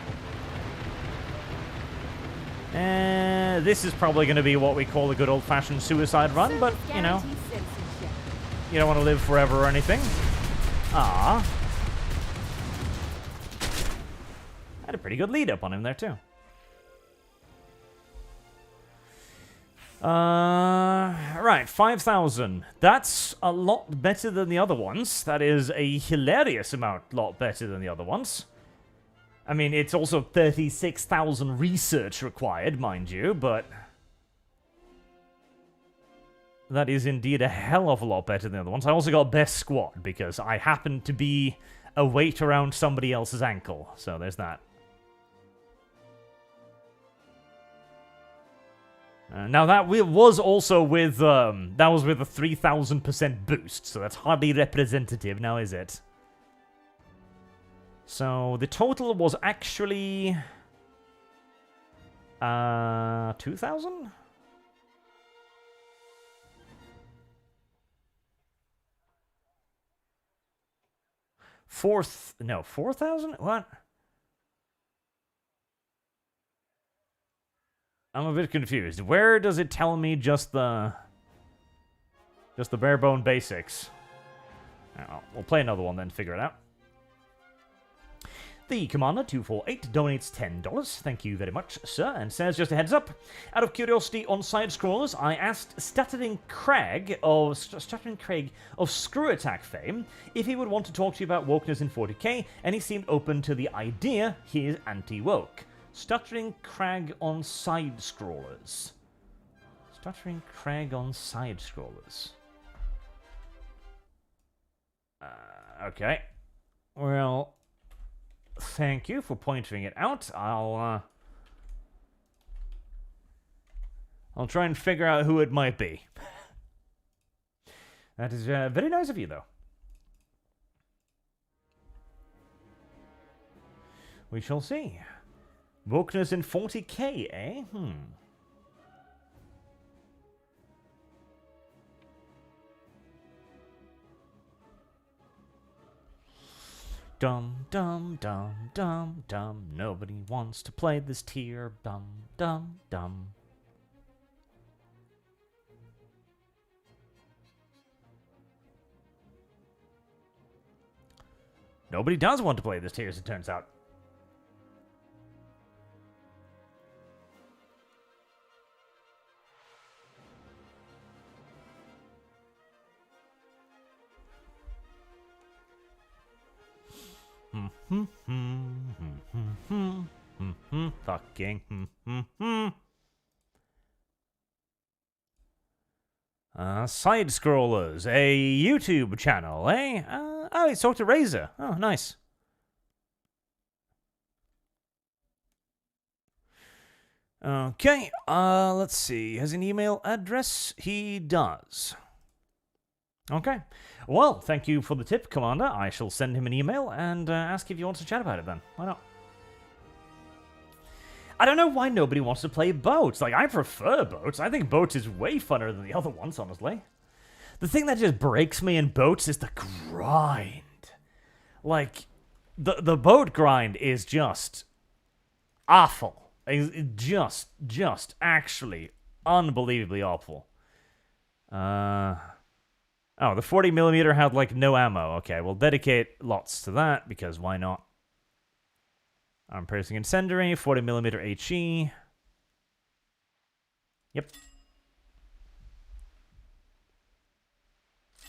And this is probably going to be what we call a good old-fashioned suicide run, but, you know, Guarantee citizenship. you don't want to live forever or anything. Ah. Had a pretty good lead up on him there, too. Right, 5,000. That's a lot better than the other ones. That is a hilarious lot better than the other ones. I mean, it's also 36,000 research required, mind you, but that is indeed a hell of a lot better than the other ones. I also got best squad, because I happen to be a weight around somebody else's ankle, so there's that. Now that was also with that was with a 3,000% boost, so that's hardly representative now, is it? So the total was actually 2,000? No, 4,000? What? I'm a bit confused. Where does it tell me just the bare bone basics? Oh, we'll play another one then, figure it out. The Commander 248 donates $10. Thank you very much, sir, and says, just a heads up, out of curiosity on side-scrollers, I asked Stuttering Craig of Screw Attack fame if he would want to talk to you about wokeness in 40k, and he seemed open to the idea he is anti-woke. Stuttering Crag on side-scrollers. Stuttering Crag on side-scrollers. Okay. Well, thank you for pointing it out. I'll try and figure out who it might be. That is very nice of you, though. We shall see. Wokeness in 40k, eh? Dum dum dum dum dum. Nobody wants to play this tier. Dum dum dum. Nobody does want to play this tier, as it turns out. Fucking. Side scrollers, a YouTube channel, eh? Oh, he talked to Razor. Oh, nice. Okay, let's see. Has an email address? He does. Okay. Well, thank you for the tip, Commander. I shall send him an email and ask if he wants to chat about it then. Why not? I don't know why nobody wants to play boats. Like, I prefer boats. I think boats is way funner than the other ones, honestly. The thing that just breaks me in boats is the grind. Like, the boat grind is just awful. It's just actually unbelievably awful. Oh, the 40mm had, like, no ammo. Okay, we'll dedicate lots to that, because why not? I'm piercing incendiary, 40mm HE. Yep.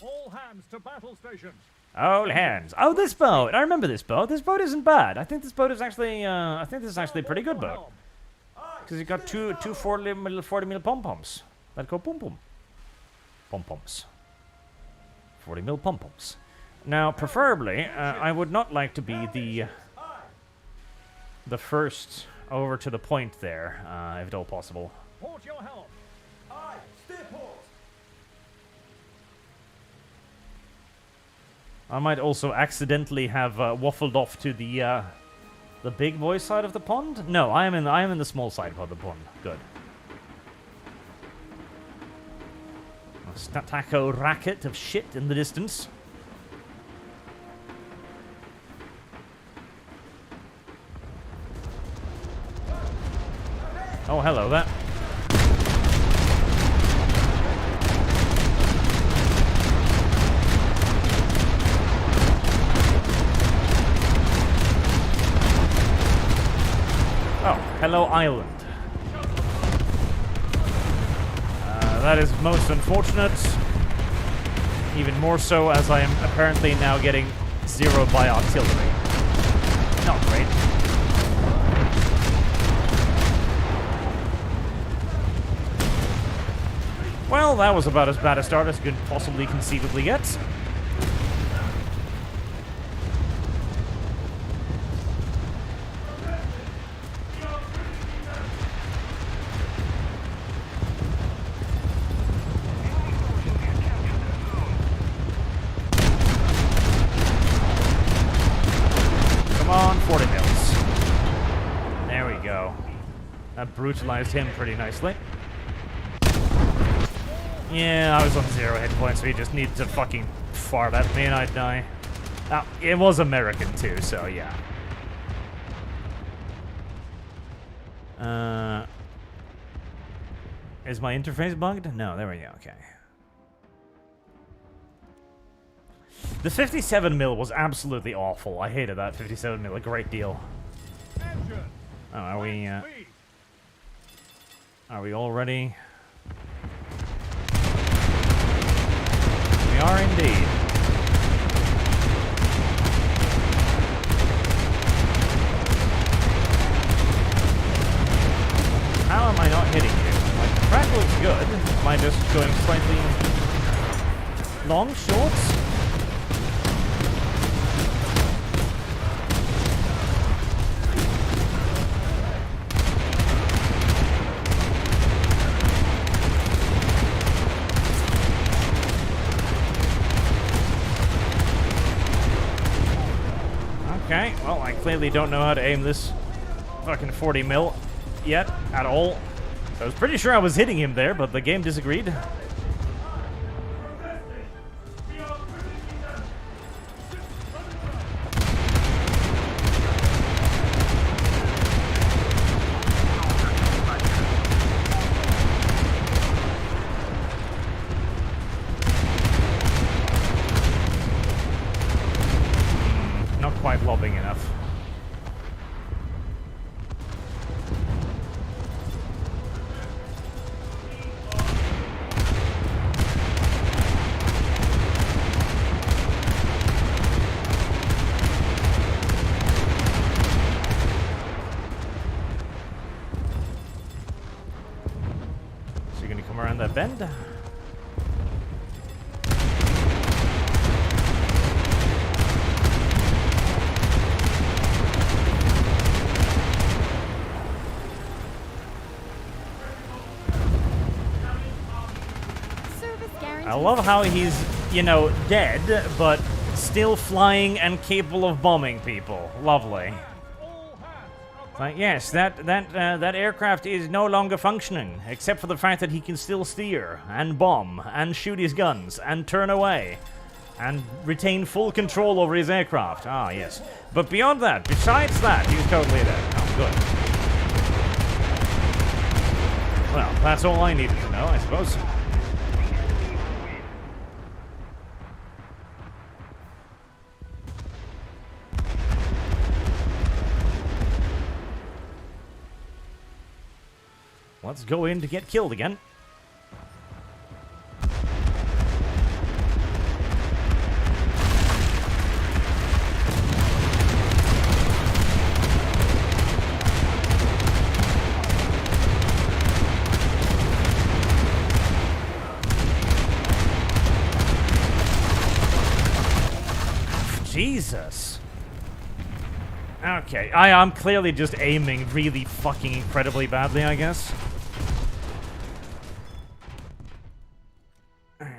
All hands to battle stations. All hands. Oh, this boat. I remember this boat. This boat isn't bad. I think this boat is actually, I think this is actually a pretty good boat. Because you got two 40mm pom-poms. That go pom-pom. Pom-poms. 40mm pom-poms. Now, preferably, I would not like to be the first over to the point there, if at all possible. Port your helm. Aye, steer port. I might also accidentally have waffled off to the big boy side of the pond. No, I am in the small side of the pond. Good. A stataco racket of shit in the distance. Oh, hello there. Oh, hello, island. That is most unfortunate. Even more so as I am apparently now getting zeroed by artillery. Not great. Well, that was about as bad a start as you could possibly conceivably get. Come on, 40 mils. There we go. That brutalized him pretty nicely. Yeah, I was on 0 hit points, so he just needed to fucking fart at me and I'd die. Oh, it was American too, so yeah. Is my interface bugged? No, there we go, okay. The 57mm was absolutely awful. I hated that 57mm a great deal. Oh, are we all ready? We are indeed. How am I not hitting you? Like, the track looks good. Am I just going slightly long, shorts? Okay, well, I clearly don't know how to aim this fucking 40mm yet, at all. So I was pretty sure I was hitting him there, but the game disagreed. Not quite lobbing enough. Come around that bend. Service guarantee. I love how he's, you know, dead, but still flying and capable of bombing people. Lovely. Like, yes, that aircraft is no longer functioning, except for the fact that he can still steer, and bomb, and shoot his guns, and turn away, and retain full control over his aircraft. Ah, yes. But beyond that, besides that, he's totally dead. Oh, good. Well, that's all I needed to know, I suppose. Let's go in to get killed again. Jesus. Okay, I'm clearly just aiming really fucking incredibly badly, I guess.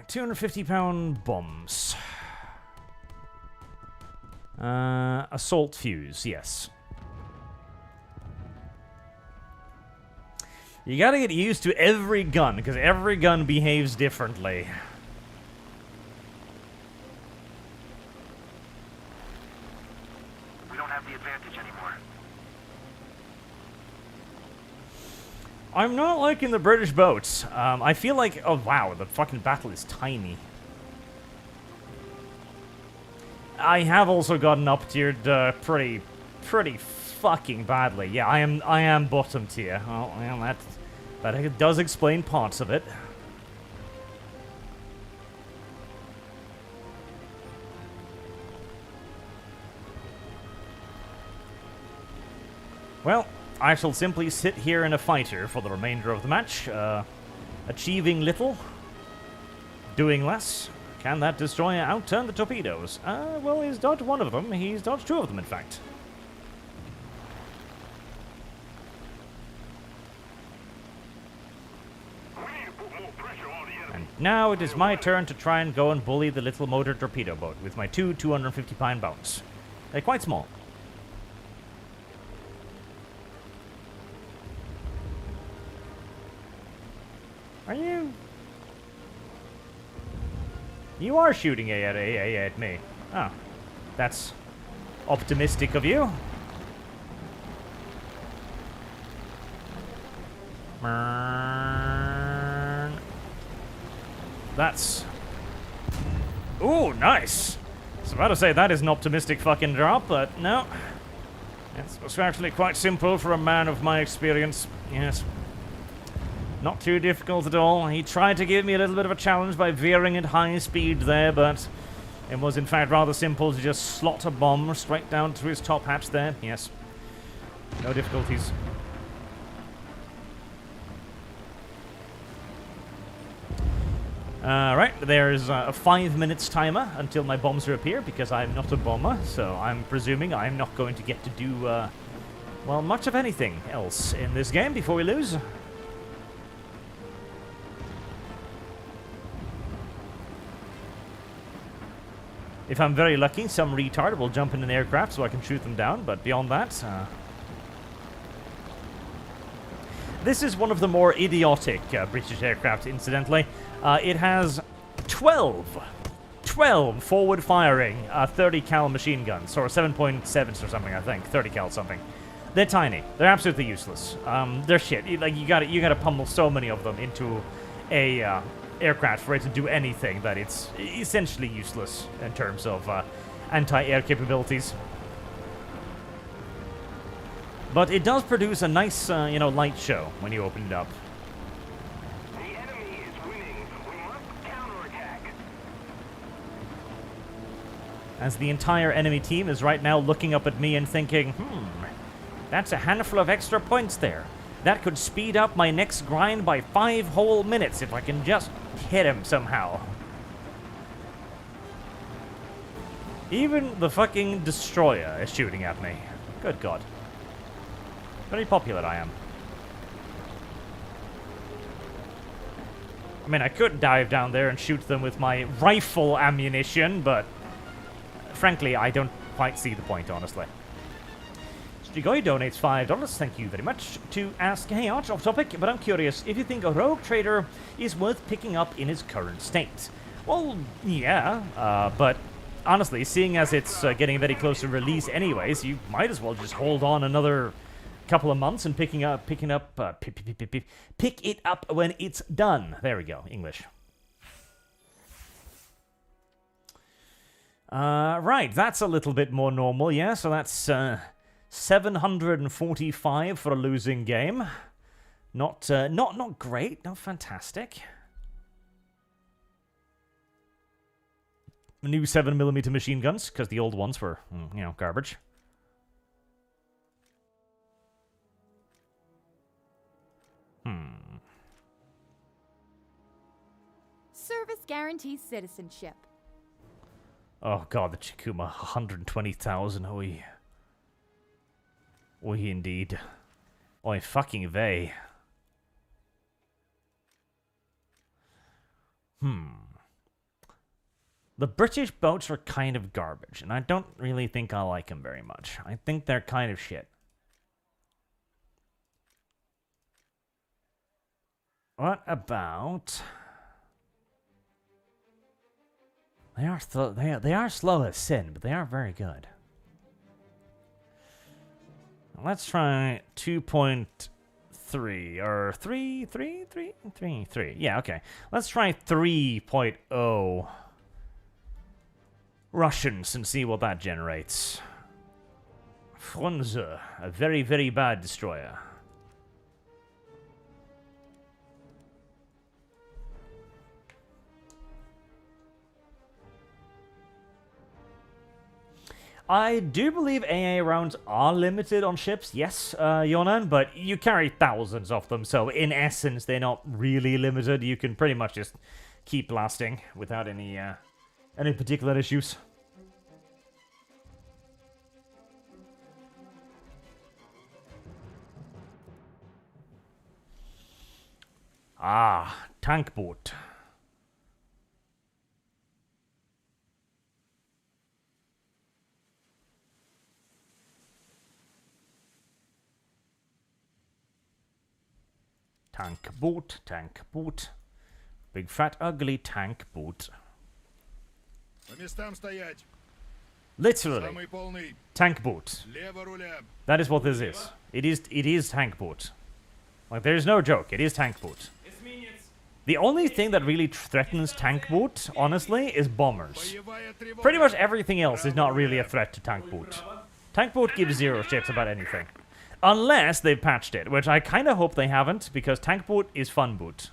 250-pound bombs. Assault fuse, yes. You gotta get used to every gun, because every gun behaves differently. We don't have the advantage anymore. I'm not liking the British boats. I feel like... Oh, wow, the fucking battle is tiny. I have also gotten up-tiered pretty fucking badly. Yeah, I am bottom tier. Oh, well, that does explain parts of it. Well, I shall simply sit here in a fighter for the remainder of the match, achieving little, doing less. Can that destroyer outturn the torpedoes? Well, he's dodged one of them. He's dodged two of them, in fact. And now it is my turn to try and go and bully the little motor torpedo boat with my two 250-pound boats. They're quite small. Are you? You are shooting at me. Oh. That's optimistic of you. That's... Ooh, nice! I was about to say that is an optimistic fucking drop, but no. It's actually quite simple for a man of my experience. Yes. Not too difficult at all. He tried to give me a little bit of a challenge by veering at high speed there, but it was in fact rather simple to just slot a bomb straight down through his top hatch there. Yes. No difficulties. Right, there's a 5 minutes timer until my bombs reappear, because I'm not a bomber, so I'm presuming I'm not going to get to do, well, much of anything else in this game before we lose. If I'm very lucky, some retard will jump in an aircraft so I can shoot them down, but beyond that... This is one of the more idiotic British aircraft, incidentally. It has 12 forward-firing 30 cal machine guns, or 7.7s or something, I think. 30 cal something. They're tiny. They're absolutely useless. They're shit. Like you gotta pummel so many of them into a aircraft for it to do anything that it's essentially useless in terms of anti-air capabilities. But it does produce a nice, you know, light show when you open it up. The enemy is winning. We must counterattack. As the entire enemy team is right now looking up at me and thinking, that's a handful of extra points there. That could speed up my next grind by 5 whole minutes if I can just hit him somehow. Even the fucking destroyer is shooting at me. Good God. Very popular I am. I mean, I could dive down there and shoot them with my rifle ammunition, but frankly, I don't quite see the point, honestly. Strigoi donates $5. Thank you very much. To ask, hey Arch, off topic, but I'm curious if you think a rogue trader is worth picking up in his current state. Well, yeah, but honestly, seeing as it's getting very close to release anyways, you might as well just hold on another couple of months and pick it up when it's done. There we go, English. Right, that's a little bit more normal, yeah. So that's 745 for a losing game. Not great, not fantastic. New 7mm machine guns, because the old ones were, garbage. Service guarantees citizenship. Oh god, the Chikuma, 120,000, oi. Oi, indeed. Oi, fucking vey. The British boats are kind of garbage, and I don't really think I like them very much. I think they're kind of shit. What about... They are slow as sin, but they are very good. Let's try 2.3 or 3. Yeah, okay. Let's try 3.0 Russians and see what that generates. Frunze, a very, very bad destroyer. I do believe AA rounds are limited on ships, yes, Yonan, but you carry thousands of them, so in essence, they're not really limited. You can pretty much just keep blasting without any particular issues. Ah, tank boat. Tank boat. Big fat ugly tank boat. По местам стоять. Literally, Самый полный. tank boat. Лево руля. That is what this is. It is tank boat. Like, there is no joke. It is tank boat. The only thing that really threatens tank boat, honestly, is bombers. Боевая тревога. Pretty much everything else is not really a threat to tank boat. Tank boat gives zero shits about anything. Unless they've patched it, which I kind of hope they haven't, because tank boot is fun boot.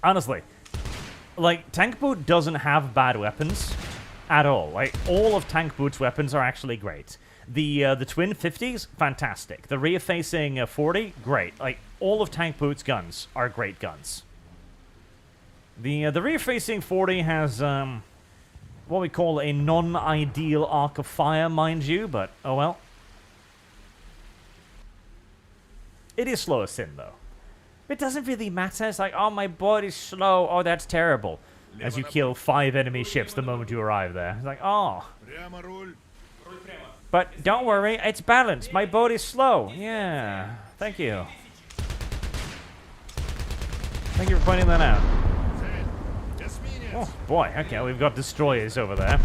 Honestly, like, tank boot doesn't have bad weapons at all. Like, all of tank boot's weapons are actually great. The twin 50s, fantastic. The rear-facing 40, great. Like, all of tank boot's guns are great guns. The rear-facing 40 has what we call a non-ideal arc of fire, mind you, but oh well. It is slow as sin, though. It doesn't really matter. It's like, oh, my body's slow. Oh, that's terrible. As you kill 5 enemy ships the moment you arrive there. It's like, oh. Прямо руль. But don't worry, it's balanced. My body's slow. Yeah. Thank you. Thank you for pointing that out. Цель. Эсминец. Oh, boy. Okay, we've got destroyers over there.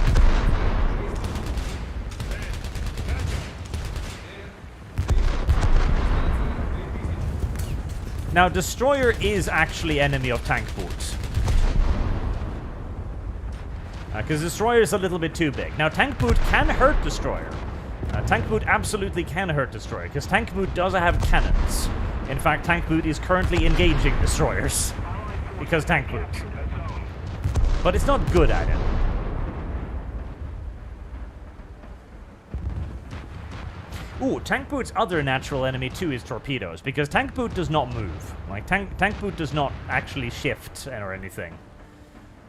Now, destroyer is actually enemy of tank boats. Because destroyer is a little bit too big. Now, tank boot can hurt destroyer. Tank boot absolutely can hurt destroyer, because tank boot does have cannons. In fact, tank boot is currently engaging destroyers. Because tank boot. But it's not good at it. Ooh, Tank Boot's other natural enemy too is torpedoes, because Tank Boot does not move. Like, Tank Boot does not actually shift or anything.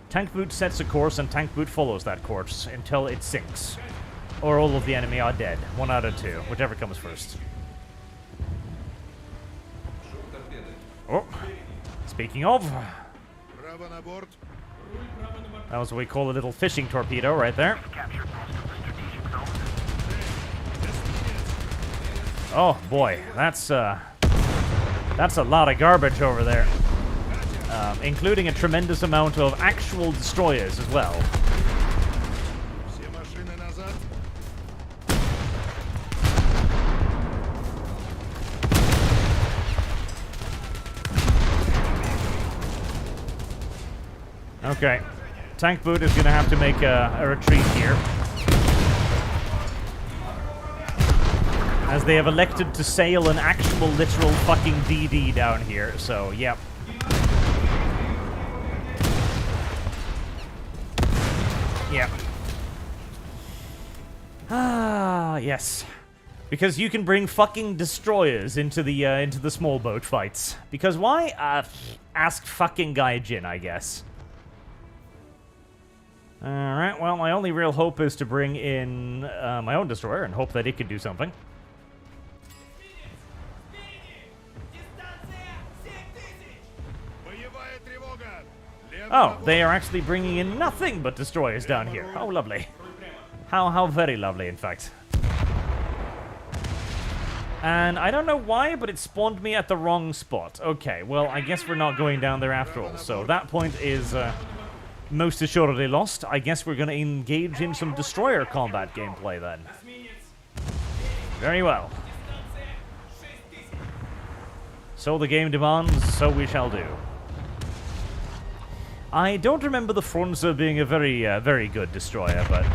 Tank Boot sets a course, and Tank Boot follows that course until it sinks. Or all of the enemy are dead. 1 out of 2, whichever comes first. Oh, speaking of, that was what we call a little fishing torpedo right there. Oh boy, that's a lot of garbage over there, including a tremendous amount of actual destroyers as well. Okay, Tank Boot is going to have to make a retreat here, as they have elected to sail an actual literal fucking DD down here, so yep. Yep. Ah, yes. Because you can bring fucking destroyers into the small boat fights. Because why? Ask fucking Gaijin, I guess. Alright, well, my only real hope is to bring in my own destroyer and hope that it can do something. Oh, they are actually bringing in nothing but destroyers down here. How lovely. How very lovely, in fact. And I don't know why, but it spawned me at the wrong spot. Okay, well, I guess we're not going down there after all. So that point is most assuredly lost. I guess we're going to engage in some destroyer combat gameplay then. Very well. So the game demands, so we shall do. I don't remember the Fronza being a very good destroyer, but...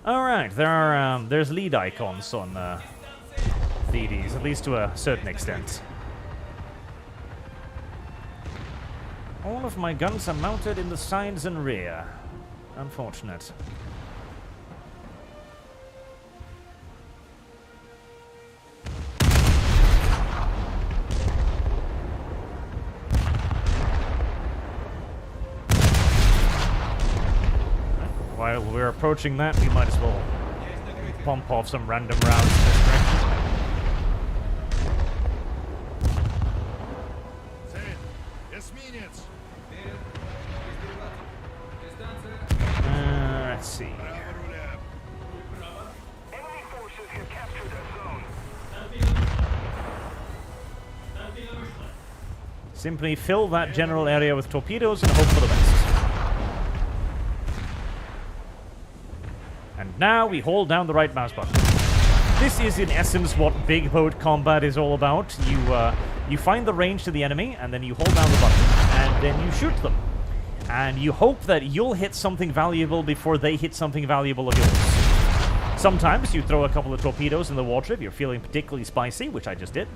Alright, there's lead icons on DDs, at least to a certain extent. All of my guns are mounted in the sides and rear. Unfortunate. While we're approaching that, we might as well pump off some random rounds in this direction. Let's see. Enemy forces have captured a zone. Simply fill that general area with torpedoes and hope for the best. And now we hold down the right mouse button. This is in essence what big boat combat is all about. You find the range to the enemy, and then you hold down the button, and then you shoot them. And you hope that you'll hit something valuable before they hit something valuable of yours. Sometimes you throw a couple of torpedoes in the water if you're feeling particularly spicy, which I just did.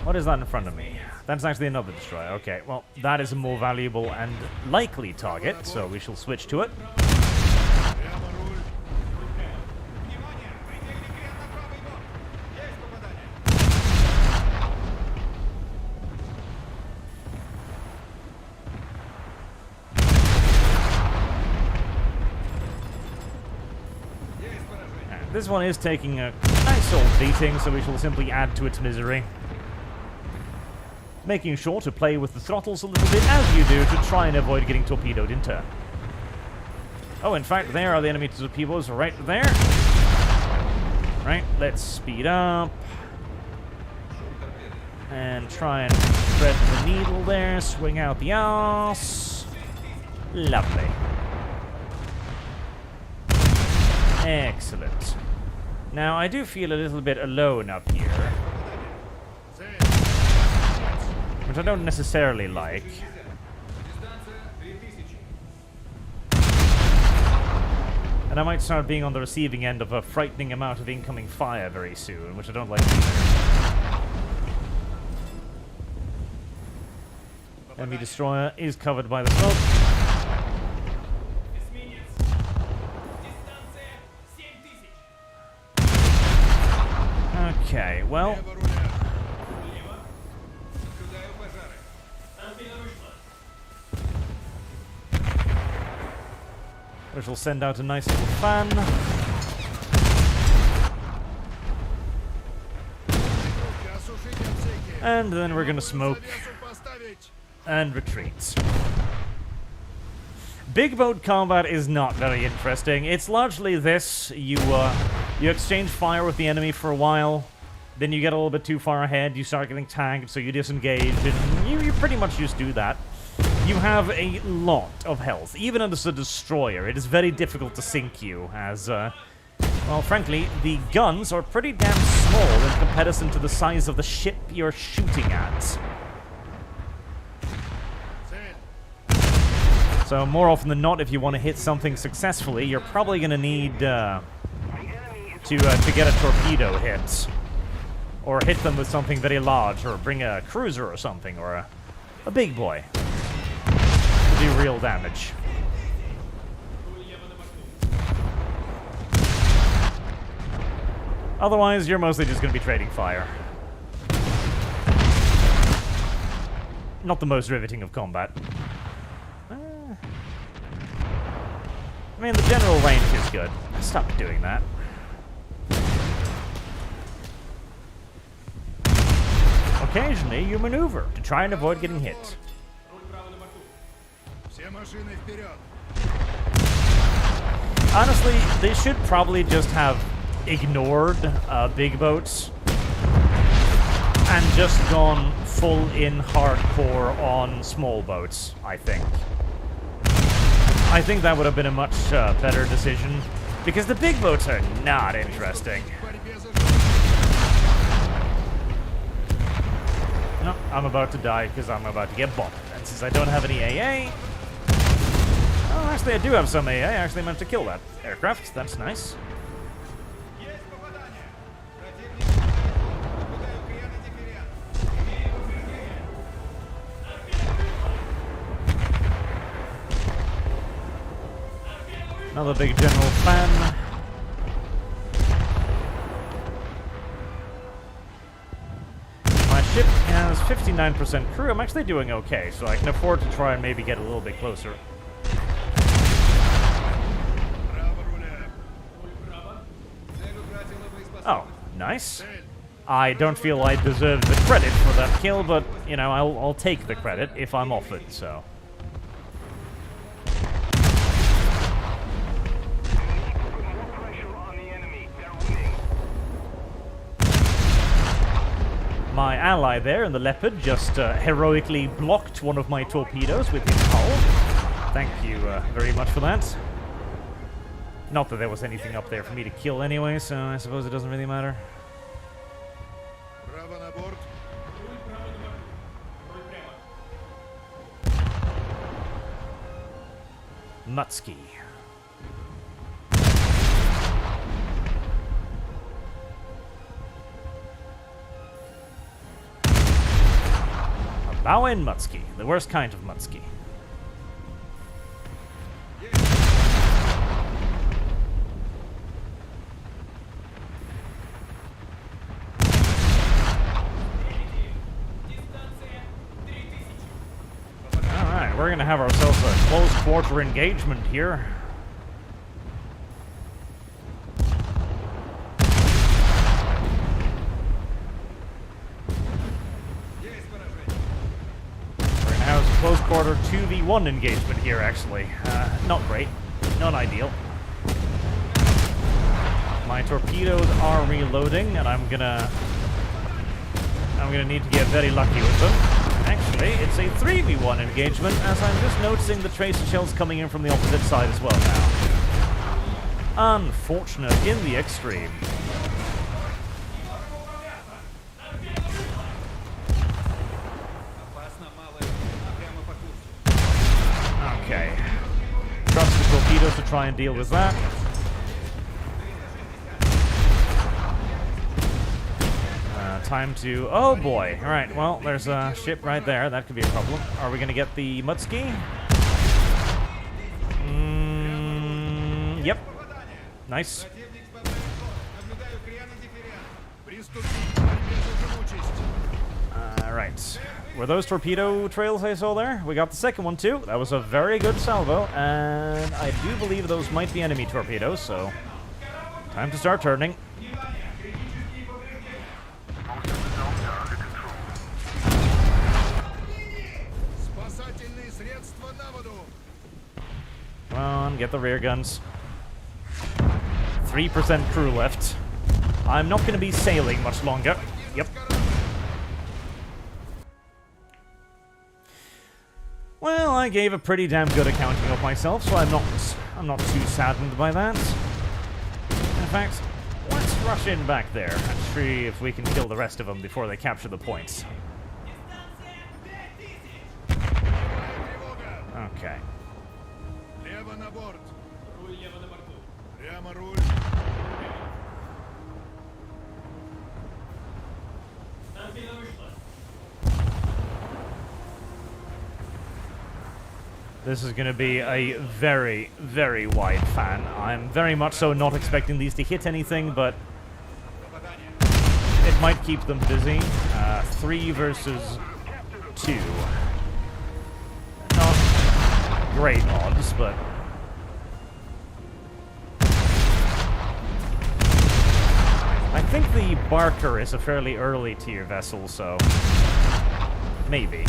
What is that in front of me? That's actually another destroyer. Okay, well, that is a more valuable and likely target, so we shall switch to it. And this one is taking a nice old beating, so we shall simply add to its misery. Making sure to play with the throttles a little bit, as you do, to try and avoid getting torpedoed in turn. Oh, in fact, there are the enemy torpedoes right there. Right, let's speed up. And try and thread the needle there, swing out the arse. Lovely. Excellent. Now, I do feel a little bit alone up here, which I don't necessarily like. And I might start being on the receiving end of a frightening amount of incoming fire very soon, which I don't like either. Enemy destroyer is covered by the smoke. Okay, well, which will send out a nice little fan. And then we're gonna smoke and retreat. Big boat combat is not very interesting. It's largely this: you exchange fire with the enemy for a while, then you get a little bit too far ahead, you start getting tagged, so you disengage, and you pretty much just do that. You have a lot of health. Even as a destroyer, it is very difficult to sink you, as, well, frankly, the guns are pretty damn small in comparison to the size of the ship you're shooting at. So more often than not, if you want to hit something successfully, you're probably going to need to get a torpedo hit, or hit them with something very large, or bring a cruiser or something, or a big boy to do real damage. Otherwise, you're mostly just going to be trading fire. Not the most riveting of combat. I mean, the general range is good. Stop doing that. Occasionally, you maneuver to try and avoid getting hit. Honestly, they should probably just have ignored big boats and just gone full in hardcore on small boats, I think. I think that would have been a much better decision, because the big boats are not interesting. No, I'm about to die because I'm about to get bombed. And since I don't have any AA... Oh, actually I do have some AA. I actually meant to kill that aircraft. That's nice. Another big general fan. My ship has 59% crew. I'm actually doing okay, so I can afford to try and maybe get a little bit closer. Oh, nice. I don't feel I deserve the credit for that kill, but, you know, I'll take the credit if I'm offered, so... My ally there in the Leopard just heroically blocked one of my torpedoes with his hull. Thank you very much for that. Not that there was anything up there for me to kill anyway, so I suppose it doesn't really matter. Mutsky. Bow in Mutsky, the worst kind of Mutsky. Alright, we're gonna have ourselves a close quarter engagement here. Close quarter 2v1 engagement here, actually. Not great. Not ideal. My torpedoes are reloading, and I'm gonna need to get very lucky with them. Actually, it's a 3v1 engagement, as I'm just noticing the tracer shells coming in from the opposite side as well now. Unfortunate in the extreme. Okay. Trust the torpedoes to try and deal with that. time to... Oh boy. Alright, well, there's a ship right there. That could be a problem. Are we gonna get the Mutski? Yep. Nice. Alright. Were those torpedo trails I saw there? We got the second one too. That was a very good salvo. And I do believe those might be enemy torpedoes, so... Time to start turning. Come on, get the rear guns. 3% crew left. I'm not going to be sailing much longer. Yep. Well, I gave a pretty damn good accounting of myself, so I'm not too saddened by that. In fact, let's rush in back there and see if we can kill the rest of them before they capture the points. Okay. This is going to be a very, very wide fan. I'm very much so not expecting these to hit anything, but it might keep them busy. 3 versus 2. Not great odds, but... I think the Barker is a fairly early tier vessel, so... maybe.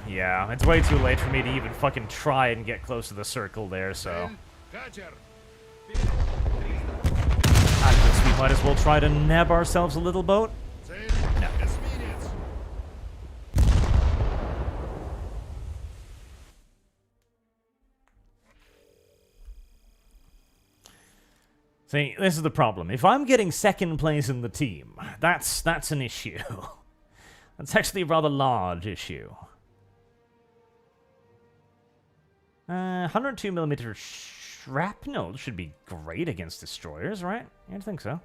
Yeah, it's way too late for me to even fucking try and get close to the circle there, so... I guess we might as well try to nab ourselves a little boat. No. See, this is the problem. If I'm getting second place in the team, that's an issue. That's actually a rather large issue. 102mm shrapnel should be great against destroyers, right? You'd think so.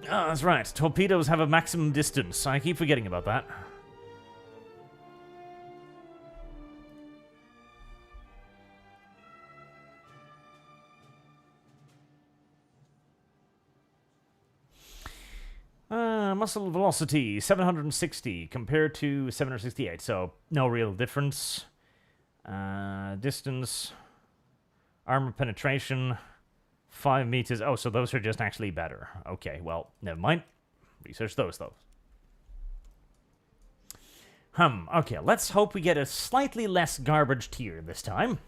Oh, that's right. Torpedoes have a maximum distance. I keep forgetting about that. Muscle velocity, 760 compared to 768, so no real difference. Distance, armor penetration, 5 meters. Oh, so those are just actually better. Okay, well, never mind. Research those, though. Okay, let's hope we get a slightly less garbage tier this time.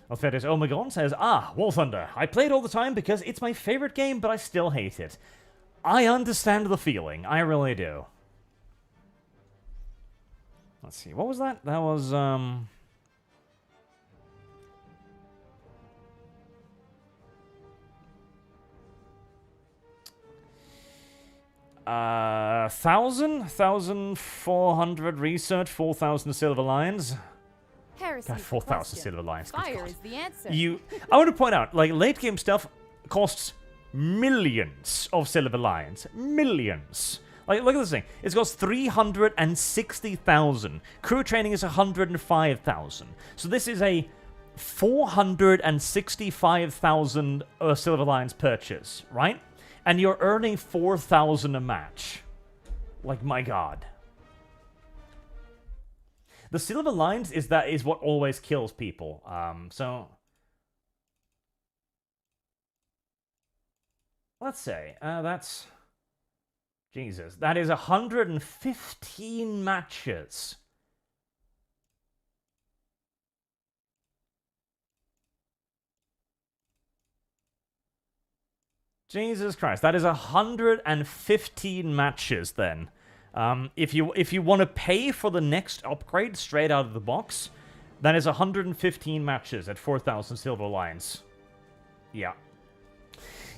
Alfredus Omegon says, War Thunder. I play it all the time because it's my favorite game, but I still hate it. I understand the feeling. I really do. Let's see. What was that? That was, 1,400 research, 4,000 silver lions. God, 4,000 silver lions. Fire is the answer. I want to point out, like, late game stuff costs millions of silver lions. Millions. Like, look at this thing. It costs 360,000. Crew training is 105,000. So this is a 465,000 silver lions purchase, right? And you're earning 4,000 a match. Like, my god. The silver lines is what always kills people. So let's say that's Jesus. That is 115 matches. Jesus Christ, that is 115 matches then. If you want to pay for the next upgrade straight out of the box, that is 115 matches at 4,000 silver lions. Yeah.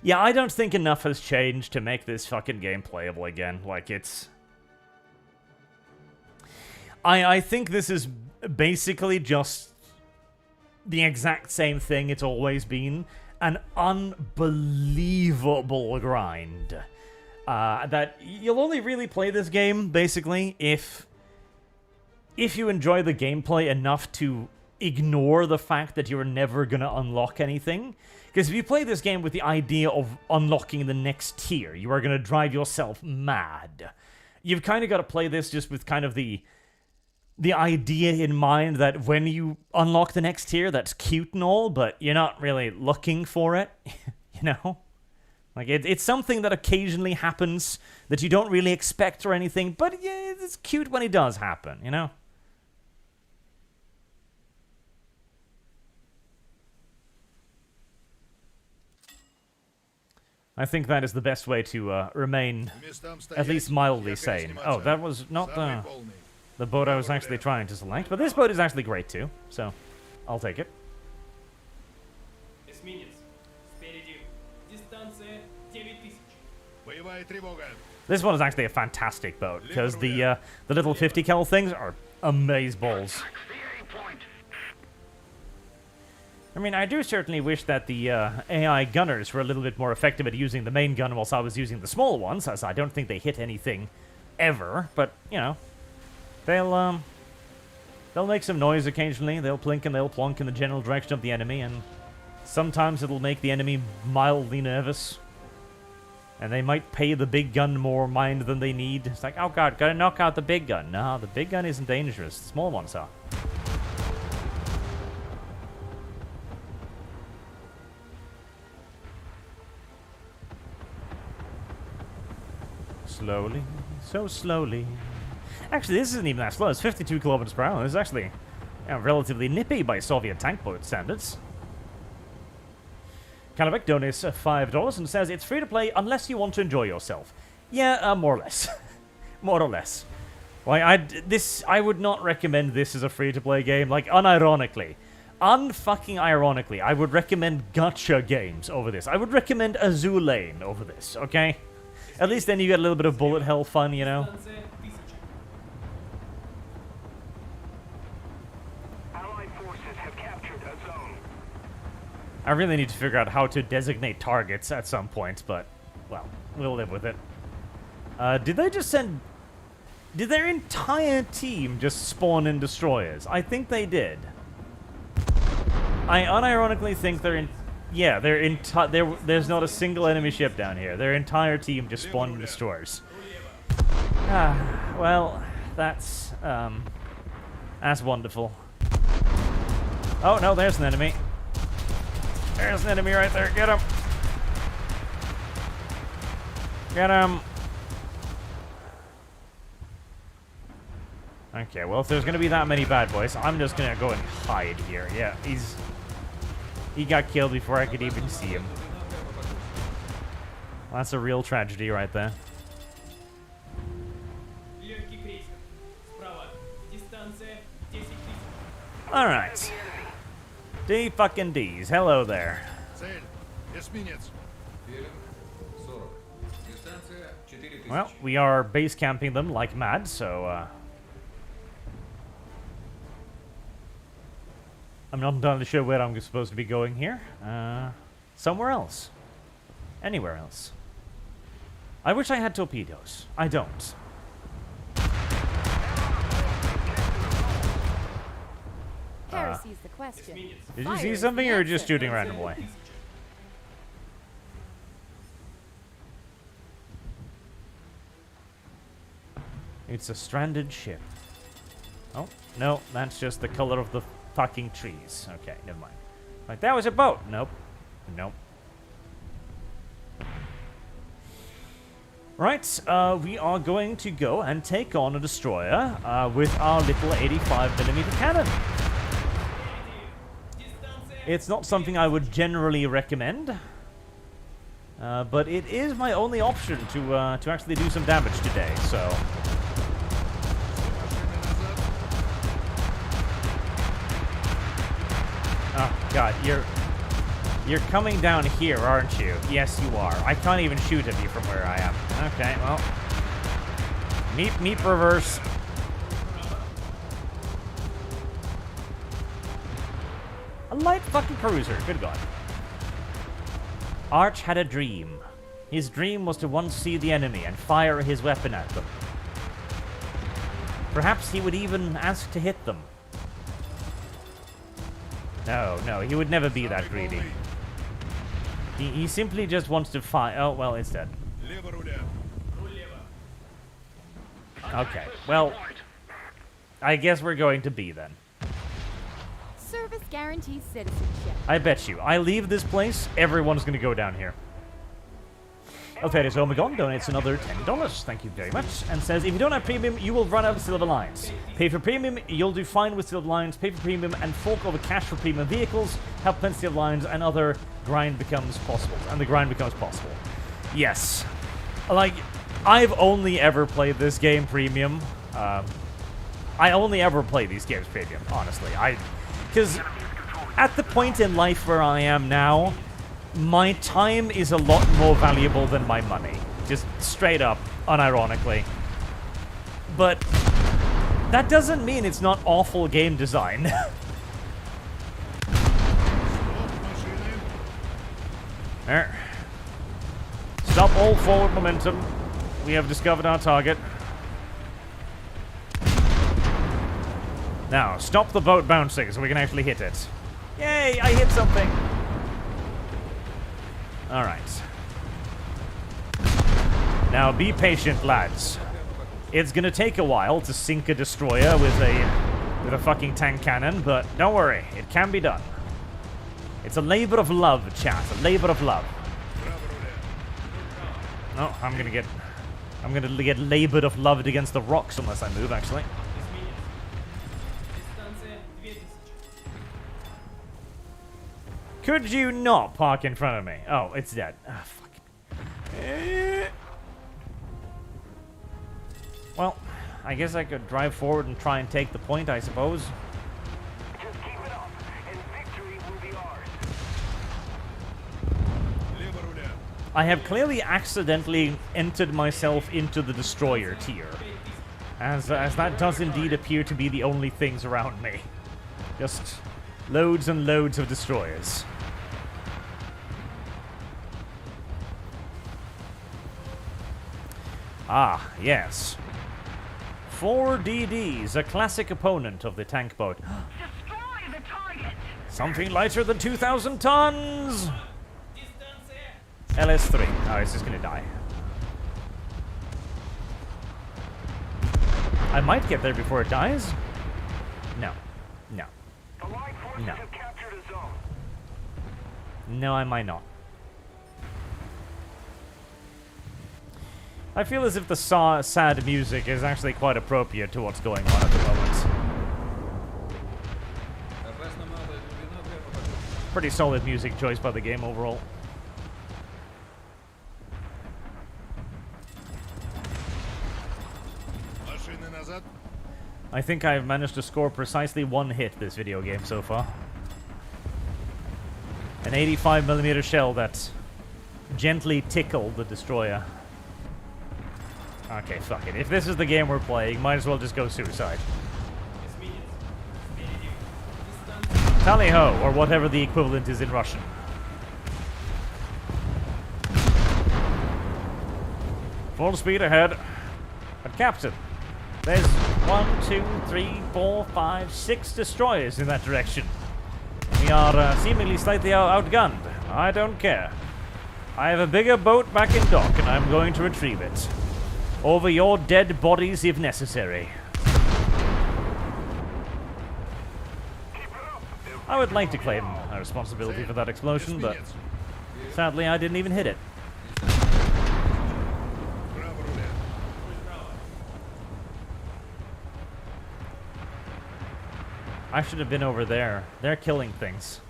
Yeah, I don't think enough has changed to make this fucking game playable again. Like, it's... I think this is basically just the exact same thing it's always been. An unbelievable grind. That you'll only really play this game, basically, if you enjoy the gameplay enough to ignore the fact that you're never gonna unlock anything. Because if you play this game with the idea of unlocking the next tier, you are gonna drive yourself mad. You've kind of got to play this just with kind of the idea in mind that when you unlock the next tier, that's cute and all, but you're not really looking for it, you know? Like, it's something that occasionally happens that you don't really expect or anything, but yeah, it's cute when it does happen, you know? I think that is the best way to remain at least mildly sane. Oh, that was not the boat I was actually trying to select, but this boat is actually great too, so I'll take it. This one is actually a fantastic boat, because the little 50 cal things are amazeballs. I mean, I do certainly wish that the AI gunners were a little bit more effective at using the main gun whilst I was using the small ones, as I don't think they hit anything ever, but, you know, they'll make some noise occasionally, they'll plink and they'll plonk in the general direction of the enemy, and sometimes it'll make the enemy mildly nervous. And they might pay the big gun more mind than they need. It's like, oh god, gotta knock out the big gun. No, the big gun isn't dangerous. The small ones are. Slowly, so slowly. Actually, this isn't even that slow. It's 52 kilometers per hour. This is actually relatively nippy by Soviet tank boat standards. Kalabek donates $5 and says it's free to play unless you want to enjoy yourself. Yeah, more or less. More or less. Like, I would not recommend this as a free to play game. Like, unironically. Unfucking ironically, I would recommend gacha games over this. I would recommend Azulane over this, okay? At least then you get a little bit of bullet hell fun, you know? Allied forces have captured a zone. I really need to figure out how to designate targets at some point, but, well, we'll live with it. Did they just send... Did their entire team just spawn in destroyers? I think they did. I unironically think they're in... Yeah, there's not a single enemy ship down here. Their entire team just spawned in destroyers. Well, that's wonderful. Oh, no, there's an enemy. There's an enemy right there. Get him. Get him. Okay, well, if there's going to be that many bad boys, I'm just going to go and hide here. Yeah, he got killed before I could even see him. Well, that's a real tragedy right there. Alright. D fucking D's. Hello there. Well, we are base camping them like mad, so I'm not entirely sure where I'm supposed to be going here. Somewhere else. Anywhere else. I wish I had torpedoes. I don't. Heresy's the question. Did you see something, or are you just shooting randomly? It's a stranded ship. Oh, no, that's just the color of the fucking trees. Okay, never mind. Like, that was a boat. Nope. Nope. Right, we are going to go and take on a destroyer with our little 85mm cannon. It's not something I would generally recommend. But it is my only option to actually do some damage today, so... Oh, God, you're coming down here, aren't you? Yes, you are. I can't even shoot at you from where I am. Okay, well... Meep, reverse. A light fucking cruiser, good God. Arch had a dream. His dream was to once see the enemy and fire his weapon at them. Perhaps he would even ask to hit them. No, he would never be that greedy. He simply just wants to fire. Oh, well, it's dead. Okay, well, I guess we're going to B then. Service guarantees citizenship. I bet you. I leave this place, everyone's going to go down here. Alfredis Omegon donates another $10. Thank you very much. And says, if you don't have premium, you will run out of Silver Lines. Pay for premium, you'll do fine with Silver Lines. Pay for premium and fork over cash for premium vehicles. Have plenty of lines and other grind becomes possible. And the grind becomes possible. Yes. Like, I've only ever played this game premium. I only ever play these games premium, honestly. Because at the point in life where I am now, my time is a lot more valuable than my money. Just straight up, unironically. But that doesn't mean it's not awful game design. There. Stop all forward momentum. We have discovered our target. Now, stop the boat bouncing so we can actually hit it. Yay, I hit something! Alright. Now, be patient, lads. It's gonna take a while to sink a destroyer with a fucking tank cannon, but don't worry, it can be done. It's a labor of love, chat. A labor of love. Oh, I'm gonna get labored of loved against the rocks unless I move, actually. Could you not park in front of me? Oh, it's dead. Ah, fuck. Well, I guess I could drive forward and try and take the point, I suppose. Just keep it up, and victory will be ours. I have clearly accidentally entered myself into the destroyer tier, as that does indeed appear to be the only things around me. Just loads and loads of destroyers. Ah, yes. 4DDs, a classic opponent of the tank boat. Destroy the target! Something lighter than 2,000 tons! LS3. Oh, it's just gonna die. I might get there before it dies. No. No. Allied forces No. have captured a zone. No, I might not. I feel as if the sad music is actually quite appropriate to what's going on at the moment. Pretty solid music choice by the game overall. I think I've managed to score precisely one hit this video game so far. An 85mm shell that gently tickled the destroyer. Okay, fuck it. If this is the game we're playing, might as well just go suicide. Tally-ho, or whatever the equivalent is in Russian. Full speed ahead. But Captain, there's 1, 2, 3, 4, 5, 6 destroyers in that direction. We are seemingly slightly outgunned. I don't care. I have a bigger boat back in dock, and I'm going to retrieve it. Over your dead bodies if necessary. I would like to claim a responsibility for that explosion, but sadly I didn't even hit it. I should have been over there. They're killing things.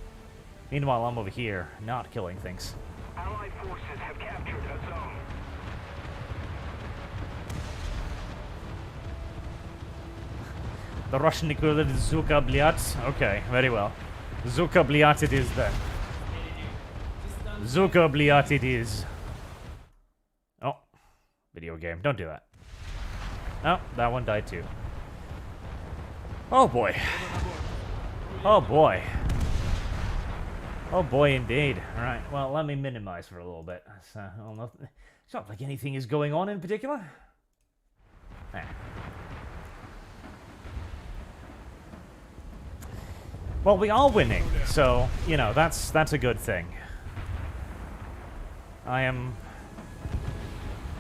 Meanwhile, I'm over here, not killing things. Allied forces have captured a zone. The Russian equivalent is Zuka Bliat. Okay, very well. Zuka Bliat it is then. Zuka Bliat it is. Oh, video game. Don't do that. Oh, that one died too. Oh boy. Oh boy. Oh boy indeed. Alright, well, let me minimize for a little bit. So, it's not like anything is going on in particular. Eh. Well, we are winning, so, you know, that's a good thing. I am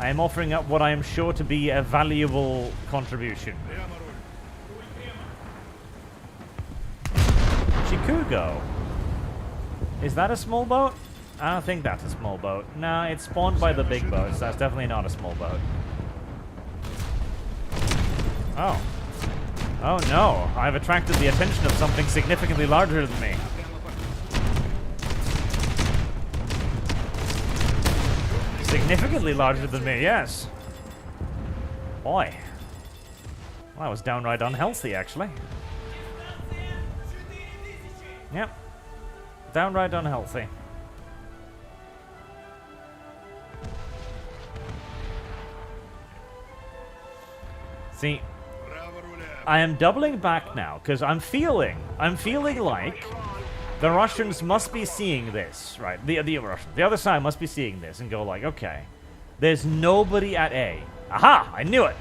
offering up what I am sure to be a valuable contribution. Chikugo. Is that a small boat? I don't think that's a small boat. No, it's spawned by the big boats. That's definitely not a small boat. Oh. Oh no, I've attracted the attention of something significantly larger than me. Significantly larger than me, yes. Boy. Well, that was downright unhealthy, actually. Yep. Downright unhealthy. See, I am doubling back now, because I'm feeling like the Russians must be seeing this, right? The other side must be seeing this and go like, okay, there's nobody at A. Aha! I knew it!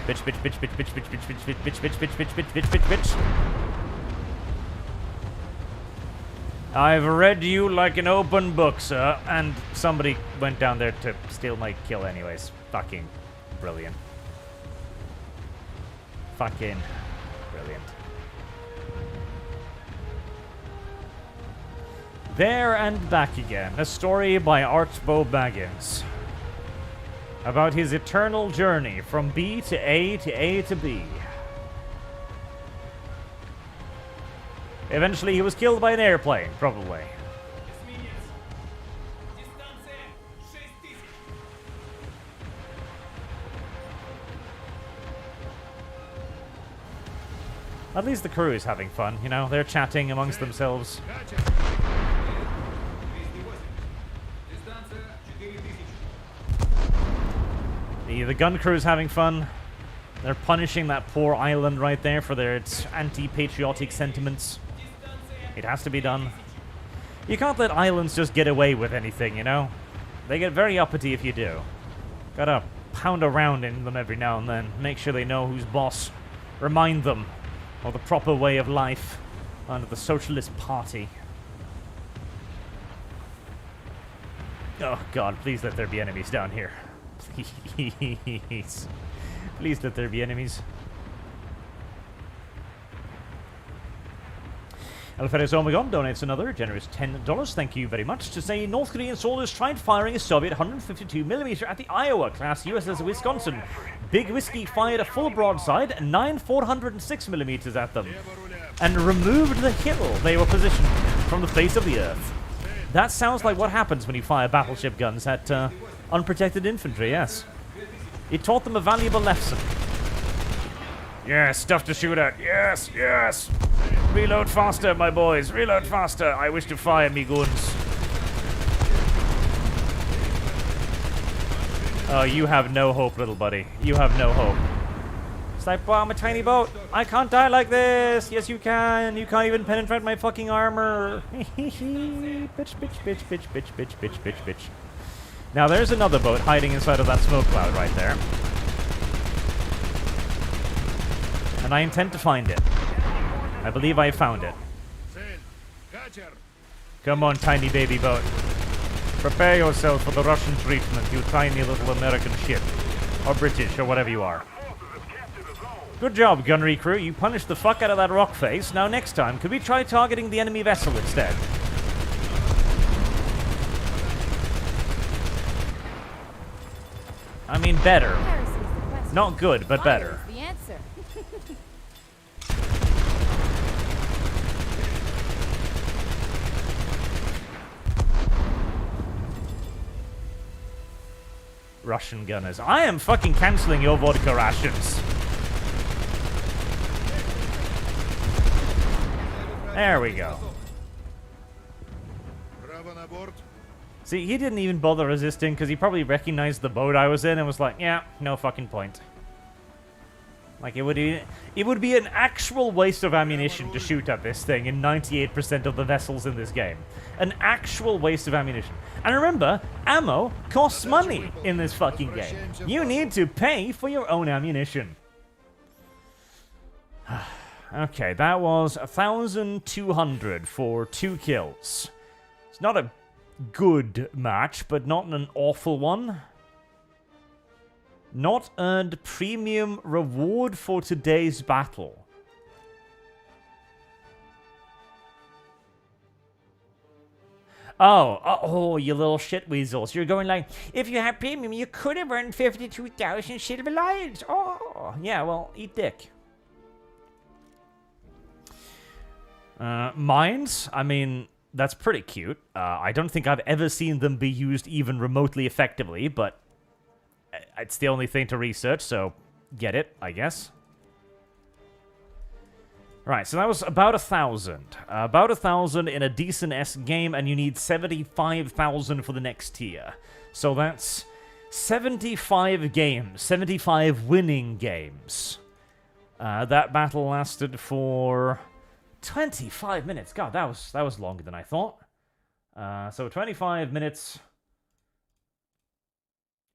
Bitch, bitch, bitch, bitch, bitch, bitch, bitch, bitch, bitch, bitch, bitch, bitch, bitch, bitch, bitch, bitch, bitch. I've read you like an open book, sir. And somebody went down there to steal my kill anyways. Fucking brilliant. Fucking brilliant. There and Back Again. A story by Archbo Baggins. About his eternal journey from B to A to A to B. Eventually he was killed by an airplane, probably. At least the crew is having fun, you know? They're chatting amongst themselves. The gun crew is having fun. They're punishing that poor island right there for its anti-patriotic sentiments. It has to be done. You can't let islands just get away with anything, you know? They get very uppity if you do. Gotta pound around in them every now and then. Make sure they know who's boss. Remind them of the proper way of life under the Socialist Party. Oh god, please let there be enemies down here. Please. Please let there be enemies. Alferes Omegon donates another generous $10. Thank you very much. To say North Korean soldiers tried firing a Soviet 152mm at the Iowa-class USS Wisconsin. Big Whiskey fired a full broadside and 9 406mm at them and removed the hill they were positioned from the face of the Earth. That sounds like what happens when you fire battleship guns at unprotected infantry, yes. It taught them a valuable lesson. Yes, stuff to shoot at. Yes, yes. Reload faster, my boys. Reload faster. I wish to fire me guns. Oh, you have no hope, little buddy. You have no hope. It's like, well, I'm a tiny boat. I can't die like this. Yes, you can. You can't even penetrate my fucking armor. Bitch, bitch, bitch, bitch, bitch, bitch, bitch, bitch, bitch. Now, there's another boat hiding inside of that smoke cloud right there. And I intend to find it. I believe I found it. Come on, tiny baby boat. Prepare yourself for the Russian treatment, you tiny little American ship. Or British, or whatever you are. Good job, gunnery crew. You punished the fuck out of that rock face. Now next time, could we try targeting the enemy vessel instead? I mean, better. Not good, but better. The answer. Russian gunners. I am fucking cancelling your vodka rations. There we go. See, he didn't even bother resisting because he probably recognized the boat I was in and was like, yeah, no fucking point. Like, it would be an actual waste of ammunition to shoot at this thing in 98% of the vessels in this game. An actual waste of ammunition. And remember, ammo costs money in this fucking game. You need to pay for your own ammunition. Okay, that was 1,200 for 2 kills. It's not a good match, but not an awful one. Not earned premium reward for today's battle. Oh, you little shit weasels. You're going like, if you had premium, you could have earned 52,000 silver lives. Oh, yeah, well, eat dick. Mines, I mean, that's pretty cute. I don't think I've ever seen them be used even remotely effectively, but it's the only thing to research, so get it, I guess. Right, so that was about 1,000. About 1,000 in a decent S game, and you need 75,000 for the next tier. So that's 75 games, 75 winning games. That battle lasted for 25 minutes. God, that was longer than I thought. So 25 minutes.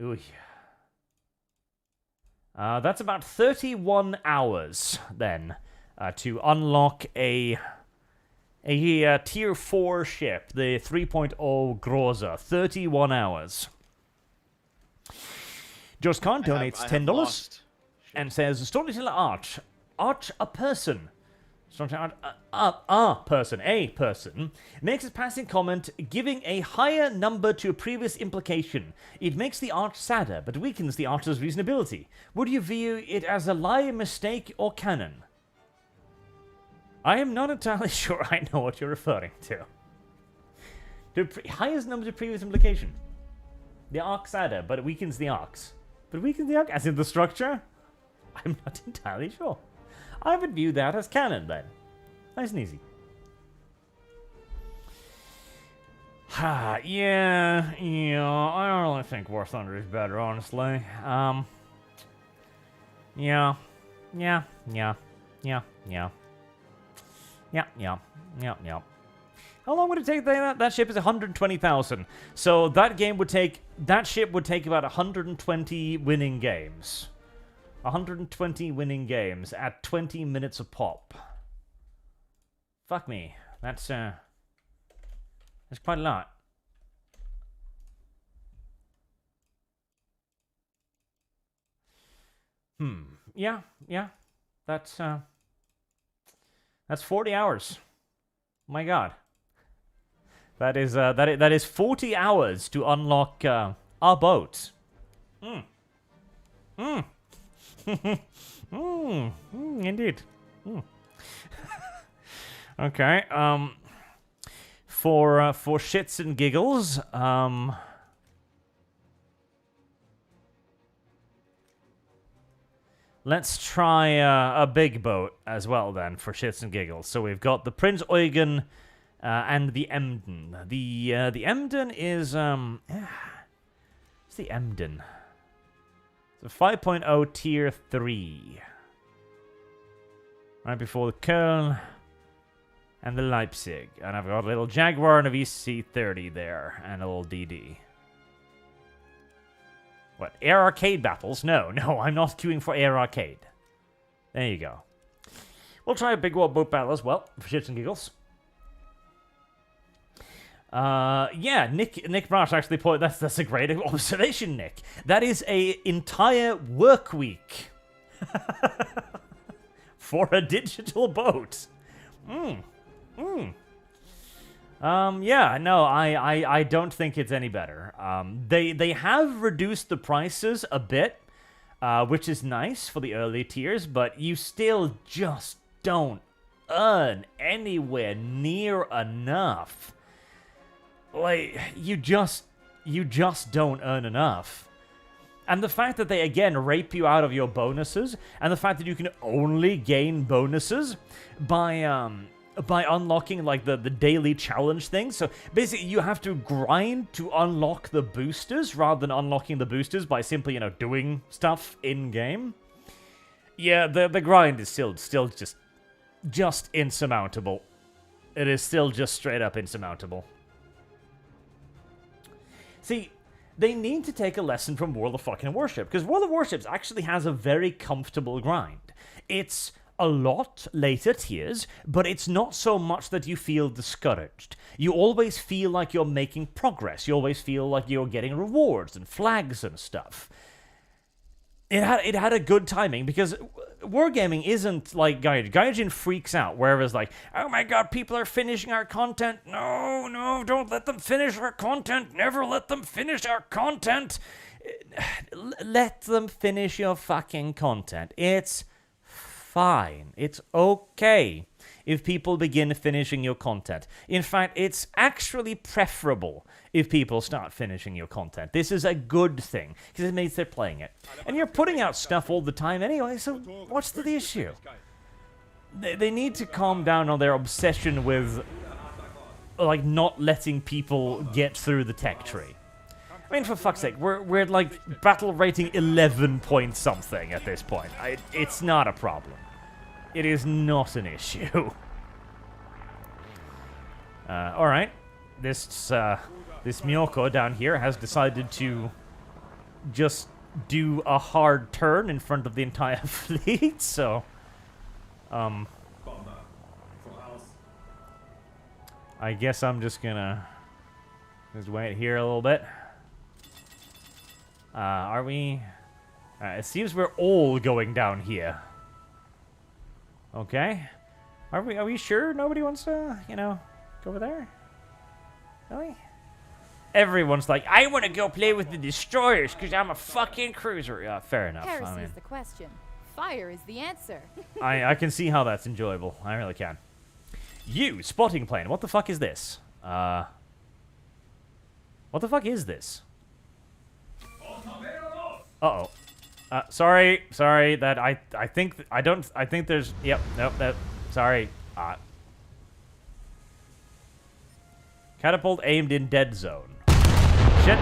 Ooh. That's about 31 hours, then, to unlock a Tier 4 ship, the 3.0 Groza. 31 hours. Josh Khan donates $10 and says, Storyteller Arch, a person, a person, makes a passing comment giving a higher number to a previous implication. It makes the arch sadder, but weakens the archer's reasonability. Would you view it as a lie, mistake, or canon? I am not entirely sure I know what you're referring to. The highest number to previous implication. The arc sadder, but it weakens the arcs. But weakens the arc, as in the structure? I'm not entirely sure. I would view that as canon, then. Nice and easy. Yeah, I don't really think War Thunder is better, honestly. Yeah. How long would it take? That ship is 120,000. So that ship would take about 120 winning games. 120 winning games at 20 minutes a pop. Fuck me. That's quite a lot. Yeah. That's 40 hours. My God. That is 40 hours to unlock our boat. Indeed. Okay. For shits and giggles, let's try a big boat as well then for shits and giggles. So we've got the Prince Eugen and the Emden. The Emden is what's the Emden? It's a 5.0 tier 3. Right before the Köln and the Leipzig. And I've got a little Jaguar and a VC-30 there. And a little DD. What? Air Arcade battles? No, I'm not queuing for Air Arcade. There you go. We'll try a big wall boat battle as well, for shits and giggles. Yeah, Nick Brash actually that's a great observation, Nick. That is a entire work week for a digital boat. Yeah, no, I don't think it's any better. They have reduced the prices a bit, which is nice for the early tiers, but you still just don't earn anywhere near enough. Like, you just don't earn enough. And the fact that they, again, rape you out of your bonuses, and the fact that you can only gain bonuses by unlocking, like, the daily challenge thing. So, basically, you have to grind to unlock the boosters, rather than unlocking the boosters by simply, doing stuff in-game. Yeah, the grind is still just insurmountable. It is still just straight up insurmountable. See, they need to take a lesson from World of fucking Warship, because World of Warships actually has a very comfortable grind. It's a lot later tiers, but it's not so much that you feel discouraged. You always feel like you're making progress. You always feel like you're getting rewards and flags and stuff. It had a good timing, because wargaming isn't like Gaijin. Gaijin freaks out, whereas like, oh my god, people are finishing our content. No, don't let them finish our content. Never let them finish our content. Let them finish your fucking content. It's fine. It's okay if people begin finishing your content. In fact, it's actually preferable if people start finishing your content. This is a good thing, because it means they're playing it. And you're putting out stuff all the time anyway, so what's the issue? They need to calm down on their obsession with, like, not letting people get through the tech tree. I mean, for fuck's sake, we're like, battle rating 11 point something at this point. It's not a problem. It is not an issue. Alright. This Myoko down here has decided to just do a hard turn in front of the entire fleet, so... I guess I'm just gonna... just wait here a little bit. Are we... it seems we're all going down here. Okay. Are we sure nobody wants to, go over there? Really? Everyone's like, I want to go play with the destroyers because I'm a fucking cruiser. Yeah, fair enough. Heresy is the question. Fire is the answer. I can see how that's enjoyable. I really can. You, spotting plane. What the fuck is this? What the fuck is this? Uh-oh. Sorry, that I think there's, yep, nope, sorry. Catapult aimed in dead zone. Shit.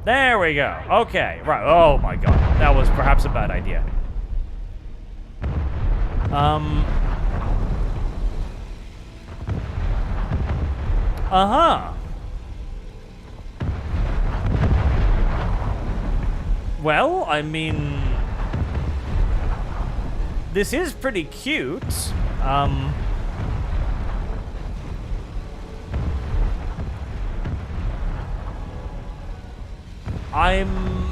There we go. Okay, right. Oh my god. That was perhaps a bad idea. Uh-huh. Well, I mean... this is pretty cute. I'm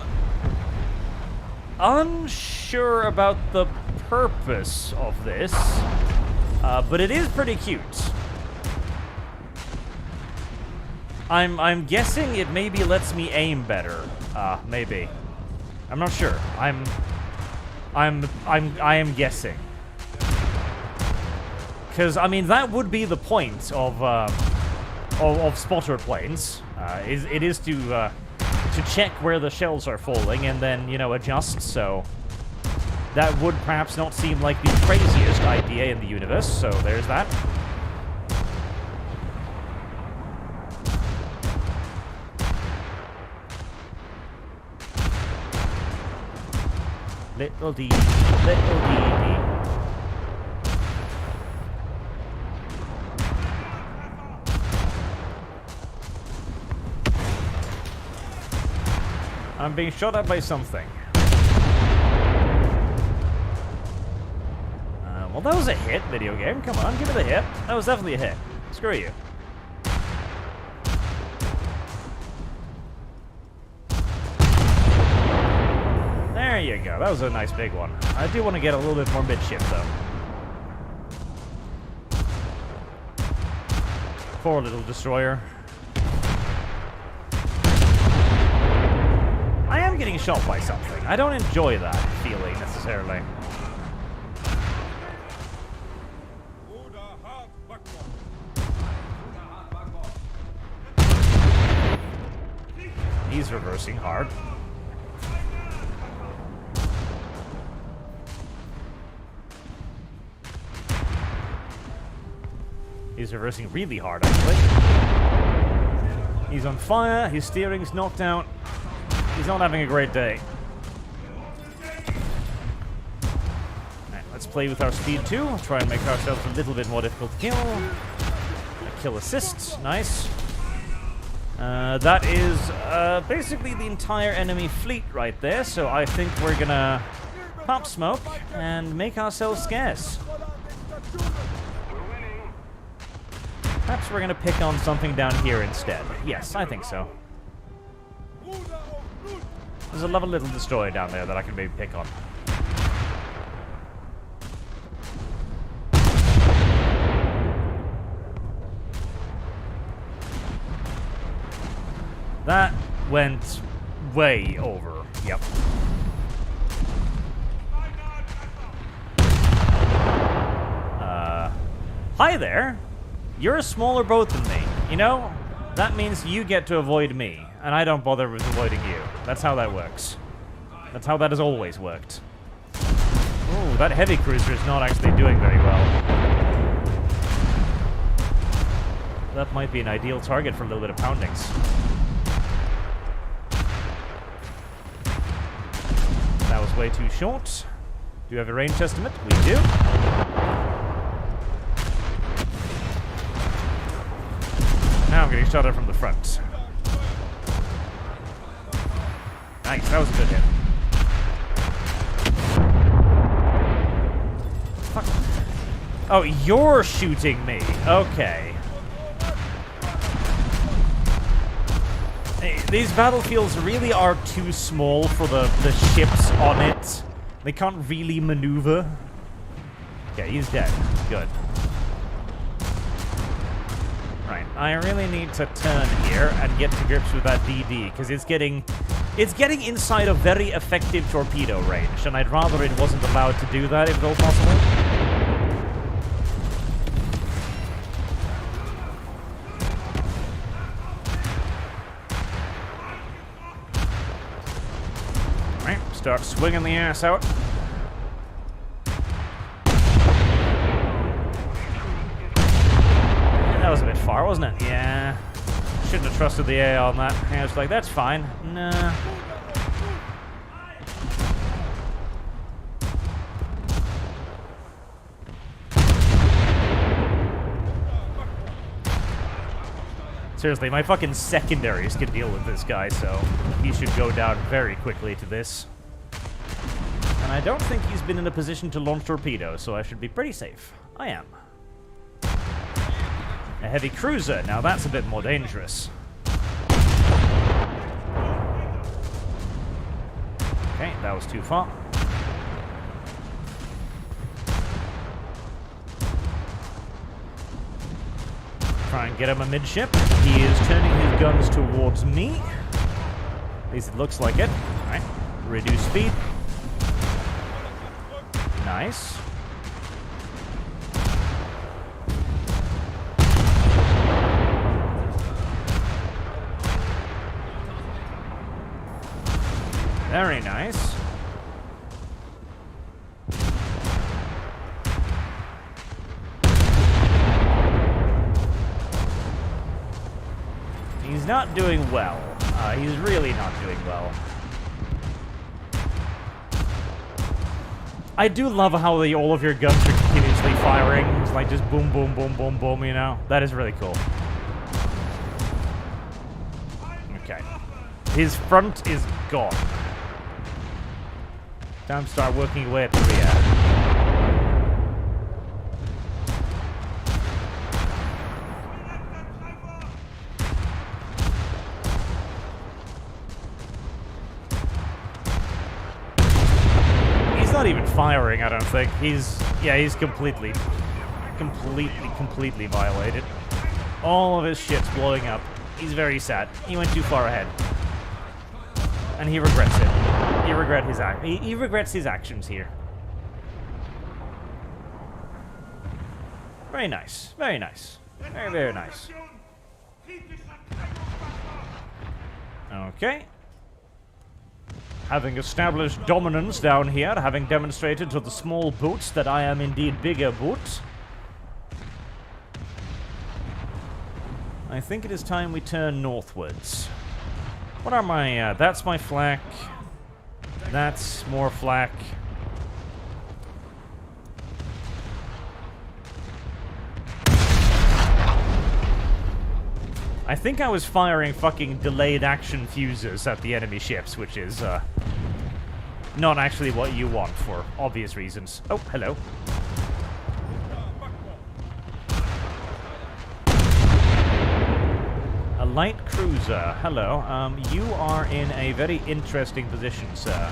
unsure about the purpose of this, but it is pretty cute. I'm guessing it maybe lets me aim better. Maybe. I'm not sure. I am guessing. Because I mean that would be the point of spotter planes. It is to check where the shells are falling and then, adjust, so that would perhaps not seem like the craziest idea in the universe, so there's that. Little D, little D. I'm being shot at by something. Well, that was a hit, video game. Come on, give it a hit. That was definitely a hit. Screw you. There you go. That was a nice big one. I do want to get a little bit more midship, though. Poor little destroyer. I am getting shot by something. I don't enjoy that feeling, necessarily. He's reversing hard. He's reversing really hard, actually. He's on fire. His steering's knocked out. He's not having a great day. Alright, let's play with our speed too. Try and make ourselves a little bit more difficult to kill. A kill assist. Nice. That is basically the entire enemy fleet right there, so I think we're gonna pop smoke and make ourselves scarce. Perhaps we're gonna pick on something down here instead. Yes, I think so. There's a lovely little destroyer down there that I can maybe pick on. That went way over. Yep. Hi there. You're a smaller boat than me. You know, that means you get to avoid me, and I don't bother with avoiding you. That's how that works. That's how that has always worked. Ooh, that heavy cruiser is not actually doing very well. That might be an ideal target for a little bit of poundings. That was way too short. Do you have a range estimate? We do. Now I'm getting shot at from the front. Nice, that was a good hit. Fuck. Oh, you're shooting me. Okay. Hey, these battlefields really are too small for the ships on it. They can't really maneuver. Okay, he's dead. Good. Right, I really need to turn here and get to grips with that DD, because it's getting inside a very effective torpedo range, and I'd rather it wasn't allowed to do that if at all possible. Right, start swinging the ass out. That was a bit far, wasn't it? Yeah. Shouldn't have trusted the AI on that. I was like, that's fine. Nah. Seriously, my fucking secondaries can deal with this guy, so he should go down very quickly to this. And I don't think he's been in a position to launch torpedoes, so I should be pretty safe. I am. A heavy cruiser, now that's a bit more dangerous. Okay, that was too far. Try and get him amidship. He is turning his guns towards me. At least it looks like it. Alright, reduce speed. Nice. Very nice. He's not doing well. He's really not doing well. I do love how all of your guns are continuously firing. It's like just boom, boom, boom, boom, boom, you know? That is really cool. Okay. His front is gone. Time to start working away at the rear. He's not even firing, I don't think. He's completely violated. All of his shit's blowing up. He's very sad. He went too far ahead. And he regrets it. He regrets his actions here. Very nice. Very nice. Very, very nice. Okay. Having established dominance down here, having demonstrated to the small boots that I am indeed bigger boot, I think it is time we turn northwards. What are my, that's my flak. That's more flak. I think I was firing fucking delayed action fuses at the enemy ships, which is, not actually what you want for obvious reasons. Oh, hello. A light cruiser. Hello. You are in a very interesting position, sir.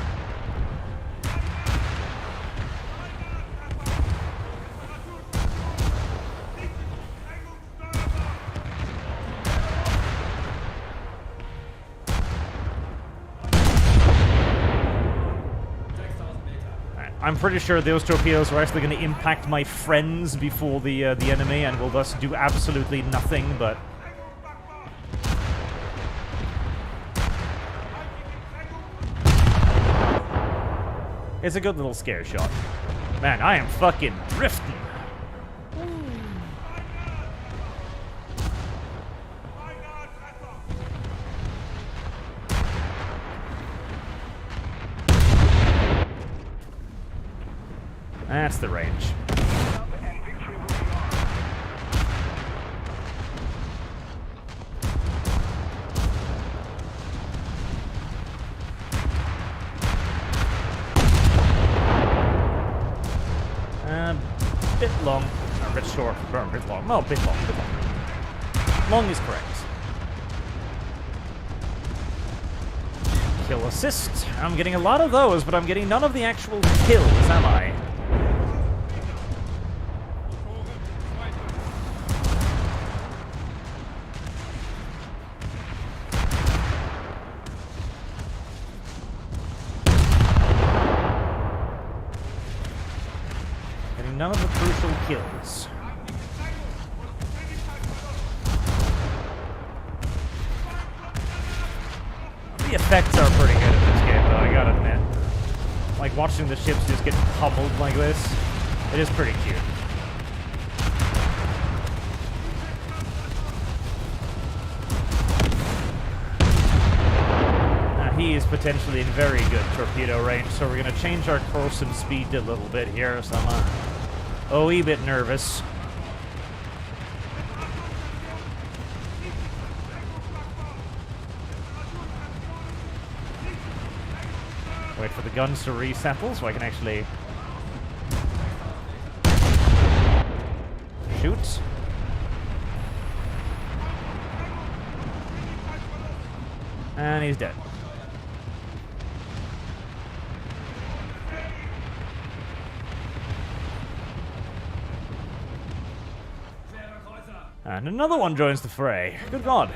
I'm pretty sure those torpedoes are actually going to impact my friends before the enemy, and will thus do absolutely nothing. But it's a good little scare shot. Man, I am fucking drifting. That's the range. Bit long. A bit short. A bit long. No, bit long. Bit long. Long is correct. Kill assist. I'm getting a lot of those, but I'm getting none of the actual kills, am I? None of the crucial kills. The effects are pretty good in this game, though, I gotta admit. Like, watching the ships just get pummeled like this, it is pretty cute. He is potentially in very good torpedo range, so we're gonna change our course and speed a little bit here, so I'm a wee bit nervous. Wait for the guns to resettle so I can actually shoot. And he's dead. And another one joins the fray. Good God.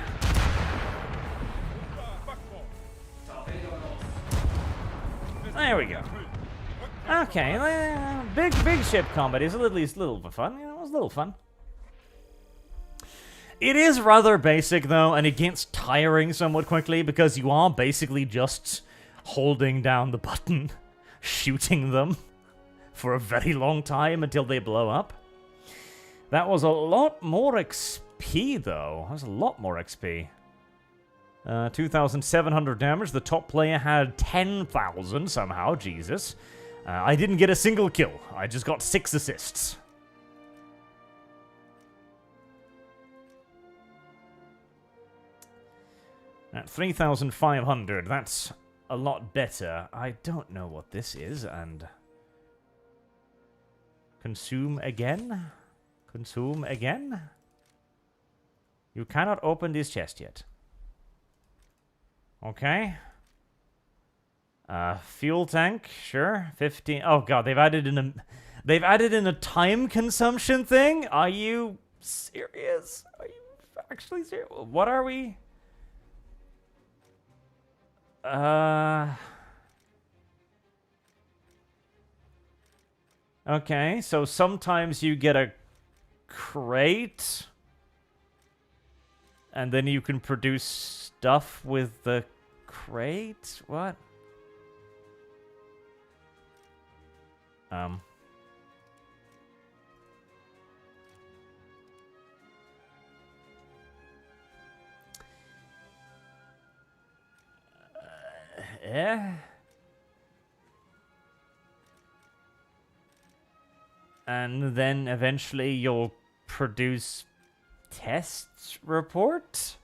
There we go. Okay, big ship combat is at least a little bit fun. You know, it was a little fun. It is rather basic, though, and it gets tiring somewhat quickly because you are basically just holding down the button, shooting them for a very long time until they blow up. That was a lot more XP, though. That was a lot more XP. 2,700 damage. The top player had 10,000 somehow. Jesus. I didn't get a single kill. I just got 6 assists. At 3,500, that's a lot better. I don't know what this is, and... Consume again? Consume again? You cannot open this chest yet. Okay. Fuel tank, sure. 15. Oh god, they've added in a time consumption thing? Are you serious? Are you actually serious? What are we? Okay, so sometimes you get a crate, and then you can produce stuff with the crate? What? Um, yeah. And then eventually you'll produce test report?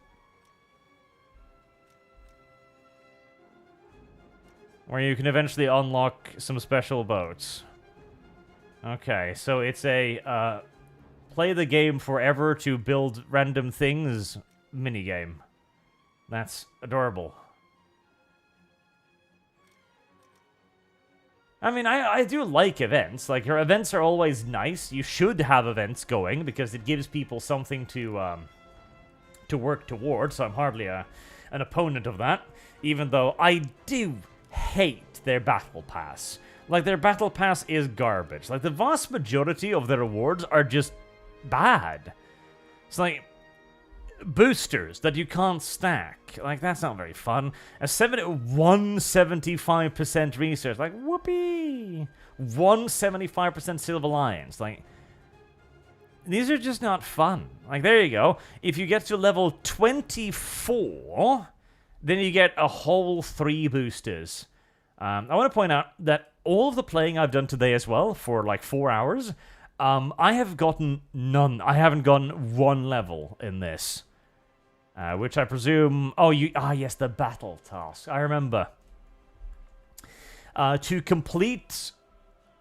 Where you can eventually unlock some special boats. Okay, so it's a play the game forever to build random things minigame. That's adorable. I mean, I do like events. Like, your events are always nice. You should have events going because it gives people something to work towards. So I'm hardly an opponent of that. Even though I do hate their battle pass. Like, their battle pass is garbage. Like, the vast majority of the rewards are just bad. It's like boosters that you can't stack. Like, that's not very fun. A 175% research. Like, whoopee! 175% Silver Lions. Like, these are just not fun. Like, there you go. If you get to level 24, then you get a whole 3 boosters. I want to point out that all of the playing I've done today as well, for like 4 hours, I have gotten none. I haven't gotten 1 level in this. Which I presume... yes, the battle task. I remember. To complete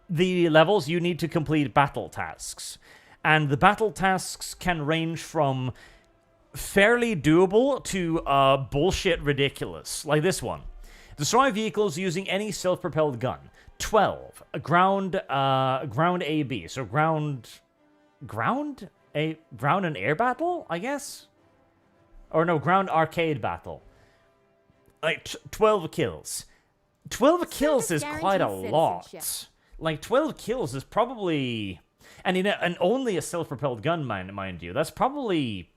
the levels, you need to complete battle tasks. And the battle tasks can range from fairly doable to bullshit ridiculous. Like this one. Destroy vehicles using any self-propelled gun. 12. Ground AB. So ground and air battle, I guess? Or no, ground arcade battle. Like, 12 kills. 12 kills is quite a lot. Like, 12 kills is probably... And only a self-propelled gun, mind you. That's probably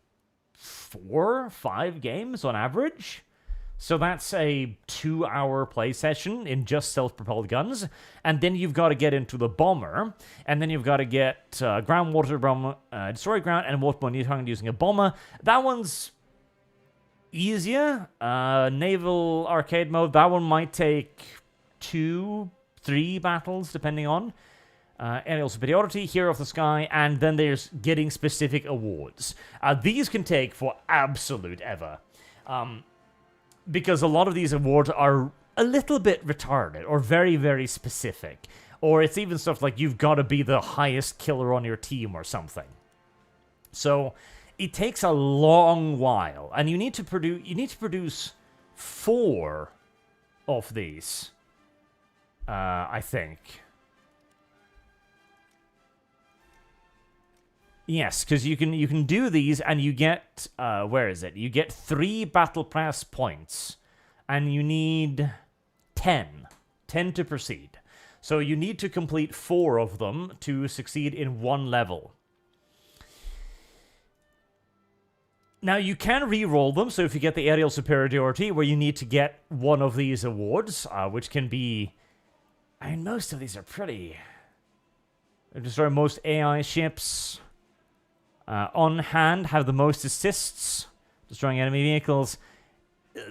4, 5 games on average. So that's a 2-hour play session in just self-propelled guns. And then you've got to get into the bomber. And then you've got to get ground, water bomber, destroy ground, and water bomber using a bomber. That one's easier. Naval arcade mode, that one might take 2, 3 battles, depending on. Aerial superiority, hero of the sky, and then there's getting specific awards. These can take for absolute ever. Because a lot of these awards are a little bit retarded, or very, very specific. Or it's even stuff like you've got to be the highest killer on your team or something. So it takes a long while, and you need to produce 4 of these. I think. Yes, because you can do these, and you get where is it? You get 3 battle pass points, and you need 10 to proceed. So you need to complete 4 of them to succeed in 1 level. Now, you can re-roll them, so if you get the aerial superiority, where you need to get one of these awards, which can be... I mean, most of these are pretty... Destroy most AI ships. On hand, have the most assists. Destroying enemy vehicles.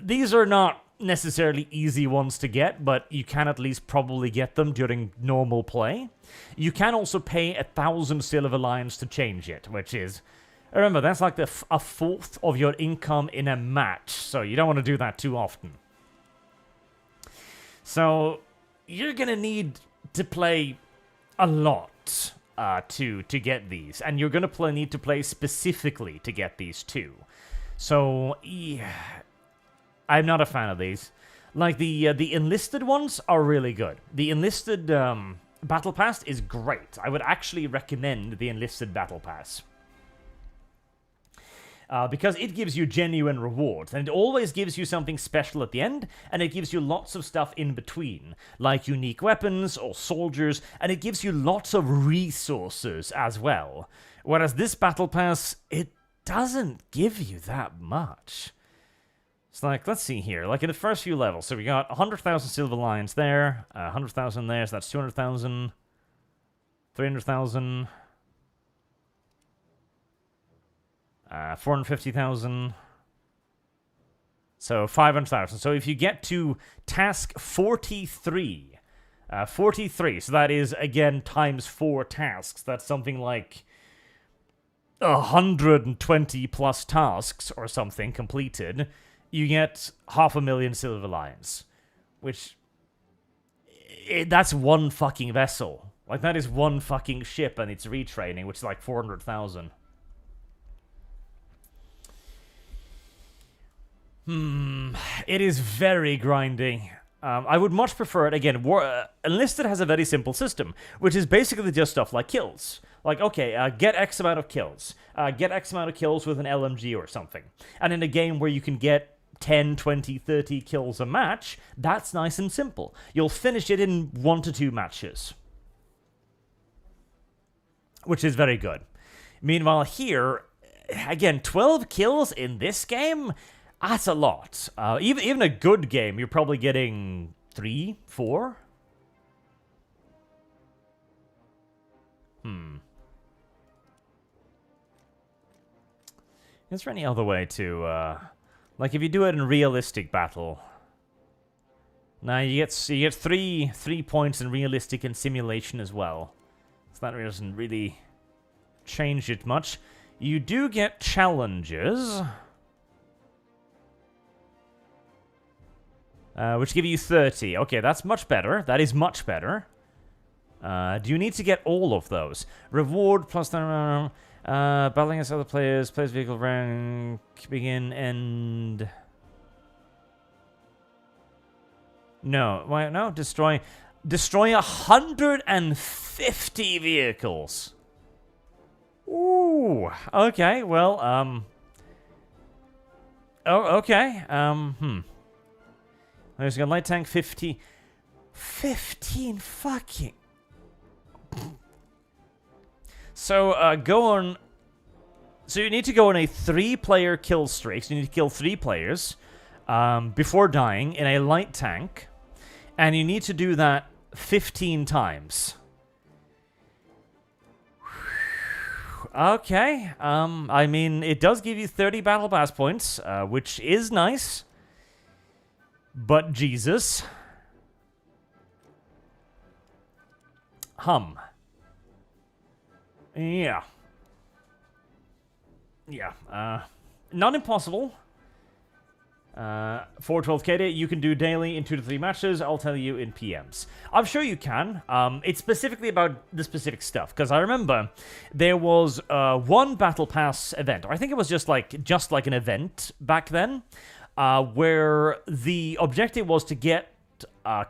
These are not necessarily easy ones to get, but you can at least probably get them during normal play. You can also pay 1,000 Silver Lions to change it, which is... Remember, that's like a 1/4 of your income in a match, so you don't want to do that too often. So, you're gonna need to play a lot to get these, and you're gonna need to play specifically to get these too. So, yeah, I'm not a fan of these. Like, the enlisted ones are really good. The enlisted battle pass is great. I would actually recommend the enlisted battle pass. Because it gives you genuine rewards, and it always gives you something special at the end, and it gives you lots of stuff in between, like unique weapons or soldiers, and it gives you lots of resources as well. Whereas this battle pass, it doesn't give you that much. It's like, let's see here, like in the first few levels, so we got 100,000 Silver Lions there, 100,000 there, so that's 200,000. 300,000. 450,000. So 500,000. So if you get to task 43, 43, so that is, again, times 4 tasks. That's something like 120 plus tasks or something completed. You get 500,000 silver lions. Which, that's one fucking vessel. Like, that is one fucking ship and it's retraining, which is like 400,000. It is very grinding. I would much prefer it. Again, Enlisted has a very simple system, which is basically just stuff like kills. Like, okay, get X amount of kills. Get X amount of kills with an LMG or something. And in a game where you can get 10, 20, 30 kills a match, that's nice and simple. You'll finish it in 1 to 2 matches. Which is very good. Meanwhile here, again, 12 kills in this game? That's a lot. Even a good game, you're probably getting 3, 4? Is there any other way to, like, if you do it in realistic battle? Now you get 3 points in realistic and simulation as well. So that doesn't really change it much. You do get challenges, which give you 30. Okay, that's much better. That is much better. Do you need to get all of those? Reward plus the battling against other players, players vehicle rank, begin, end. No, why no? Destroy 150 vehicles. Ooh, okay, well, oh, okay, There's a light tank, 15 fucking... So, go on... So you need to go on a 3-player kill streak, so you need to kill 3 players, before dying, in a light tank, and you need to do that 15 times. Okay, I mean, it does give you 30 battle pass points, which is nice. But Jesus. Yeah. Yeah, not impossible. 412 KD, you can do daily in 2 to 3 matches. I'll tell you in PMs. I'm sure you can. It's specifically about the specific stuff, because I remember there was one Battle Pass event, or I think it was just like an event back then, where the objective was to get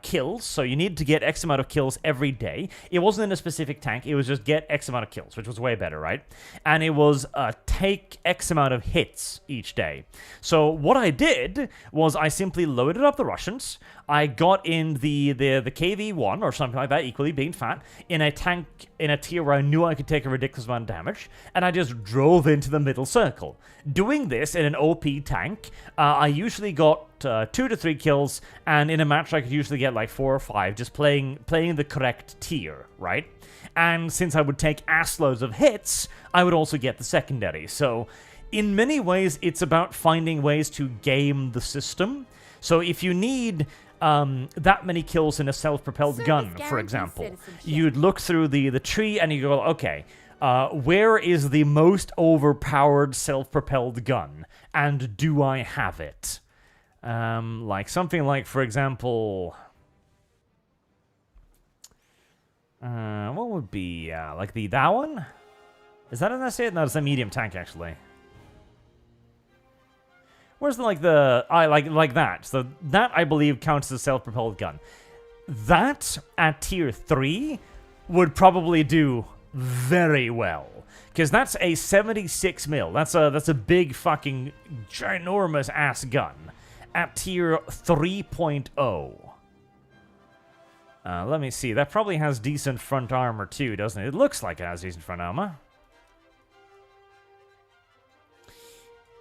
kills, so you needed to get X amount of kills every day. It wasn't in a specific tank, it was just get X amount of kills, which was way better, right? And it was take X amount of hits each day. So what I did was I simply loaded up the Russians, I got in the KV-1 or something like that, equally being fat, in a tank in a tier where I knew I could take a ridiculous amount of damage, and I just drove into the middle circle. Doing this in an OP tank, I usually got 2 to 3 kills, and in a match I could usually get like 4 or 5, just playing the correct tier, right? And since I would take assloads of hits, I would also get the secondary. So in many ways, it's about finding ways to game the system. So if you need that many kills in a self-propelled gun, for example, you'd look through the tree and you go, okay, where is the most overpowered self-propelled gun? And do I have it? Like something like, for example, what would be, like that one? Is that an SA? No, it's a medium tank, actually. Where's like that? So that, I believe, counts as a self-propelled gun. That, at tier 3, would probably do very well. Because that's a 76 mil. That's a big fucking ginormous ass gun. At tier 3.0. Let me see. That probably has decent front armor too, doesn't it? It looks like it has decent front armor.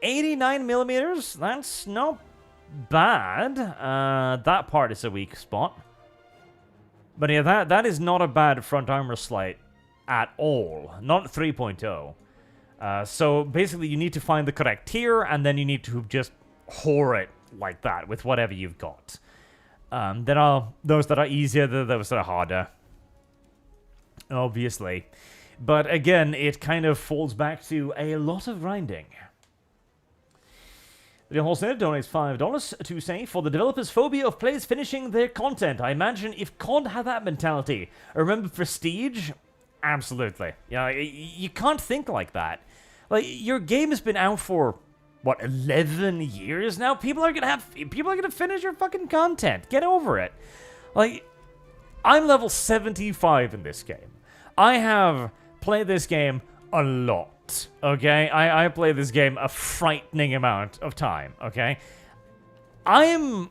89 millimeters? That's not bad. That part is a weak spot. But yeah, that is not a bad front armor slate. at all, not 3.0. So basically you need to find the correct tier, and then you need to just whore it like that with whatever you've got. There are those that are easier, there are those that are harder, obviously. But again, it kind of falls back to a lot of grinding. The Holster donates $5 to say, for the developers' phobia of players finishing their content. I imagine if COD had that mentality. Remember Prestige? Absolutely. You can't think like that. Like, your game has been out for, what, 11 years now? People are gonna finish your fucking content. Get over it. Like, I'm level 75 in this game. I have played this game a lot. Okay, I play this game a frightening amount of time, okay? I'm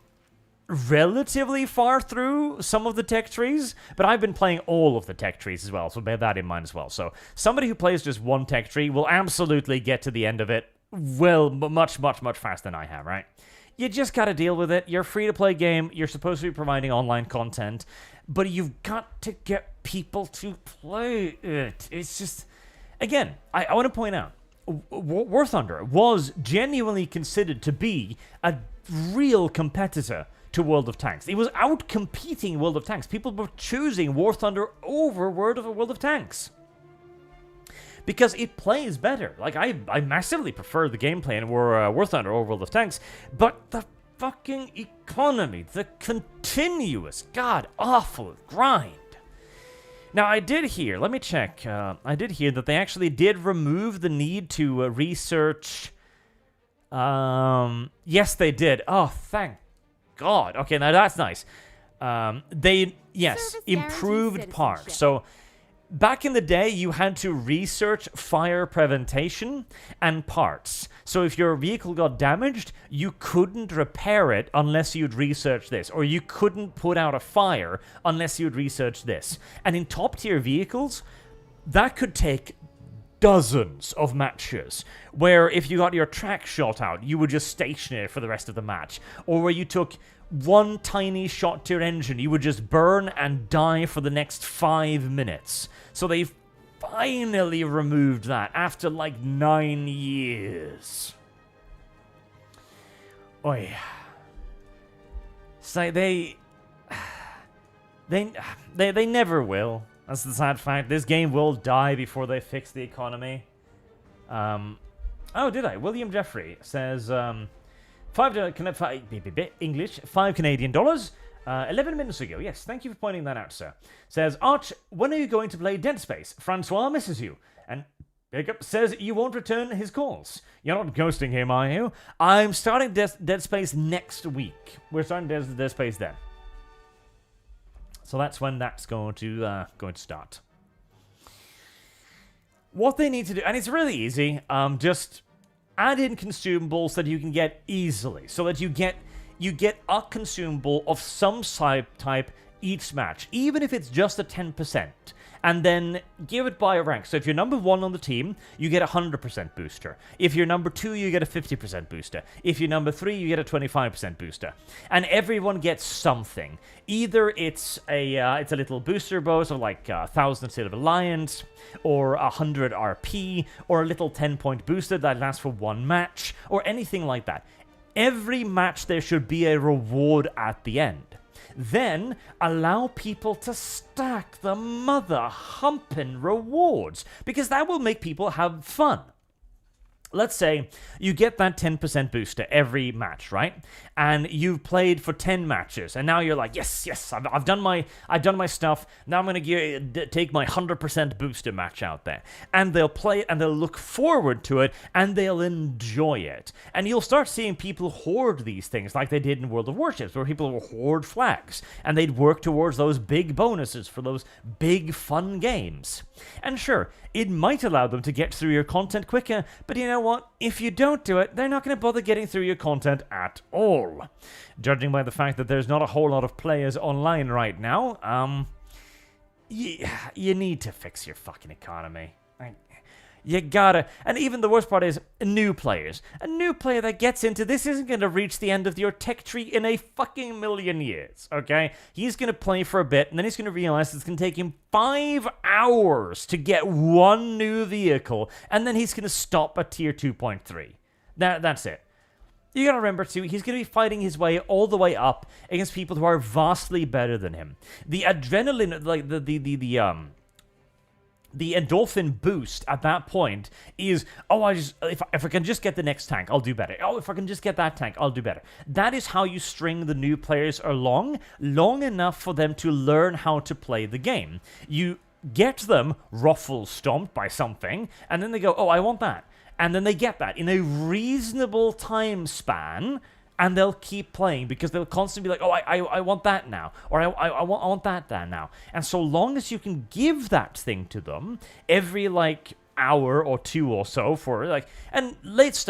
relatively far through some of the tech trees, but I've been playing all of the tech trees as well, so bear that in mind as well. So, somebody who plays just one tech tree will absolutely get to the end of it well, much faster than I have, right? You just gotta deal with it. You're a free-to-play game, you're supposed to be providing online content, but you've got to get people to play it. It's just... Again, I want to point out, War Thunder was genuinely considered to be a real competitor to World of Tanks. It was out-competing World of Tanks. People were choosing War Thunder over World of Tanks. Because it plays better. Like, I massively prefer the gameplay in War Thunder over World of Tanks, but the fucking economy, the continuous, god-awful grind. Now, I did hear, let me check, I did hear that they actually did remove the need to research, yes, they did. Oh, thank God. Okay, now that's nice. They, yes, improved parts. So, back in the day, you had to research fire prevention and parts. So if your vehicle got damaged, you couldn't repair it unless you'd research this. Or you couldn't put out a fire unless you'd research this. And in top-tier vehicles, that could take dozens of matches. Where if you got your track shot out, you would just station it for the rest of the match. Or where you took one tiny shot to your engine, you would just burn and die for the next 5 minutes. So they've finally removed that after like 9 years. Oi. So they never will. That's the sad fact. This game will die before they fix the economy. Oh, did I? William Jeffrey says, English, $5 11 minutes ago. Yes, thank you for pointing that out, sir. Says, Arch, when are you going to play Dead Space? Francois misses you. And Jacob says you won't return his calls. You're not ghosting him, are you? I'm starting Dead Space next week. We're starting Dead Space then. So that's when that's going to start. What they need to do, and it's really easy, just add in consumables that you can get easily, so that you get a consumable of some type each match, even if it's just a 10%, and then give it by a rank. So if you're number 1 on the team, you get a 100% booster. If you're number 2, you get a 50% booster. If you're number 3, you get a 25% booster. And everyone gets something. Either it's a little booster bow, so like 1,000 Silver Lions, or 100 RP, or a little 10-point booster that lasts for 1 match, or anything like that. Every match there should be a reward at the end. Then allow people to stack the mother-humping rewards, because that will make people have fun. Let's say you get that 10% booster every match, right? And you've played for 10 matches, and now you're like, yes, I've done my stuff. Now I'm gonna take my 100% booster match out there, and they'll play it, and they'll look forward to it, and they'll enjoy it. And you'll start seeing people hoard these things, like they did in World of Warships, where people will hoard flags, and they'd work towards those big bonuses for those big fun games. And sure, it might allow them to get through your content quicker, but you know what? If you don't do it, they're not going to bother getting through your content at all. Judging by the fact that there's not a whole lot of players online right now, you need to fix your fucking economy. You gotta, and even the worst part is new players. A new player that gets into this isn't gonna reach the end of your tech tree in a fucking million years, okay? He's gonna play for a bit, and then he's gonna realize it's gonna take him 5 hours to get one new vehicle, and then he's gonna stop at tier 2.3. That's it. You gotta remember too, he's gonna be fighting his way all the way up against people who are vastly better than him. The adrenaline, like the endorphin boost at that point is, if I can just get the next tank, I'll do better. Oh, if I can just get that tank, I'll do better. That is how you string the new players along, long enough for them to learn how to play the game. You get them ruffle stomped by something, and then they go, oh, I want that. And then they get that in a reasonable time span, and they'll keep playing because they'll constantly be like, oh, I want that now, or I want that now. And so long as you can give that thing to them every, like, hour or two or so for, like, and late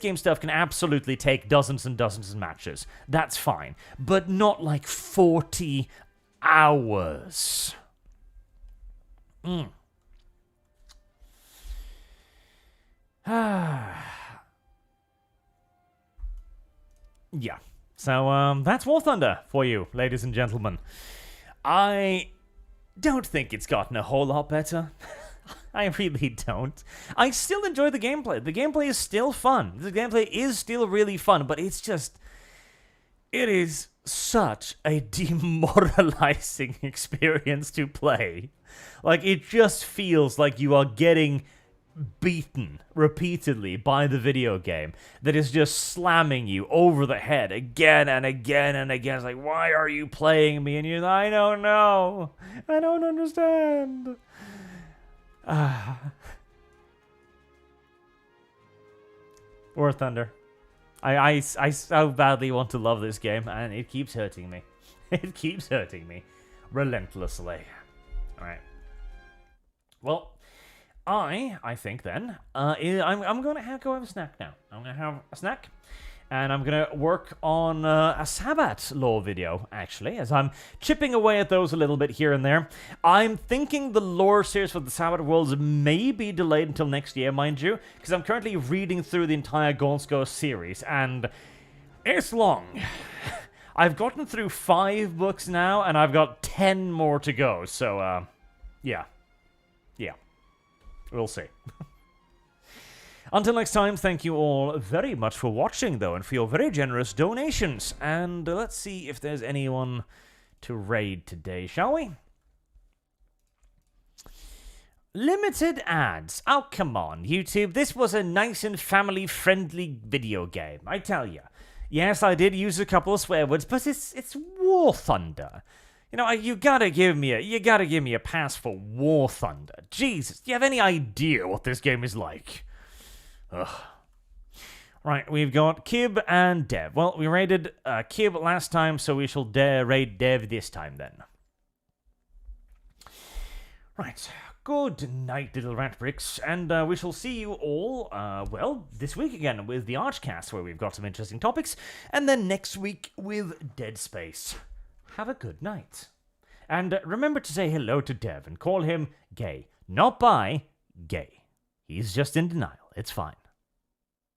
game stuff can absolutely take dozens and dozens of matches. That's fine. But not, like, 40 hours. Yeah. So, that's War Thunder for you, ladies and gentlemen. I don't think it's gotten a whole lot better. I really don't. I still enjoy the gameplay. The gameplay is still fun. The gameplay is still really fun, but it's just... It is such a demoralizing experience to play. Like, it just feels like you are getting beaten repeatedly by the video game that is just slamming you over the head again and again and again. It's like, why are you playing me? And you're like, I don't know. I don't understand. War Thunder. I so badly want to love this game, and it keeps hurting me. It keeps hurting me relentlessly. Alright. Well, I think then, I'm going to go have a snack now. I'm going to have a snack, and I'm going to work on a Sabbat lore video, actually, as I'm chipping away at those a little bit here and there. I'm thinking the lore series for the Sabbat Worlds may be delayed until next year, mind you, because I'm currently reading through the entire Gaunt's Ghost series, and it's long. I've gotten through 5 books now, and I've got 10 more to go, so, yeah. We'll see. Until next time, thank you all very much for watching, though, and for your very generous donations. And let's see if there's anyone to raid today, shall we? Limited ads. Oh, come on, YouTube. This was a nice and family-friendly video game, I tell you. Yes, I did use a couple of swear words, but it's War Thunder. You know, you gotta give me a pass for War Thunder. Jesus, do you have any idea what this game is like? Ugh. Right, we've got Kib and Dev. Well, we raided Kib last time, so we shall raid Dev this time then. Right, good night, little rat bricks, and we shall see you all, well, this week again with the ArchCast, where we've got some interesting topics, and then next week with Dead Space. Have a good night. And remember to say hello to Dev and call him gay. Not bi, gay. He's just in denial. It's fine.